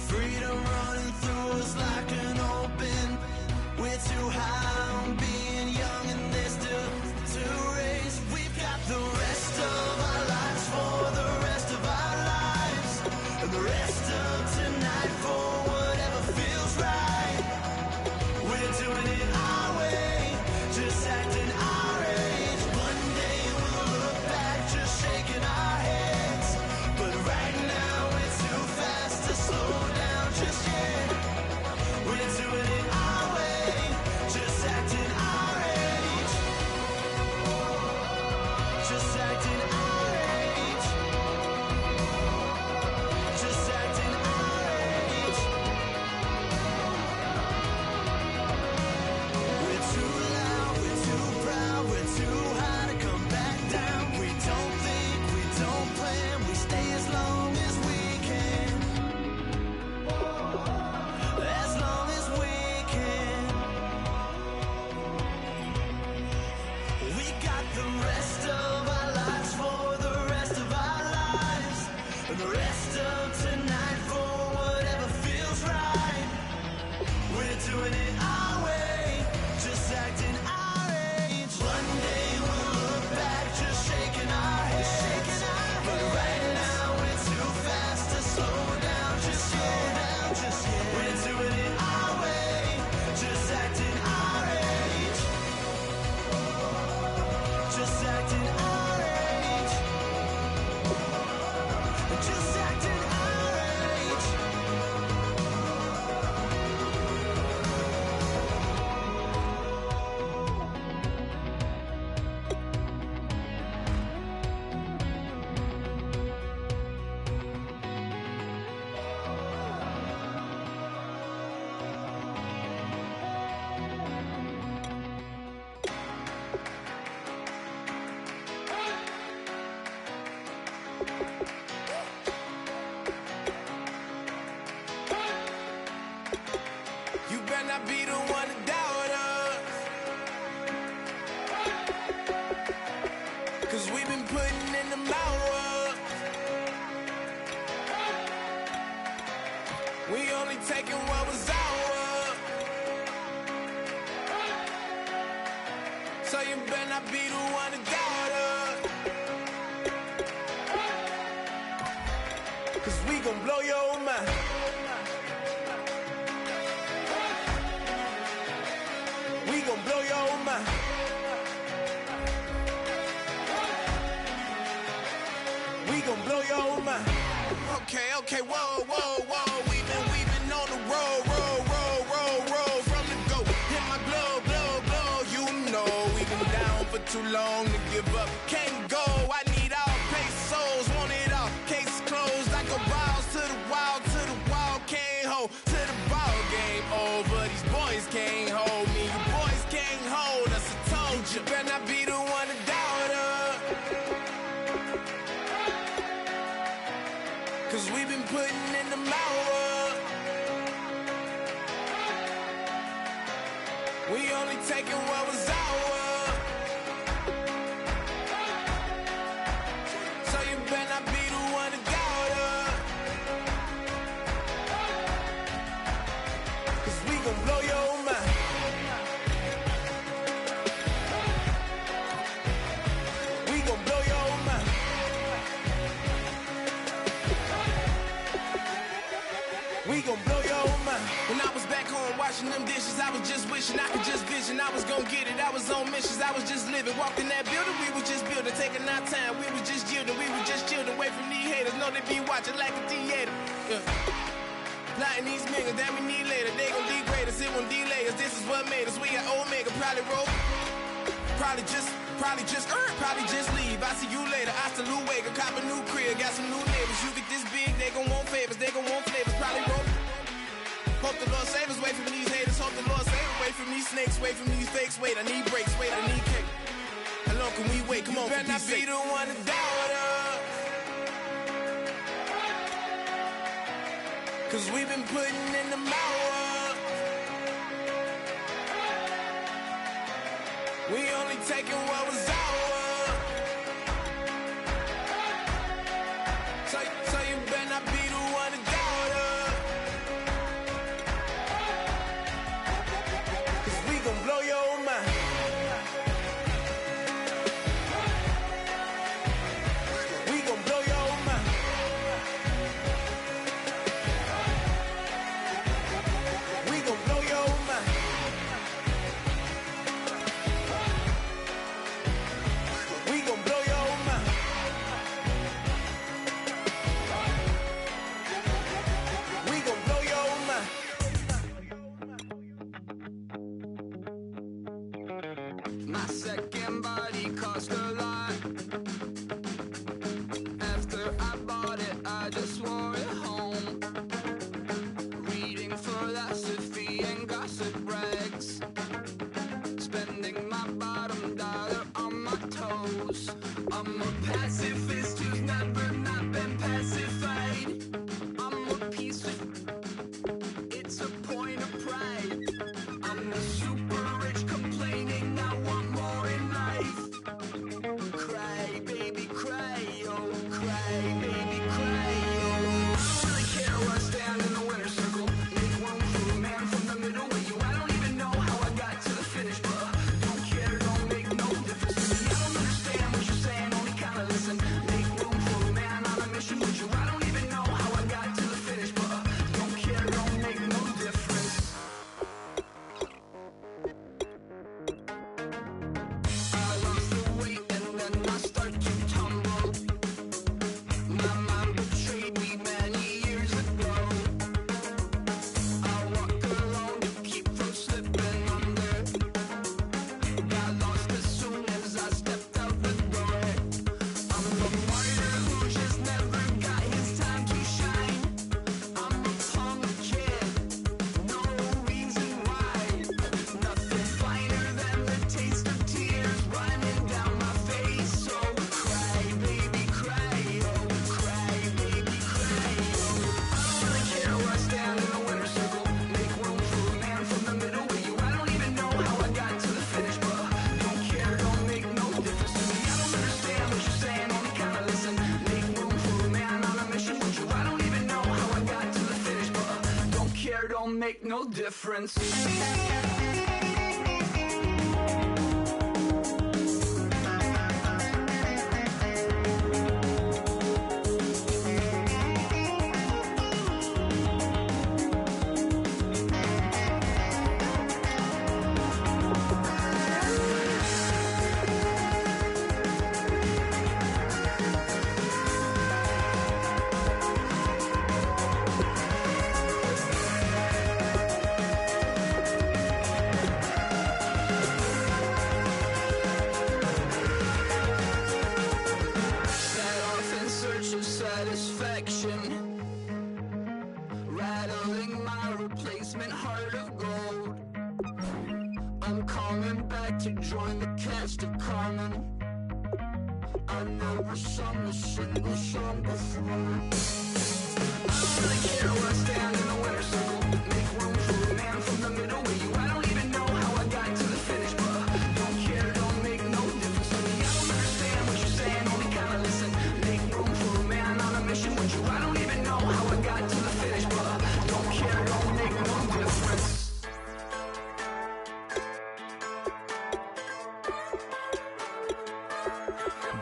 Freedom running through us like an open. We're too high on being young and there's still to race. We've got the rest of our lives for the rest of our lives. Cause we've been putting in the hour. We only taking what was ours. So you better not be the one to doubt us. Cause we gon' blow your mind. We gon' blow your mind. We gon' blow your mind. Okay, whoa. We've been on the road. From the go, hit my glow. You know we've been down for too long to give up. Can't go, I need all pesos, want it all. Case closed, I go balls to the wall, can't hold to the ball game over. These boys can't hold me, you boys can't hold us. I told you, better not be the one to doubt us. Cause we've been putting in the hour. We only taking what was ours. So you better not be the one to doubt us. Cause we gon' blow your mind. We gon' blow your mind. We gon' blow your mind. When I was back home washing them dishes, I was just wishing I could just vision. I was gon' get it, I was on missions, I was just living. Walked in that building, we was just building, taking our time. We was just yielding, we was just chilling away from these haters. Know they be watching like a theater. Yeah. Plotting these niggas that we need later. They gon' degrade us, it won't delay us. This is what made us. We got Omega, probably roll. Probably just leave. I see you later. I salute Wake, cop a new crib, got some new neighbors. You get this big, they gon' want favors, they gon' want flavors. Probably roll. Hope the Lord save us, wait from these haters. Hope the Lord save us, wait from these snakes, wait from these fakes. Wait, I need breaks, wait, I need cake. How long can we wait? Come on, you better not be the one to doubt us. Cause we've been putting in the hour. We only taking what was ours. So you better not be the one to doubt us. Cause we gon' blow your mind. We gon' blow your mind. We gon' blow your mind. We gon' blow your mind. We gon' blow your mind. My second body cost a lot. After I bought it, I just wore it home. Reading philosophy and gossip rags. Spending my bottom dollar on my toes. I'm a pacifist who's never not been pacified. I'm a piece of... It's a point of pride. I'm the super rich complaining I want more in life. Cry, baby, cry, oh, cry, baby, cry, oh. I don't really care where I stand in the winner's circle. Make room for a man from the middle with you. I don't even know how I got to the finish, but don't care, don't make no difference to me. I don't understand what you're saying, only kinda listen. care, don't make no difference. Rattling my replacement heart of gold. I'm coming back to join the cast of Carmen. I never sung a single song before. I don't really care where I stand in the winner's circle. Make room for a man from the middle with you. I don't even know how I got to the finish, but don't care, don't make no difference to me. I don't understand what you're saying, only kinda listen. Make room for a man on a mission with you. I don't even know how I got to the finish, but don't care, don't make no difference.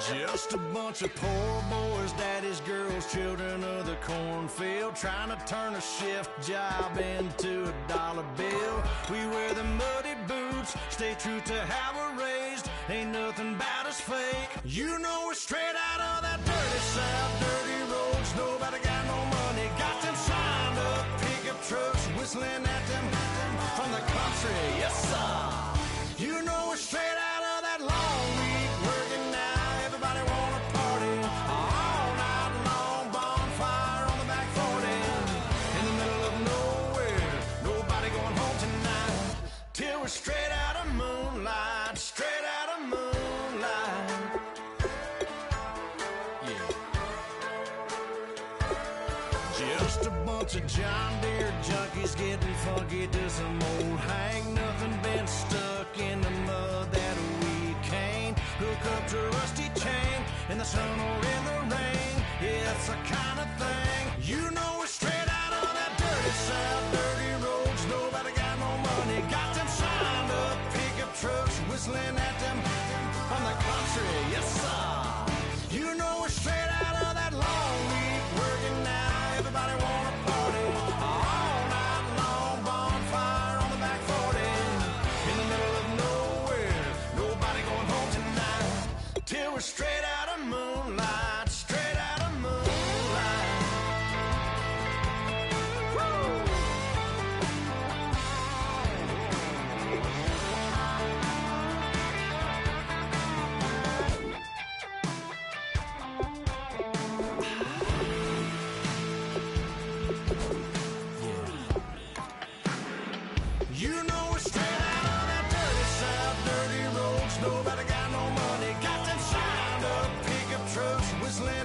Just a bunch of poor boys, daddy's girls, children of the cornfield, trying to turn a shift job into a dollar bill. We wear the muddy boots, stay true to how we're raised. Ain't nothing about us fake. You know we're straight out of that dirty south, dirty roads. Nobody got no money, got them signed up pickup trucks, whistling at them from the country. Yes, sir. You know we're straight out of that long week working now. Everybody wanna party all night long, bonfire on the back 40, in the middle of nowhere, nobody going home tonight, till we're straight out of moonlight, straight out of moonlight. Yeah. Just a bunch of John Deere junkies getting funky to some old hang. Nothing been stuck in the mud that we can't hook up to a rusty chain in the sun or in the rain. Yeah, it's the kind of thing. You know we're straight out of that dirty south, dirty roads. Nobody got no money, got them signed up pickup trucks, whistling at them from the country. Yes, sir. You know we're straight out of that long week working now. Everybody wanna party all night long, bonfire on the back 40, in the middle of nowhere, nobody going home tonight, till we're straight out of moonlight, straight out of moonlight. Woo! You know we're straight out of that dirty south, dirty roads. Nobody got no money, got them signed up pickup trucks, whistling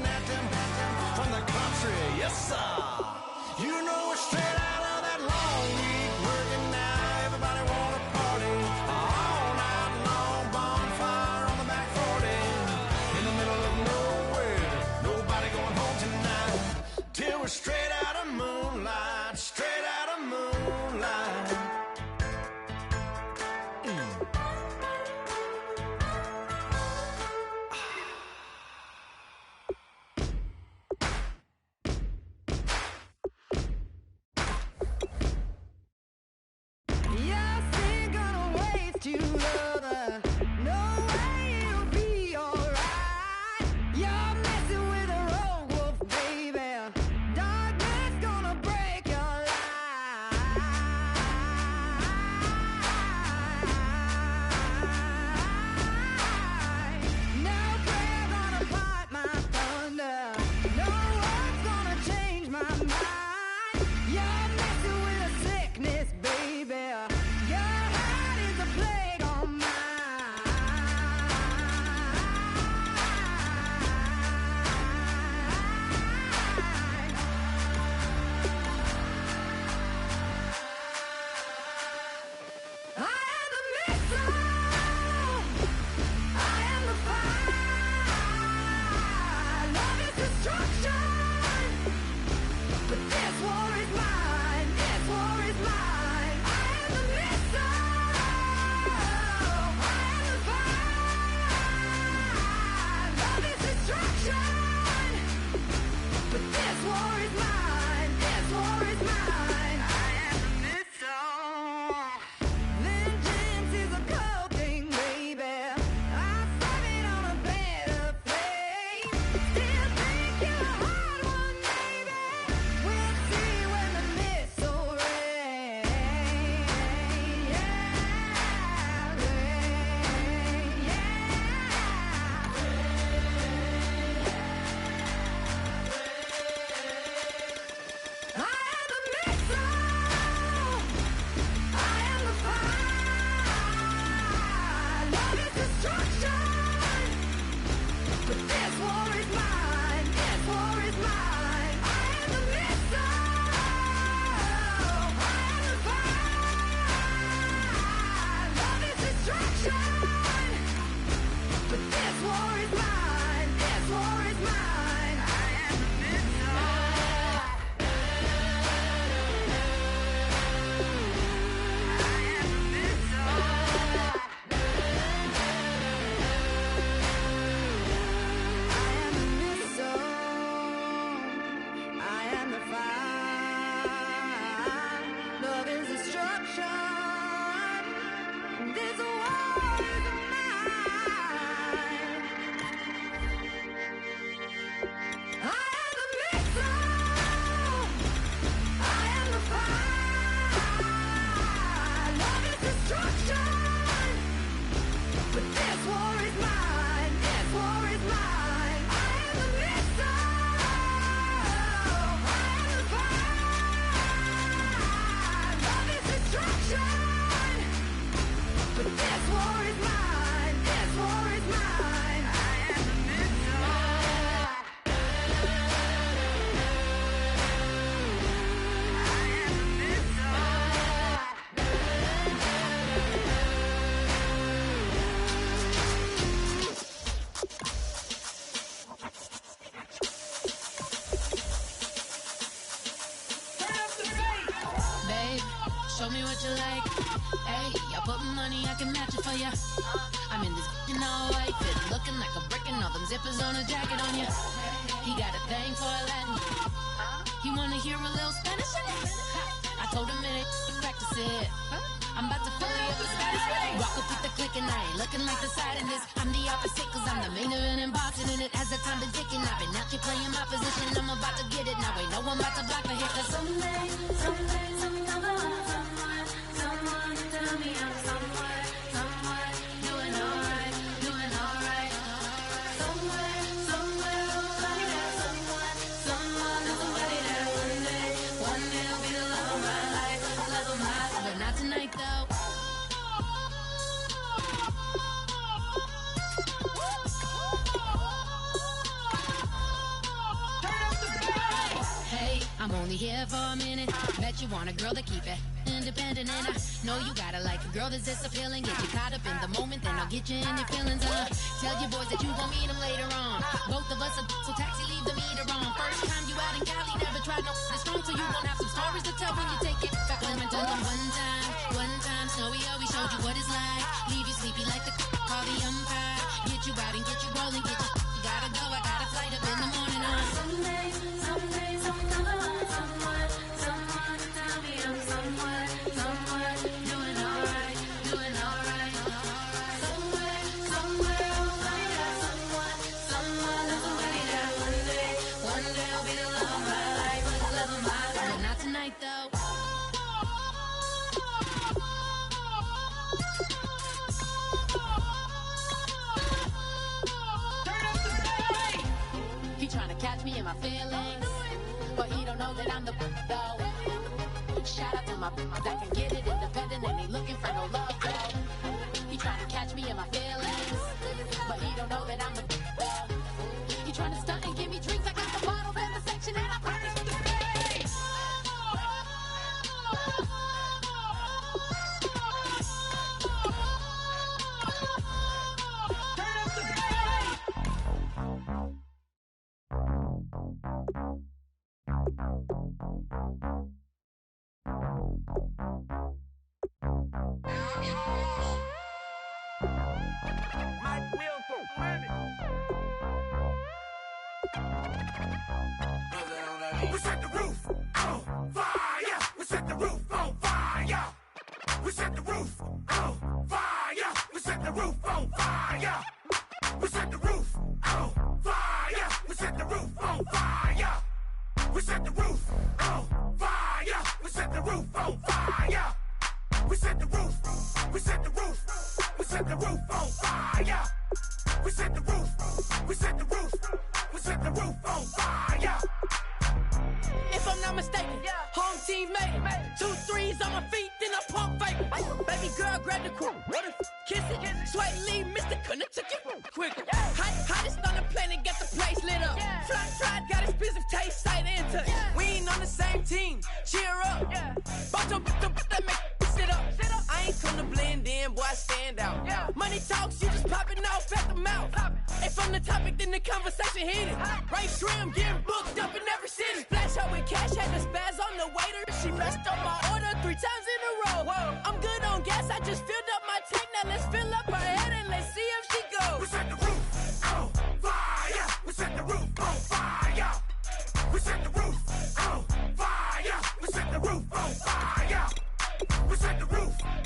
me what you like. Hey, I put money, I can match it for ya. I'm in this all white fit, looking like a brick and all them zippers on a jacket on ya. He got a thing for Latin. He wanna hear a little Spanish in it. I told him it ain't to practice it. I'm about to fill you up with Spanish with it. Walk up with the click and I ain't looking like the side in this. I'm the opposite cause I'm the main event and boxing in it. As the time been ticking, I've been out here playing my position. I'm about to get it now, ain't no one about to block a hit. Cause someday, someone tell me I'm someone doing alright, doing alright. Somewhere, somebody that someone somebody that one day will be the love of my life, love of my life. But not tonight though. Hey, I'm only here for a minute. Bet you want a girl to keep it independent, and I know you gotta like a girl that's this appealing. Get you caught up in the moment, then I'll get you in your feelings. Tell your boys that you gon' meet them later on. Both of us are so taxi, leave the meter on. First time you out in Cali, never tried no this strong, so you gon' have some stories to tell when you take it back home and tell them one time, Snowy always showed you what it's like. Leave you sleepy like the call the umpire. Get you out and get you rolling, get you gotta go. I got a flight up in the morning on someday, someone tell me I'm someone doing alright, doing alright. Somewhere, somebody that somebody that one day will be the love of my life, love of my life. But not tonight though. He tryna catch me in my feelings, but he don't know that I'm the though. Shout out to my that can get it independent and ain't looking for no love though. He tryna catch me in my feelings, but he don't know that I'm the though. He tryna stunt and give me drinks. I got the bottles in the section and I promise to stay. We set the roof on fire. We set the roof on fire. We set the roof on fire. We set the roof on fire. We set the roof on fire. We set the roof on fire. We set the roof on fire. We set the roof on fire. We set the roof. We set the roof. We set the roof on fire. We set the roof. We set the roof. We set the roof on fire. If I'm not mistaken, home team made it. 2 3s on my feet, then I pump fake. Baby girl, grab the crew. Kiss it. Sweat leave, Mr. Couldn't took it quicker. Hottest on the planet, get the place lit up. Fly, got expensive taste, sight and touch. We ain't on the same team, cheer up. Bout your that make sit up. I ain't come to blend in, boy, I stand out. Money talks, you just popping off at the mouth. If I'm the topic, then the conversation heated. Right shrimp, getting booked up in every city. Splash out with cash, had the spaz on the waiter. She messed up my order 3 times in a row. I'm good on gas, I just filled up my tank. Now let's fill up her head and let's see if she goes. We set the roof on fire. We set the roof on fire. We set the roof on fire. We set the roof on fire. We set the roof on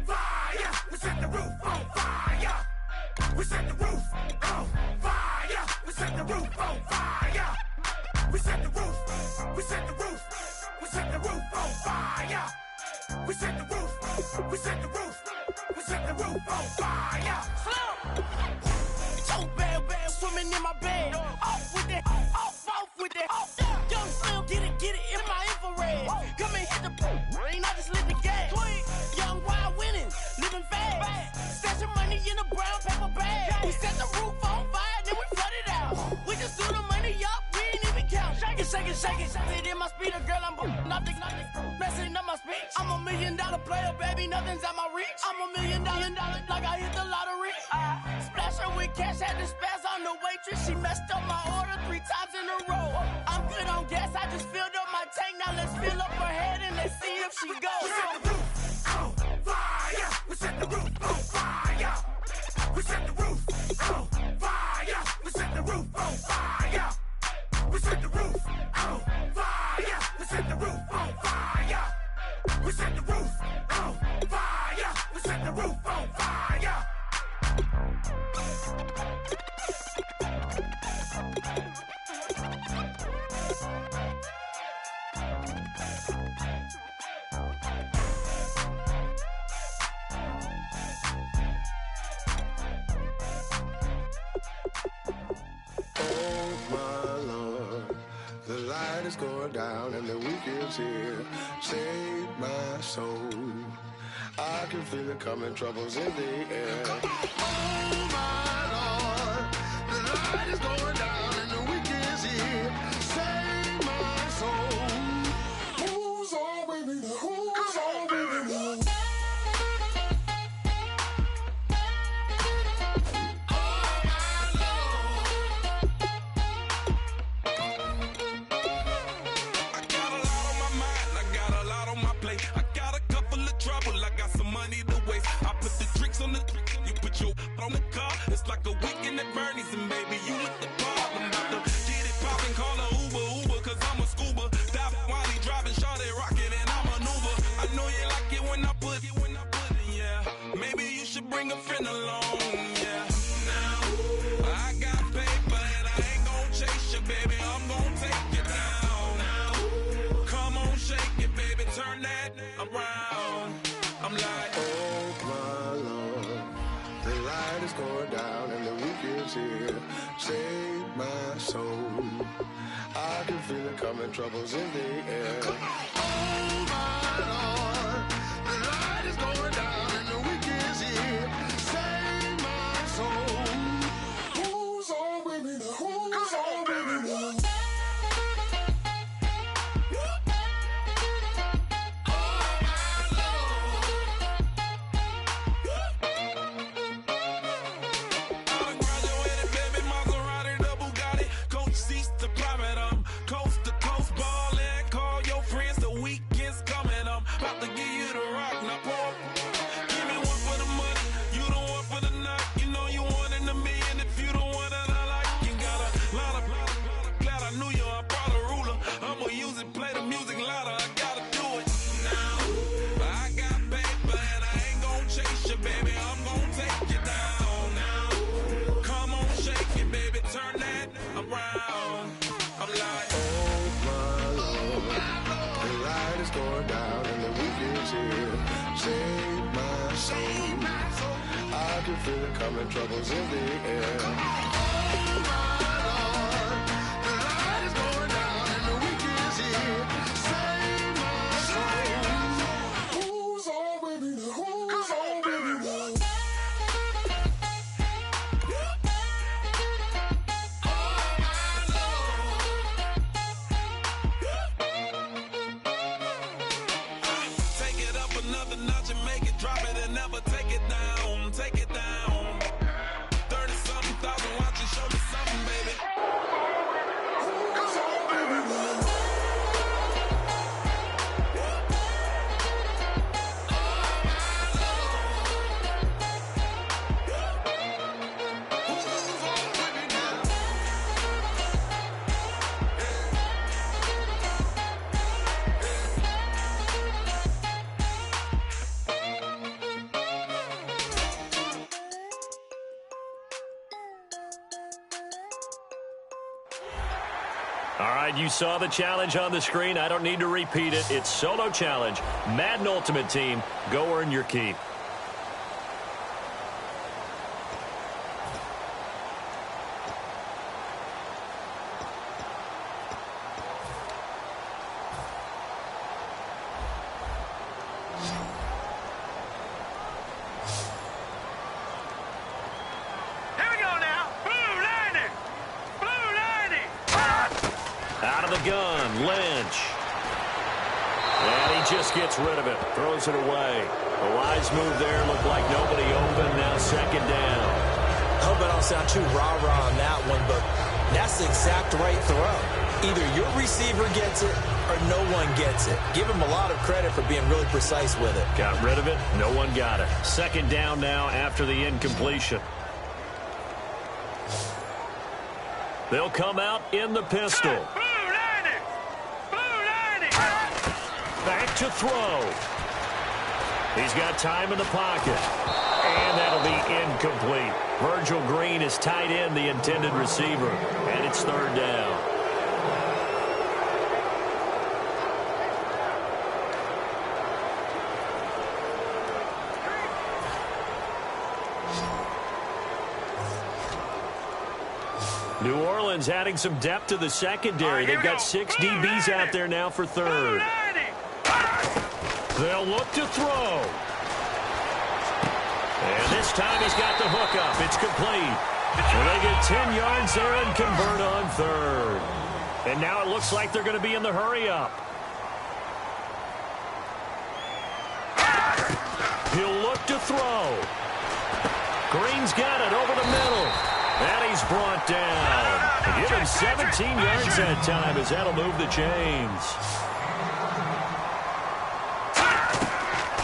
fire. We set the roof on fire. We set the roof on fire. We set the roof on fire. We set the roof. We set the roof. We set the roof on fire. We set the roof. We set the roof. We set the roof on fire. So bad, swimming in my bed. Off with it, off with it. Young Slim, get it in my infrared. Come and hit the pool, rain, I just lit the gas. Young wild winning, living fast. Stashing money in a brown paper bag. We set the roof on fire, then we flood it out. We just threw the money up, we ain't even count. Shake it. It in my speeder, girl, I'm nothing. Messing up my speech. I'm $1 million player, baby, nothing's out my reach. I'm $1 million, like I hit the lottery. Splash her with cash, had the spaz on the waitress. She messed up my order 3 times in a row. I'm good on gas, I just filled up my tank. Now let's fill up her head and let's see if she goes. is going down and the weekend's here. Save my soul. I can feel it coming, troubles in the air. Oh my Lord, the light is going down and the weekend's here. Save my soul. Who's on with me? Who's on with me? On the car, it's like a weekend at Bernie's, and baby, you with the problem. About to get it poppin', call a Uber, cause I'm a scuba. Dive while he driving, shot it, rockin', and I maneuver. I know you like it when I put it, yeah. Maybe you should bring a friend along, yeah. Now, I got paper, and I ain't gon' chase you, baby, I'm gon' take you down. Now, come on, shake it, baby, turn that around. I'm like, oh my Lord, the light is going down and the weekend's here. Save my soul. I can feel it coming, troubles in the air. Oh my Lord, the light is going down and the weekend's here. Save my soul. Who's on with me? Who's on with me? Feel it coming, troubles in the air. Oh my Lord, the light is going down and the weekend's here. Save my soul. Who's on with me? Who's on with me? take it up another notch and make it drop it and never take it down. Take it down. 30-something thousand watching, show me something, baby. All right, you saw the challenge on the screen. I don't need to repeat it. It's solo challenge. Madden Ultimate Team, go earn your keep. Gets rid of it, throws it away. A wise move there, looked like nobody open, now second down. Hope I don't sound too rah-rah on that one, but that's the exact right throw. Either your receiver gets it or no one gets it. Give him a lot of credit for being really precise with it. Got rid of it, no one got it. Second down now after the incompletion. They'll come out in the pistol. Back to throw. He's got time in the pocket. And that'll be incomplete. Virgil Green is tied in the intended receiver. And it's third down. New Orleans adding some depth to the secondary. They've got 6 DBs out there now for third. They'll look to throw. And this time he's got the hook up. It's complete. And they get 10 yards there and convert on third. And now it looks like they're going to be in the hurry-up. He'll look to throw. Green's got it over the middle. And he's brought down. Give him 17 yards that time as that'll move the chains.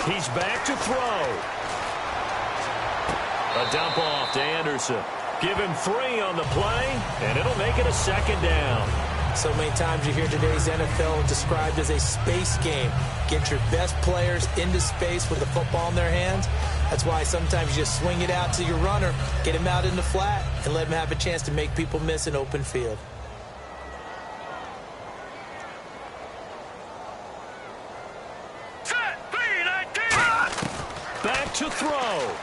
He's back to throw. A dump off to Anderson. Give him 3 on the play, and it'll make it a second down. So many times you hear today's NFL described as a space game. Get your best players into space with the football in their hands. That's why sometimes you just swing it out to your runner, get him out in the flat, and let him have a chance to make people miss an open field. Back to throw.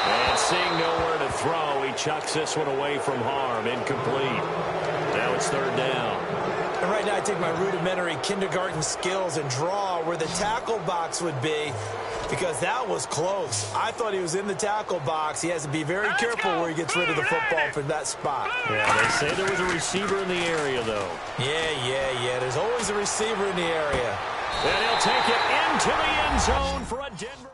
And seeing nowhere to throw, he chucks this one away from harm. Incomplete. Now it's third down. And right now I take my rudimentary kindergarten skills and draw where the tackle box would be, because that was close. I thought he was in the tackle box. He has to be very careful where he gets rid of the football from that spot. Yeah, they say there was a receiver in the area, though. Yeah. There's always a receiver in the area. And he'll take it into the end zone for a Denver.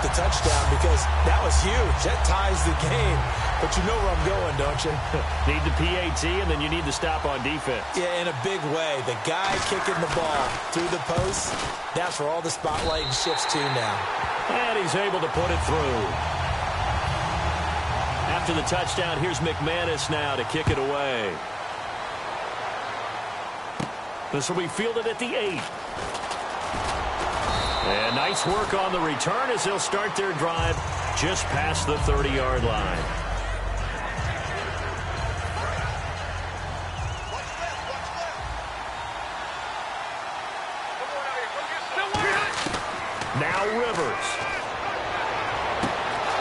The touchdown, because that was huge. That ties the game. But you know where I'm going, don't you? Need the PAT, and then you need to stop on defense. Yeah, in a big way. The guy kicking the ball through the post, that's where all the spotlight shifts to now. And he's able to put it through. After the touchdown, here's McManus now to kick it away. This will be fielded at the 8. And nice work on the return as they'll start their drive just past the 30-yard line. Now Rivers.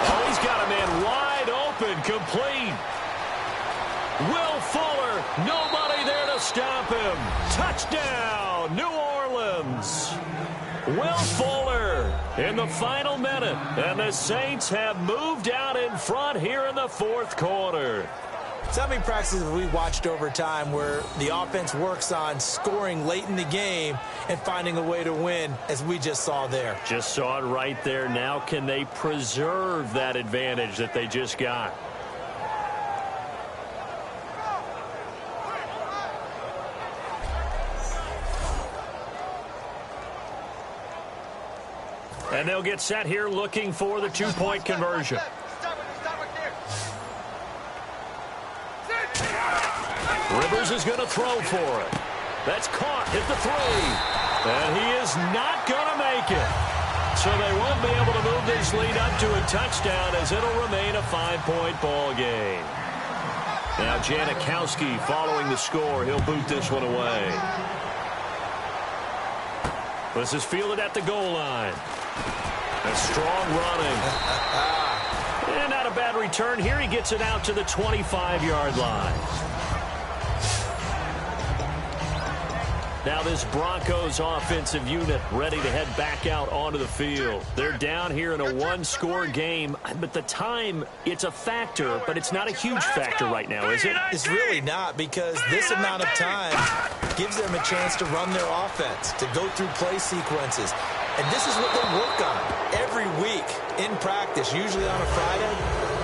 Oh, he's got a man wide open, complete. Will Fuller, nobody there to stop him. Touchdown, New Orleans. Will Fuller in the final minute, and the Saints have moved out in front here in the fourth quarter. So many practices we watched over time where the offense works on scoring late in the game and finding a way to win, as we just saw there. Just saw it right there. Now can they preserve that advantage that they just got? And they'll get set here looking for the two-point conversion. Rivers is going to throw for it. That's caught, hit the 3. And he is not going to make it. So they won't be able to move this lead up to a touchdown, as it'll remain a 5-point ball game. Now Janikowski following the score. He'll boot this one away. This is fielded at the goal line. A strong running. And not a bad return here. He gets it out to the 25-yard line. Now this Broncos offensive unit ready to head back out onto the field. They're down here in a one-score game, but the time, it's a factor, but it's not a huge factor right now, is it? It's really not, because this amount of time gives them a chance to run their offense, to go through play sequences. And this is what they work on every week in practice, usually on a Friday.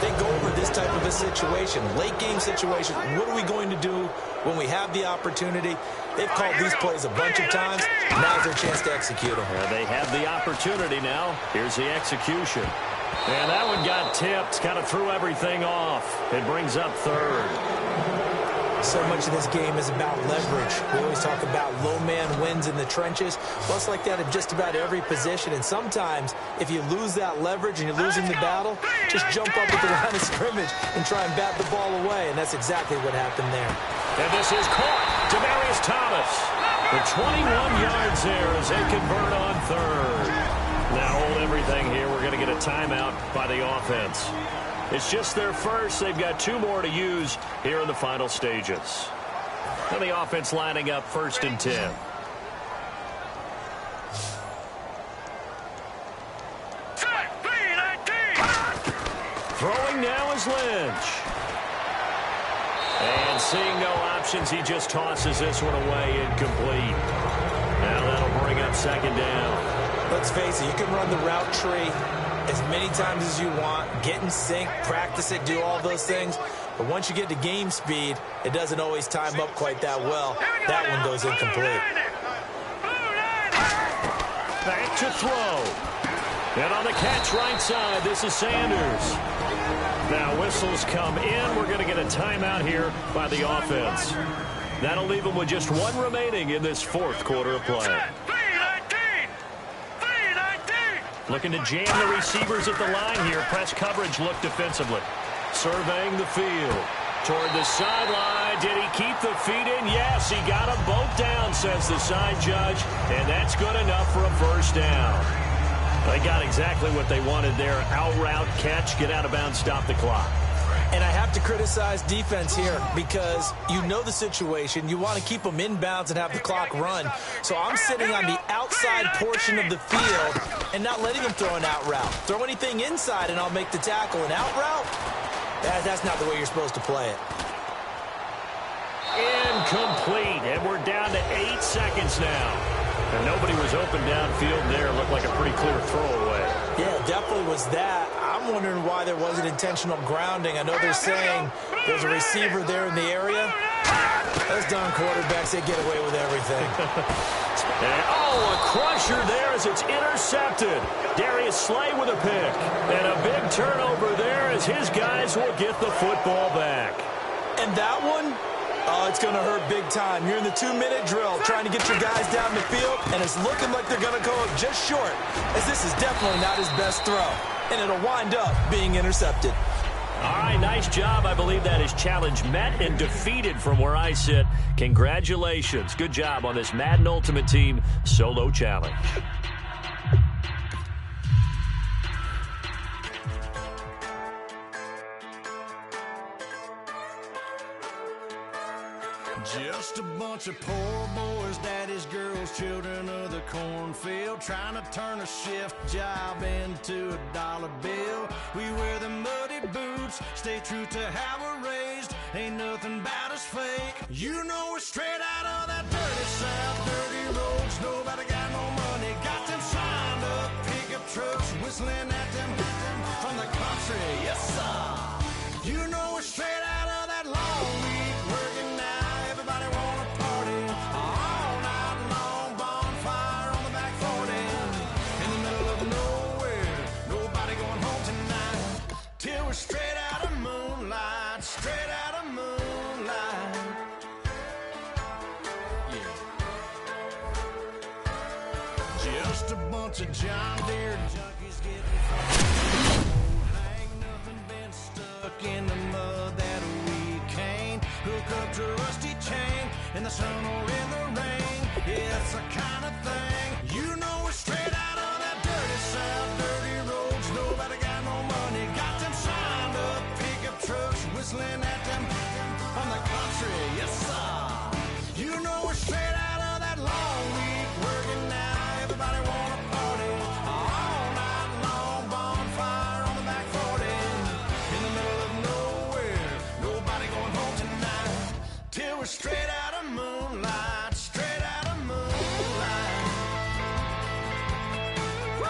They go over this type of a situation, late game situation. What are we going to do when we have the opportunity? They've called these plays a bunch of times. Now's their chance to execute them. They have the opportunity now. Here's the execution. And that one got tipped, kind of threw everything off. It brings up third. So much of this game is about leverage. We always talk about low man wins in the trenches. Well, it's like that in just about every position. And sometimes, if you lose that leverage and you're losing the battle, just jump up at the line of scrimmage and try and bat the ball away. And that's exactly what happened there. And this is caught. Demaryius Thomas. The 21 yards there as they convert on third. Now hold everything here. We're going to get a timeout by the offense. It's just their first. They've got 2 more to use here in the final stages. And the offense lining up 1st and 10. Throwing now is Lynch. And seeing no options, he just tosses this one away, incomplete. Now that'll bring up 2nd down. Let's face it, you can run the route tree as many times as you want, get in sync, practice it, do all those things. But once you get to game speed, it doesn't always time up quite that well. That one goes incomplete. Back to throw. And on the catch right side, this is Sanders. Now whistles come in. We're going to get a timeout here by the offense. That'll leave them with just 1 remaining in this 4th quarter of play. Looking to jam the receivers at the line here. Press coverage look defensively. Surveying the field. Toward the sideline. Did he keep the feet in? Yes, he got them both down, says the side judge. And that's good enough for a 1st down. They got exactly what they wanted there. Out route, catch, get out of bounds, stop the clock. And I have to criticize defense here because you know the situation. You want to keep them inbounds and have the clock run. So I'm sitting on the outside portion of the field and not letting them throw an out route. Throw anything inside and I'll make the tackle. An out route? That's not the way you're supposed to play it. Incomplete. And we're down to 8 seconds now. And nobody was open downfield there. Looked like a pretty clear throwaway. Yeah, definitely was that. I'm wondering why there wasn't intentional grounding. I know they're saying there's a receiver there in the area. Those darn quarterbacks, they get away with everything. And, a crusher there as it's intercepted. Darius Slay with a pick. And a big turnover there as his guys will get the football back. And that one? Oh, it's going to hurt big time. You're in the 2-minute drill trying to get your guys down the field, and it's looking like they're going to go up just short, as this is definitely not his best throw, and it'll wind up being intercepted. All right, nice job. I believe that is challenge met and defeated from where I sit. Congratulations. Good job on this Madden Ultimate Team solo challenge. Just a bunch of poor boys, daddy's girls, children of the cornfield, trying to turn a shift job into a dollar bill. We wear the muddy boots, stay true to how we're raised. Ain't nothing about us fake. You know we're straight out of that dirty south, dirty roads. Nobody got no money, got them signed up pickup trucks, whistling at them from the country. Yes, sir. You know we're straight out of that long week working now. Everybody wanna party all night long, bonfire on the back 40, in the middle of nowhere, nobody going home tonight, till we're straight out of moonlight, straight out of moonlight. Yeah. Just a bunch of John Deere junkies getting fucked. Ain't nothing been stuck in the mud that we can't hook up to a rusty chain in the sun or in the rain. Yeah, it's the kind of thing. You know we're straight out of that dirty south, dirty roads. Nobody got no money, got them signed up pickup trucks, whistling at them from the country. Yes, sir. You know we're straight out of that long week working now. Everybody wanna party all night long, bonfire on the back 40, in the middle of nowhere, nobody going home tonight, till we're straight out of moonlight, straight out of moonlight. Woo!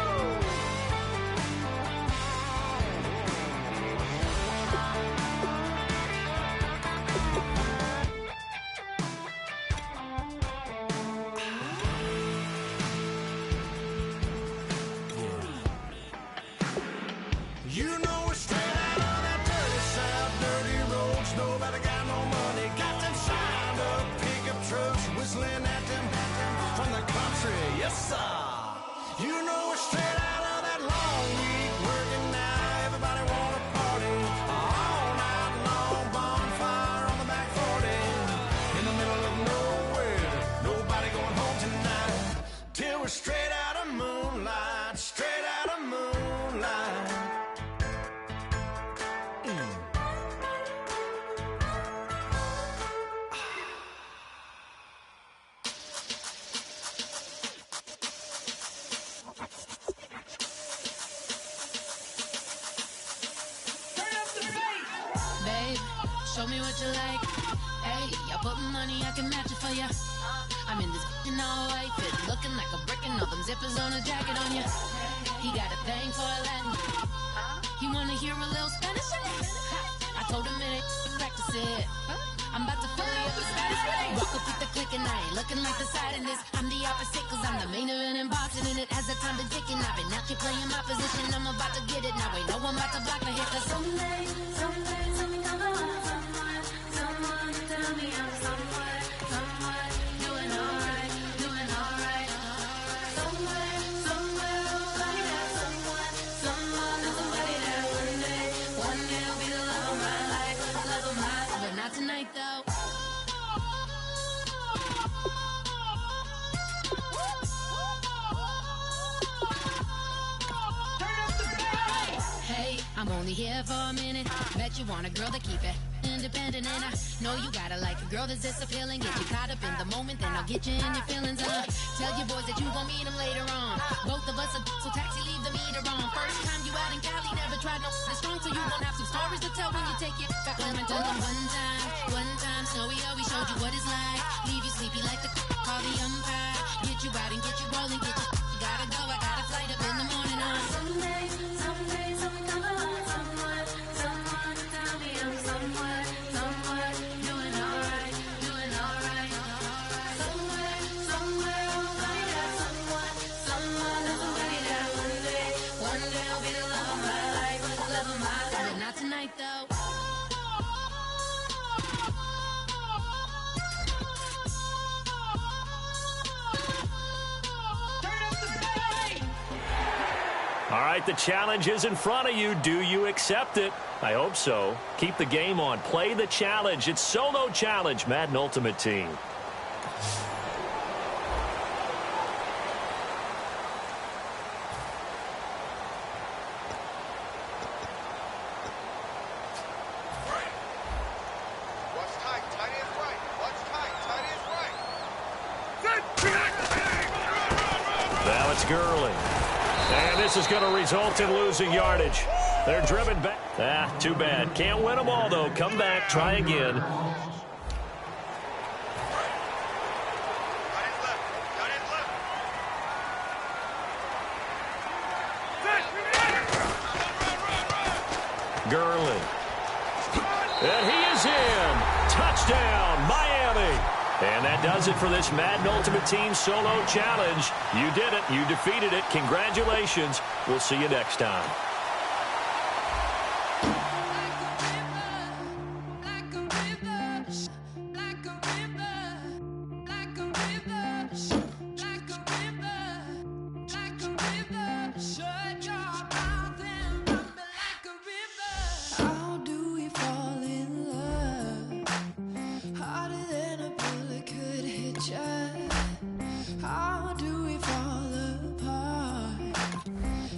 You know we're straight out of that dirty south, dirty roads. Nobody got no money, got them show me what you like. Hey, I put money, I can match it for ya. I'm in this in all white fit, looking like a brick and all them zippers on a jacket on ya. He got a thing for a Latin. He wanna hear a little Spanish? I told him it ain't practice it. I'm about to fill you up with Spanish. Walk up with the click and I ain't looking like the side in this. I'm the opposite cause I'm the main event in boxing and it has the time to ticking. I've been out here playing my position. I'm about to get it now. Ain't no one about to block my hit cause someday tell me I'm the one. Someone tell me I'm someone doing alright. Somewhere somebody that someone is somebody that one day will be the love of my life, but not tonight though. Hey, I'm only here for a minute. Bet you want a girl to keep it independent, and I know you gotta like a girl that's this appealing. Get you caught up in the moment, then I'll get you in your feelings. Tell your boys that you gon' meet them later on. Both of us are so taxi, leave the meter on. First time you out in Cali, never tried no strong, so you gon' have some stories to tell when you take it back home and tell them one time, Snowy always showed you what it's like. Leave you sleepy like the call the umpire. Get you out and get you rolling, get you gotta go. I got a flight up in the morning on someday come along, someone tell me I'm someone doing alright. Somewhere somebody that somebody that one day will be the love of my life, but not tonight though. All right, the challenge is in front of you. Do you accept it? I hope so. Keep the game on. Play the challenge. It's Solo Challenge, Madden Ultimate Team. Now it's Gurley. And this is going to result in losing yardage. They're driven back. Too bad. Can't win them all, though. Come back. Try again. Gurley. And he is in. Touchdown, Miami. And that does it for this Madden Ultimate Team Solo Challenge. You did it. You defeated it. Congratulations. We'll see you next time.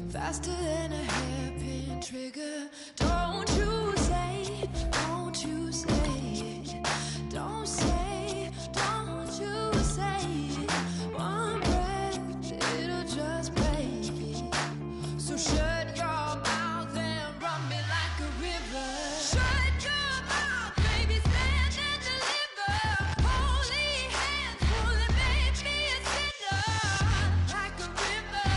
Faster than a hairpin trigger. Don't you say, don't you say, don't say, don't you say. One breath, it'll just break. So shut your mouth and run me like a river. Shut your mouth, baby, stand and deliver. Holy hands, pulling, make me a sinner. Like a river,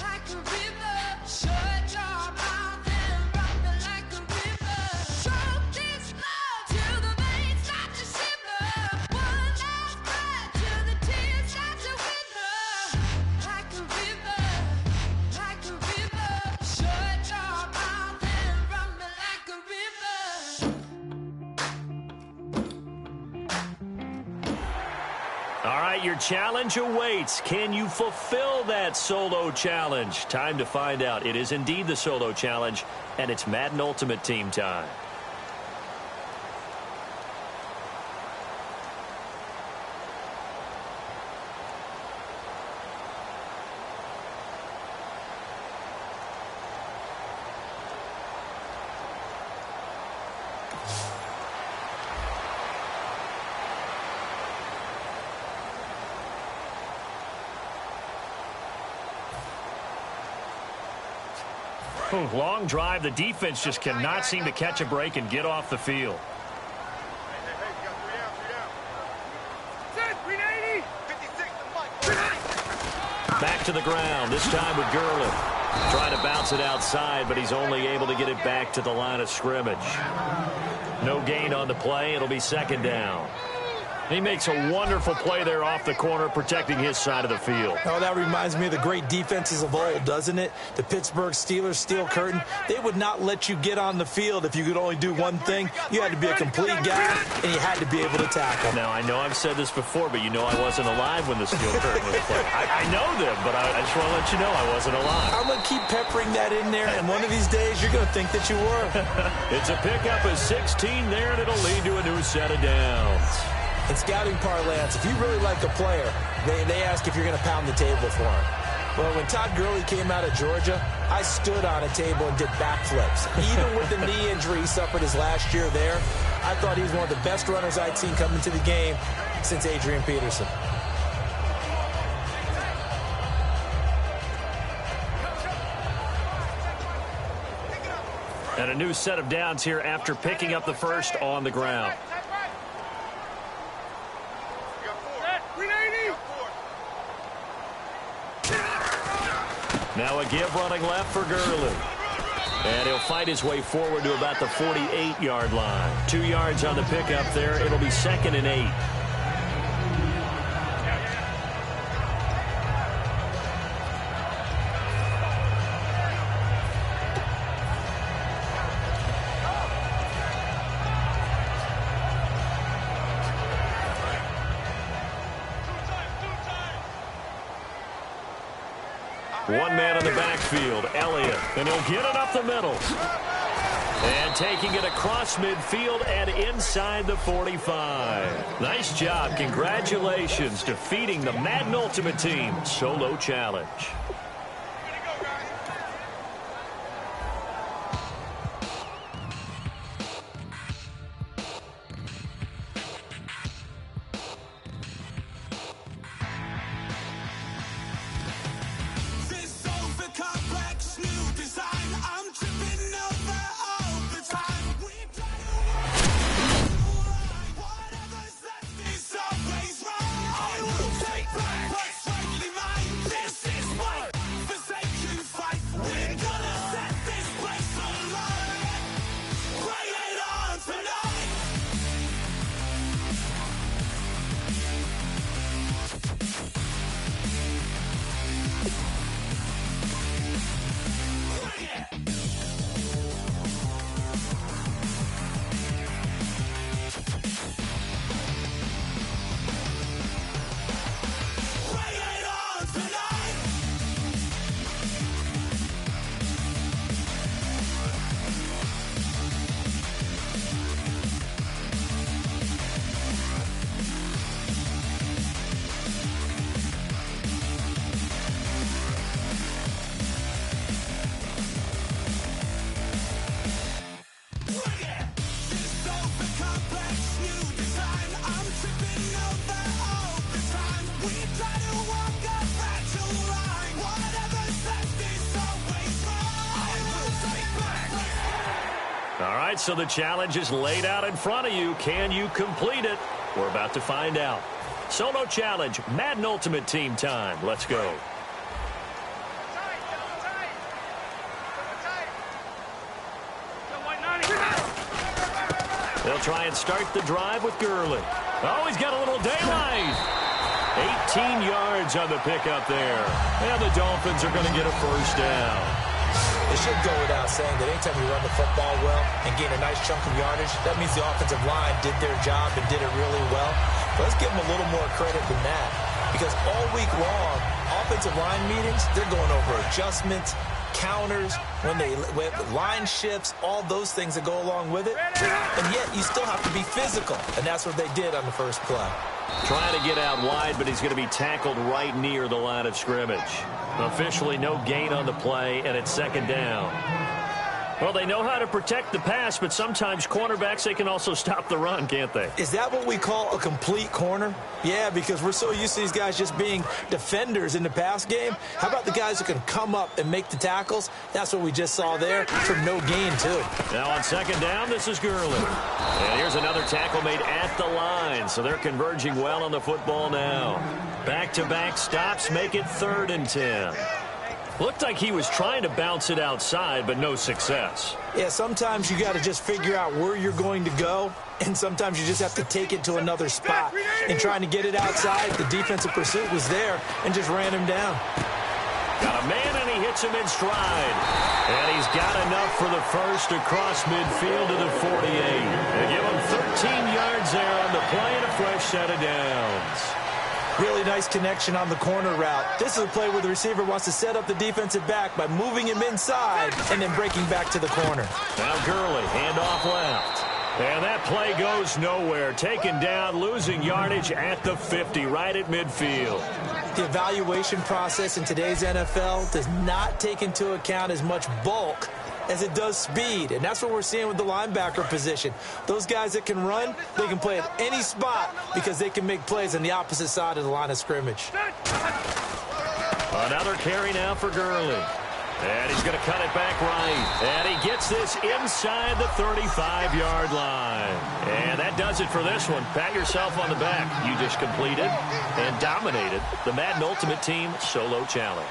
like a river. Shut your mouth and run me like a river. Choke this love till the veins start to shiver. One last breath till the tears start to wither. Like a river, like a river. Shut your mouth and run me like a river. All right, your challenge awaits. Can you fulfill that Solo Challenge? Time to find out. It is indeed the Solo Challenge, and it's Madden Ultimate Team time. Long drive. The defense just cannot seem to catch a break and get off the field. to the ground, this time with Gurley. Trying to bounce it outside, but he's only able to get it back to the line of scrimmage. No gain on the play. It'll be second down. He makes a wonderful play there off the corner, protecting his side of the field. Oh, that reminds me of the great defenses of old, doesn't it? The Pittsburgh Steelers, Steel Curtain. They would not let you get on the field if you could only do one thing. You had to be a complete guy, and you had to be able to tackle. Now, I know I've said this before, but you know I wasn't alive when the Steel Curtain was played. I know them, but I just want to let you know I wasn't alive. I'm going to keep peppering that in there, and one of these days you're going to think that you were. It's a pickup of 16 there, and it'll lead to a new set of downs. In scouting parlance, if you really like a player, they ask if you're going to pound the table for him. Well, when Todd Gurley came out of Georgia, I stood on a table and did backflips. Even with the knee injury he suffered his last year there, I thought he was one of the best runners I'd seen come into the game since Adrian Peterson. And a new set of downs here after picking up the first on the ground. Now a give running left for Gurley. And he'll fight his way forward to about the 48-yard line. 2 yards on the pickup there. It'll be 2nd and 8. One man in the backfield, Elliott, and he'll get it up the middle. And taking it across midfield and inside the 45. Nice job. Congratulations, defeating the Madden Ultimate Team solo challenge. So the challenge is laid out in front of you. Can you complete it? We're about to find out. Solo challenge, Madden Ultimate Team time. Let's go. They'll try and start the drive with Gurley. Oh, he's got a little daylight. 18 yards on the pickup there. And the Dolphins are going to get a first down. It should go without saying that anytime you run the football well and gain a nice chunk of yardage, that means the offensive line did their job and did it really well. But let's give them a little more credit than that, because all week long, offensive line meetings, they're going over adjustments, counters, when line shifts, all those things that go along with it. And yet you still have to be physical, and that's what they did on the first play. Trying to get out wide, but he's going to be tackled right near the line of scrimmage. Officially no gain on the play, and it's 2nd down. Well, they know how to protect the pass, but sometimes cornerbacks, they can also stop the run, can't they? Is that what we call a complete corner? Yeah, because we're so used to these guys just being defenders in the pass game. How about the guys who can come up and make the tackles? That's what we just saw there for no gain, too. Now on 2nd down, this is Gurley. And here's another tackle made at the line, so they're converging well on the football now. Back-to-back stops make it 3rd and 10. Looked like he was trying to bounce it outside, but no success. Yeah, sometimes you got to just figure out where you're going to go, and sometimes you just have to take it to another spot. And trying to get it outside, the defensive pursuit was there and just ran him down. Got a man, and he hits him in stride. And he's got enough for the first across midfield to the 48. They give him 13 yards there on the play and a fresh set of downs. Really nice connection on the corner route. This is a play where the receiver wants to set up the defensive back by moving him inside and then breaking back to the corner. Now Gurley, handoff left. And that play goes nowhere. Taken down, losing yardage at the 50, right at midfield. The evaluation process in today's NFL does not take into account as much bulk as it does speed, and that's what we're seeing with the linebacker position. Those guys that can run, they can play at any spot because they can make plays on the opposite side of the line of scrimmage. Another carry now for Gurley. And he's going to cut it back right. And he gets this inside the 35-yard line. And that does it for this one. Pat yourself on the back. You just completed and dominated the Madden Ultimate Team Solo Challenge.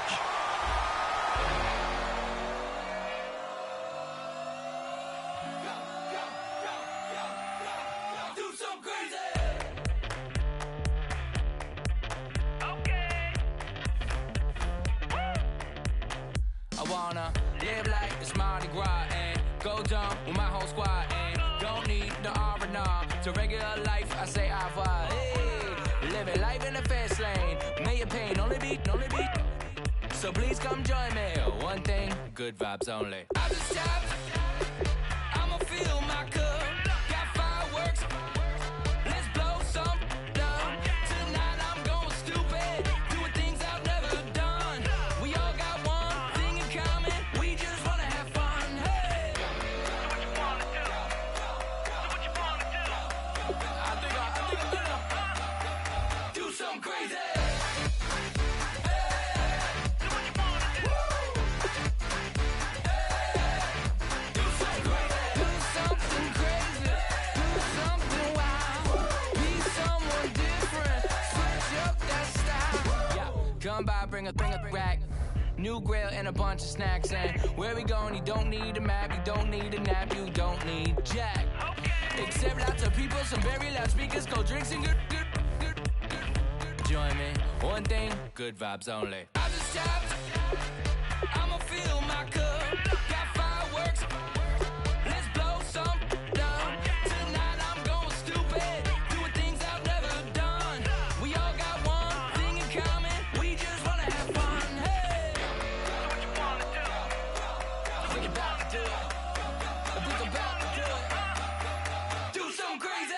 I wanna live like it's Mardi Gras and go dumb with my whole squad and don't need the R&R to regular life. I say au revoir. Hey, living life in the fast lane. May your pain only be. So please come join me. One thing, good vibes only. I just stopped. I'ma fill my cup. Got fireworks. Let's blow some down. Tonight I'm going stupid. Doing things I've never done. We all got one thing in common. We just wanna have fun. Hey. Do what you wanna do. Do what you wanna do. I think I'm gonna do something crazy. Come by, bring a rack. New grill and a bunch of snacks. And where we going, you don't need a map. You don't need a nap. You don't need jack. Except lots of people, some very loud speakers, cold drinks, and good. Join me. One thing, good vibes only. I just stopped. I'ma fill my cup. Got fireworks. Let's blow some down. Tonight I'm going stupid. Doing things I've never done. We all got one thing in common. We just wanna have fun. Hey. Do what you wanna do. I think about to do it. I think I'm about to do it. Do something crazy.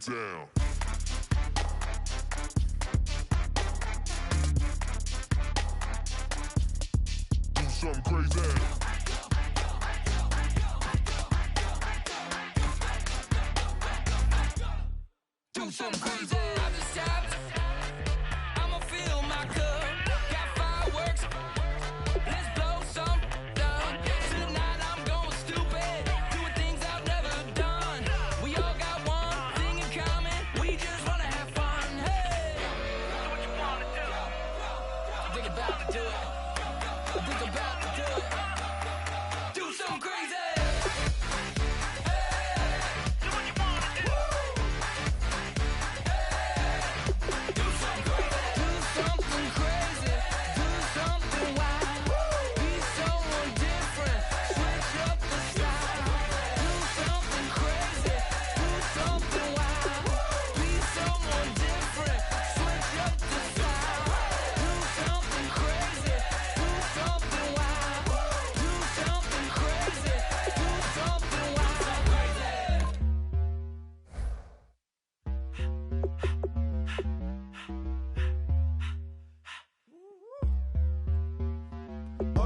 Down. Do something crazy. Do something crazy. I just stopped. I'ma fill my cup. Got fireworks. Let's blow some down. Tonight I'm going stupid. Doing things I've never done. We all got one thing in common. We just wanna have fun. Hey. Do what you wanna do. I think about to do it. I think I'm about to do it.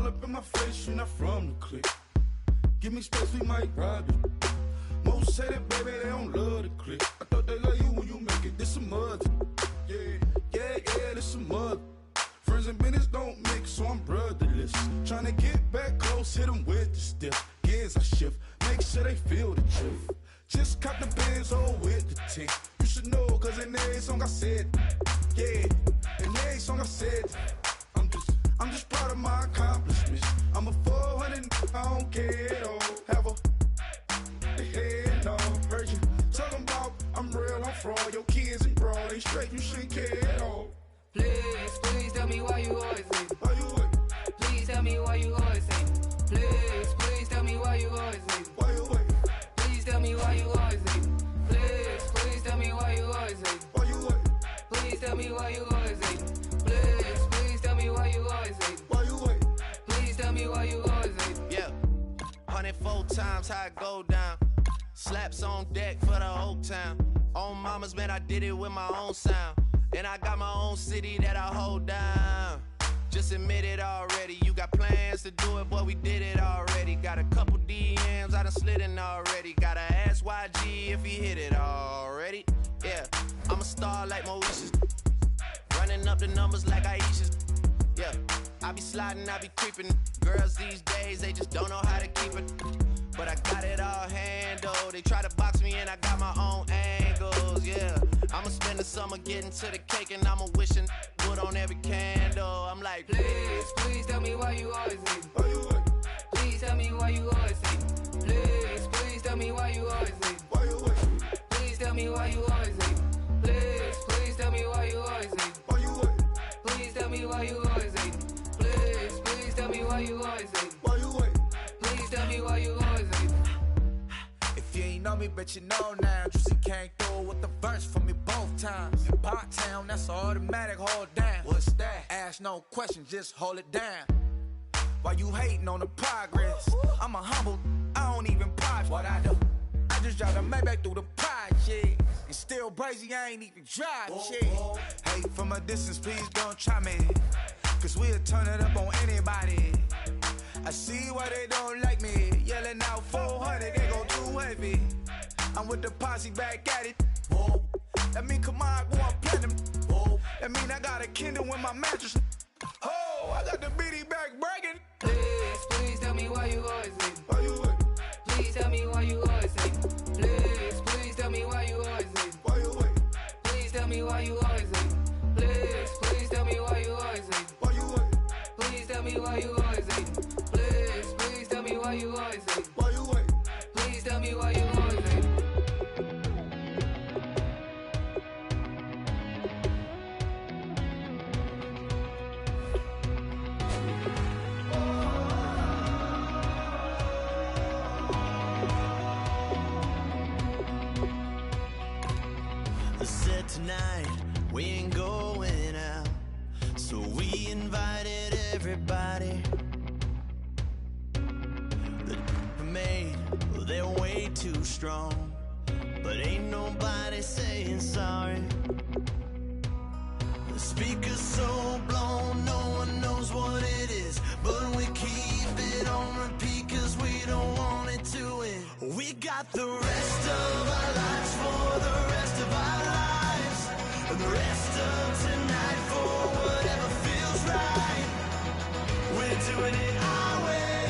up in my face, you're not from the clique. Give me space, we might rob it. Most say that, baby, they don't love the clique. I thought they love you when you make it. This some mud. Yeah, this some mud. Friends and business don't mix, so I'm brotherless. Tryna get back close, hit them with the stiff. Gears I shift, make sure they feel the drift. Just cop the Benz, oh, with the tint. You should know, cause in every song I said, yeah, in every song I said, I'm just proud of my accomplishments. I'm a 400, I don't care at all. Have a head no, heard you talking about I'm real, I'm fraud. Your kids and broad, they straight, you shouldn't care at all. Please tell me why you always hate. Why you wait? Please tell me why you always hate. Please tell me why you always hate. Why you wait? Please tell me why you always hate. Please tell me why you always hate. Why you wait? Please tell me why you always hate. Please tell me why you always hate. Why you wait? Please tell me why you always hate. Yeah, 104 times how it go down. Slaps on deck for the whole town. On mamas, man, I did it with my own sound. And I got my own city that I hold down. Just admit it already. You got plans to do it, boy, we did it already. Got a couple DMs, I done slid in already. Gotta ask YG if he hit it already. Yeah, I'm a star like Mauritius. Running up the numbers like Aisha's. Yeah, I be sliding, I be creeping. Girls these days, they just don't know how to keep it. But I got it all handled. They try to box me in, I got my own angles, yeah. I'ma spend the summer getting to the cake and I'ma wishing wood on every candle. I'm like, please tell me why you always hate. Why you wait? Please tell me why you always hate. Please tell me why you always hate. Why you wait? Please tell me why you always hate. Please tell me why you always hate. Why you wait? Please tell me why you always hate. Please tell me why you always hate. Why you wait? Please tell me why you always hate. If you ain't know me, bet you know now. Juicy came through with the verse for me both times. In Pot Town, that's automatic, hold down. What's that? Ask no question, just hold it down. Why you hating on the progress? I'm a humble, I don't even pop. What I do? I just drive the Maybach through the project. And still brazy, I ain't even drive shit. Hey, from a distance, please don't try me. Cause we'll turn it up on anybody. I see why they don't like me. Yelling out 400, they go too heavy. I'm with the posse back at it. Whoa. That mean come on, go on platinum. Whoa. That mean I got a Kindle in my mattress. Oh, I got the BD back bragging. Please tell me why you always hate. Why you wait? Please tell me why you always hate. Please tell me why you always hate. Why you wait? Please tell me why you always hate. Please tell me why you always hate. Why you wait? Please tell me why you always hate. Please tell me why you always hate. Why you wait? Please tell me why you always hate. said tonight we ain't going out, so we invited everybody. The made, well, they're way too strong, but ain't nobody saying sorry. The speaker's so blown, no one knows what it is, but we keep it on repeat cause we don't want it to end. We got the rest of our lives for the rest of our lives, and the rest of tonight for whatever feels right. We're doing it our way,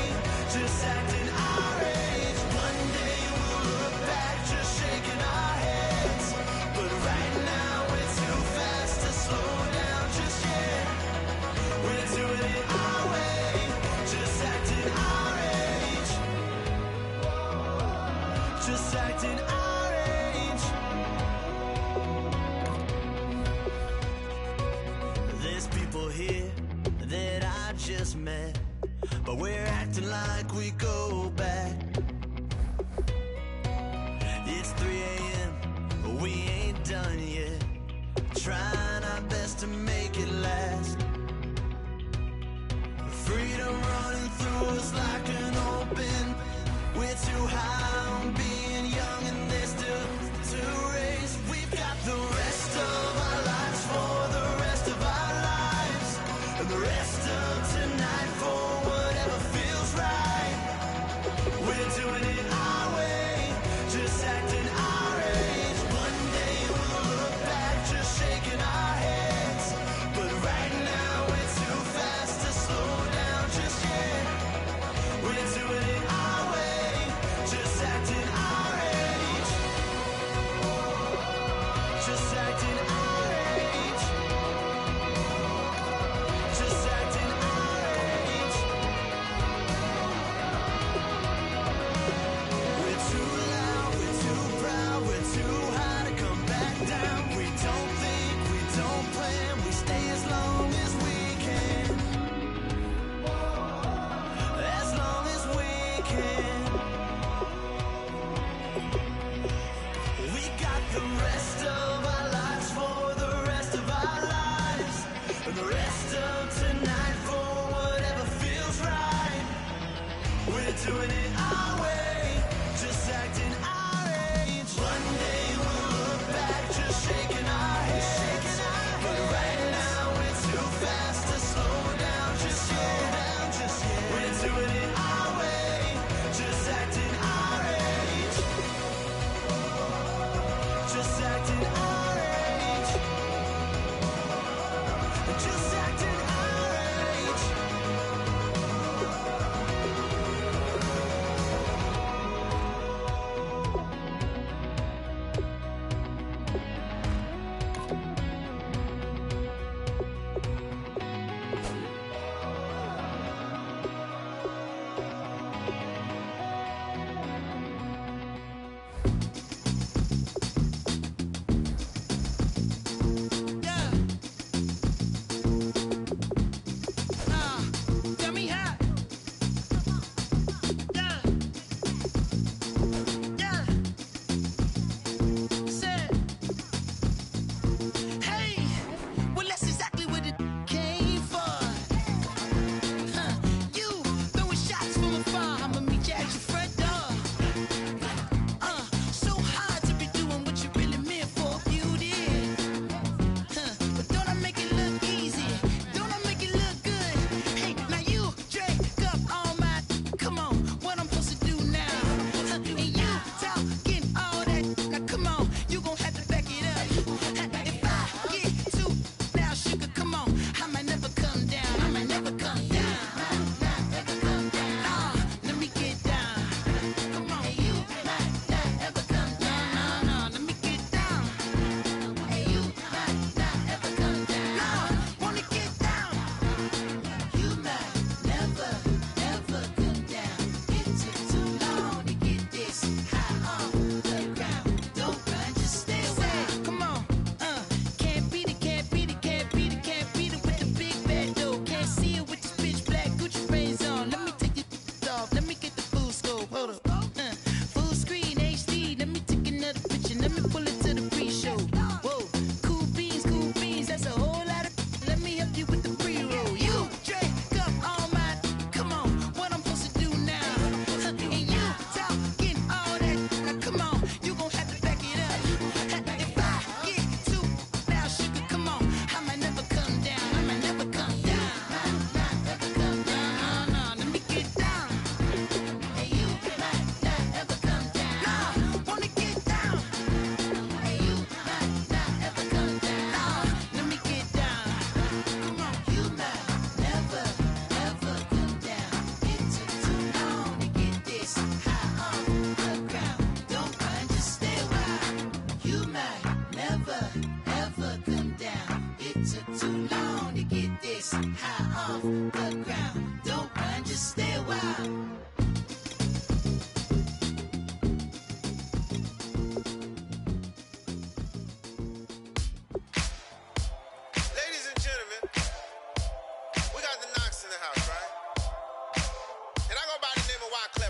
just acting our age. One day we'll look back just shaking our heads, but right now we're too fast to slow down just yet. We're doing it our way, just acting our age, just acting our age. There's people here that I just met, but we're acting like we go back. It's 3 a.m., but we ain't done yet, trying our best to make it last. Freedom running through us like an open. We're too high on being young and there's still to race. We've got the rest of our lives for the rest of our lives, and the rest of tonight for whatever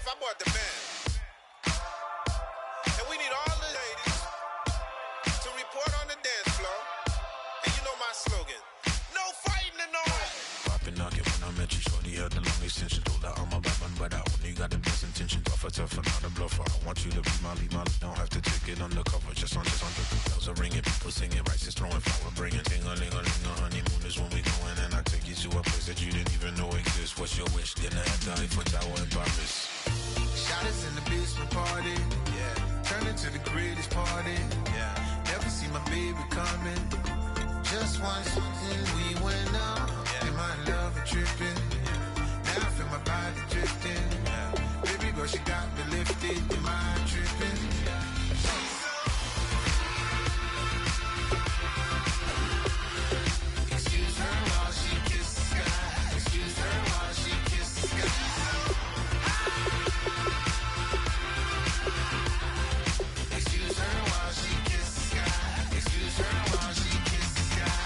I bought the band. And we need all the ladies to report on the dance floor. And you know my slogan, no fighting in the hall. Poppin' knockin' when I met you, shorty had the long extension. Told her I'm a bad one, but I only got the best intention. Tougher, not a bluffer. I want you to be my lead, don't have to take it undercover. Just on the bells are ringing, people singing, rice is throwing, flower bringing. Ding-a-ling-a-ling, a honeymoon is when we going, and I take you to a place that you didn't even know exists. What's your wish? Dinner at the Eiffel Tower in Paris. Shot us in the basement party, yeah. Turn into the greatest party, yeah. Never see my baby coming. Just once, and we went up, yeah. In my love a tripping, yeah. Now I feel my body drifting, yeah. Baby girl, she got me lifted, in my tripping, yeah. Excuse her while she kisses the sky. Excuse her while she kisses the sky. Excuse her while she kisses the sky. Excuse her while she kisses the sky.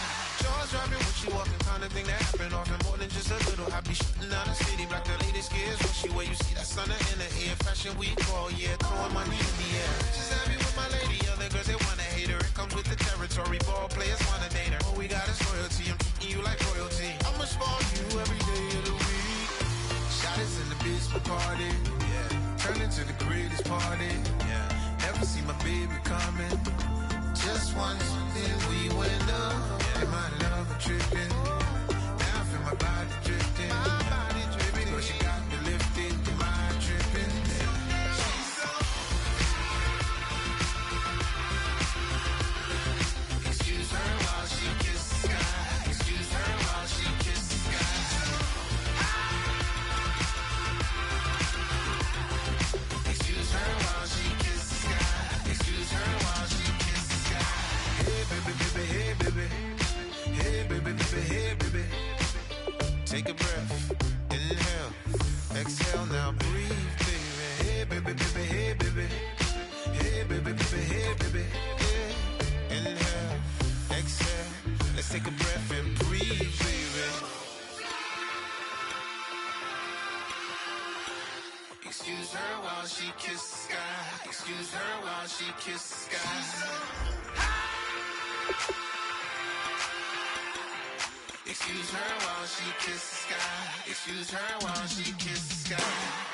Jaws dropping when she walking, kind of thing that happen often more than just a little. I be shooting down the city, black the latest gears. When she where you see that sun in the air, fashion week all year, throwing money in the air. She's happy with my lady, other girls they wanna hate her. It comes with the territory, ball players wanna date her. All we got is loyalty, I'm treating you like royalty. I'ma spoil you every day of the week. Shot us in the basement party, yeah. Turn into the greatest party, yeah. Never see my baby coming. Just once, then we went up, yeah. And my love a tripping. Now I feel my body drifting. My body dripping, but she got me lifted. My tripping, yeah. Excuse her while she kisses the sky. Excuse her while she kisses the sky. Excuse her while she kisses the sky. Excuse her while she kisses the sky. Hey baby, baby, hey baby. Hey baby, baby, hey baby. Take a breath, inhale, exhale, now breathe, baby. Hey baby, baby, hey baby. Hey baby, baby, hey baby. Yeah. Inhale, exhale, let's take a breath and breathe, baby. Excuse her while she kisses the sky. Excuse her while she kisses the sky. Excuse her while she kisses the sky. Excuse her while she kisses the sky.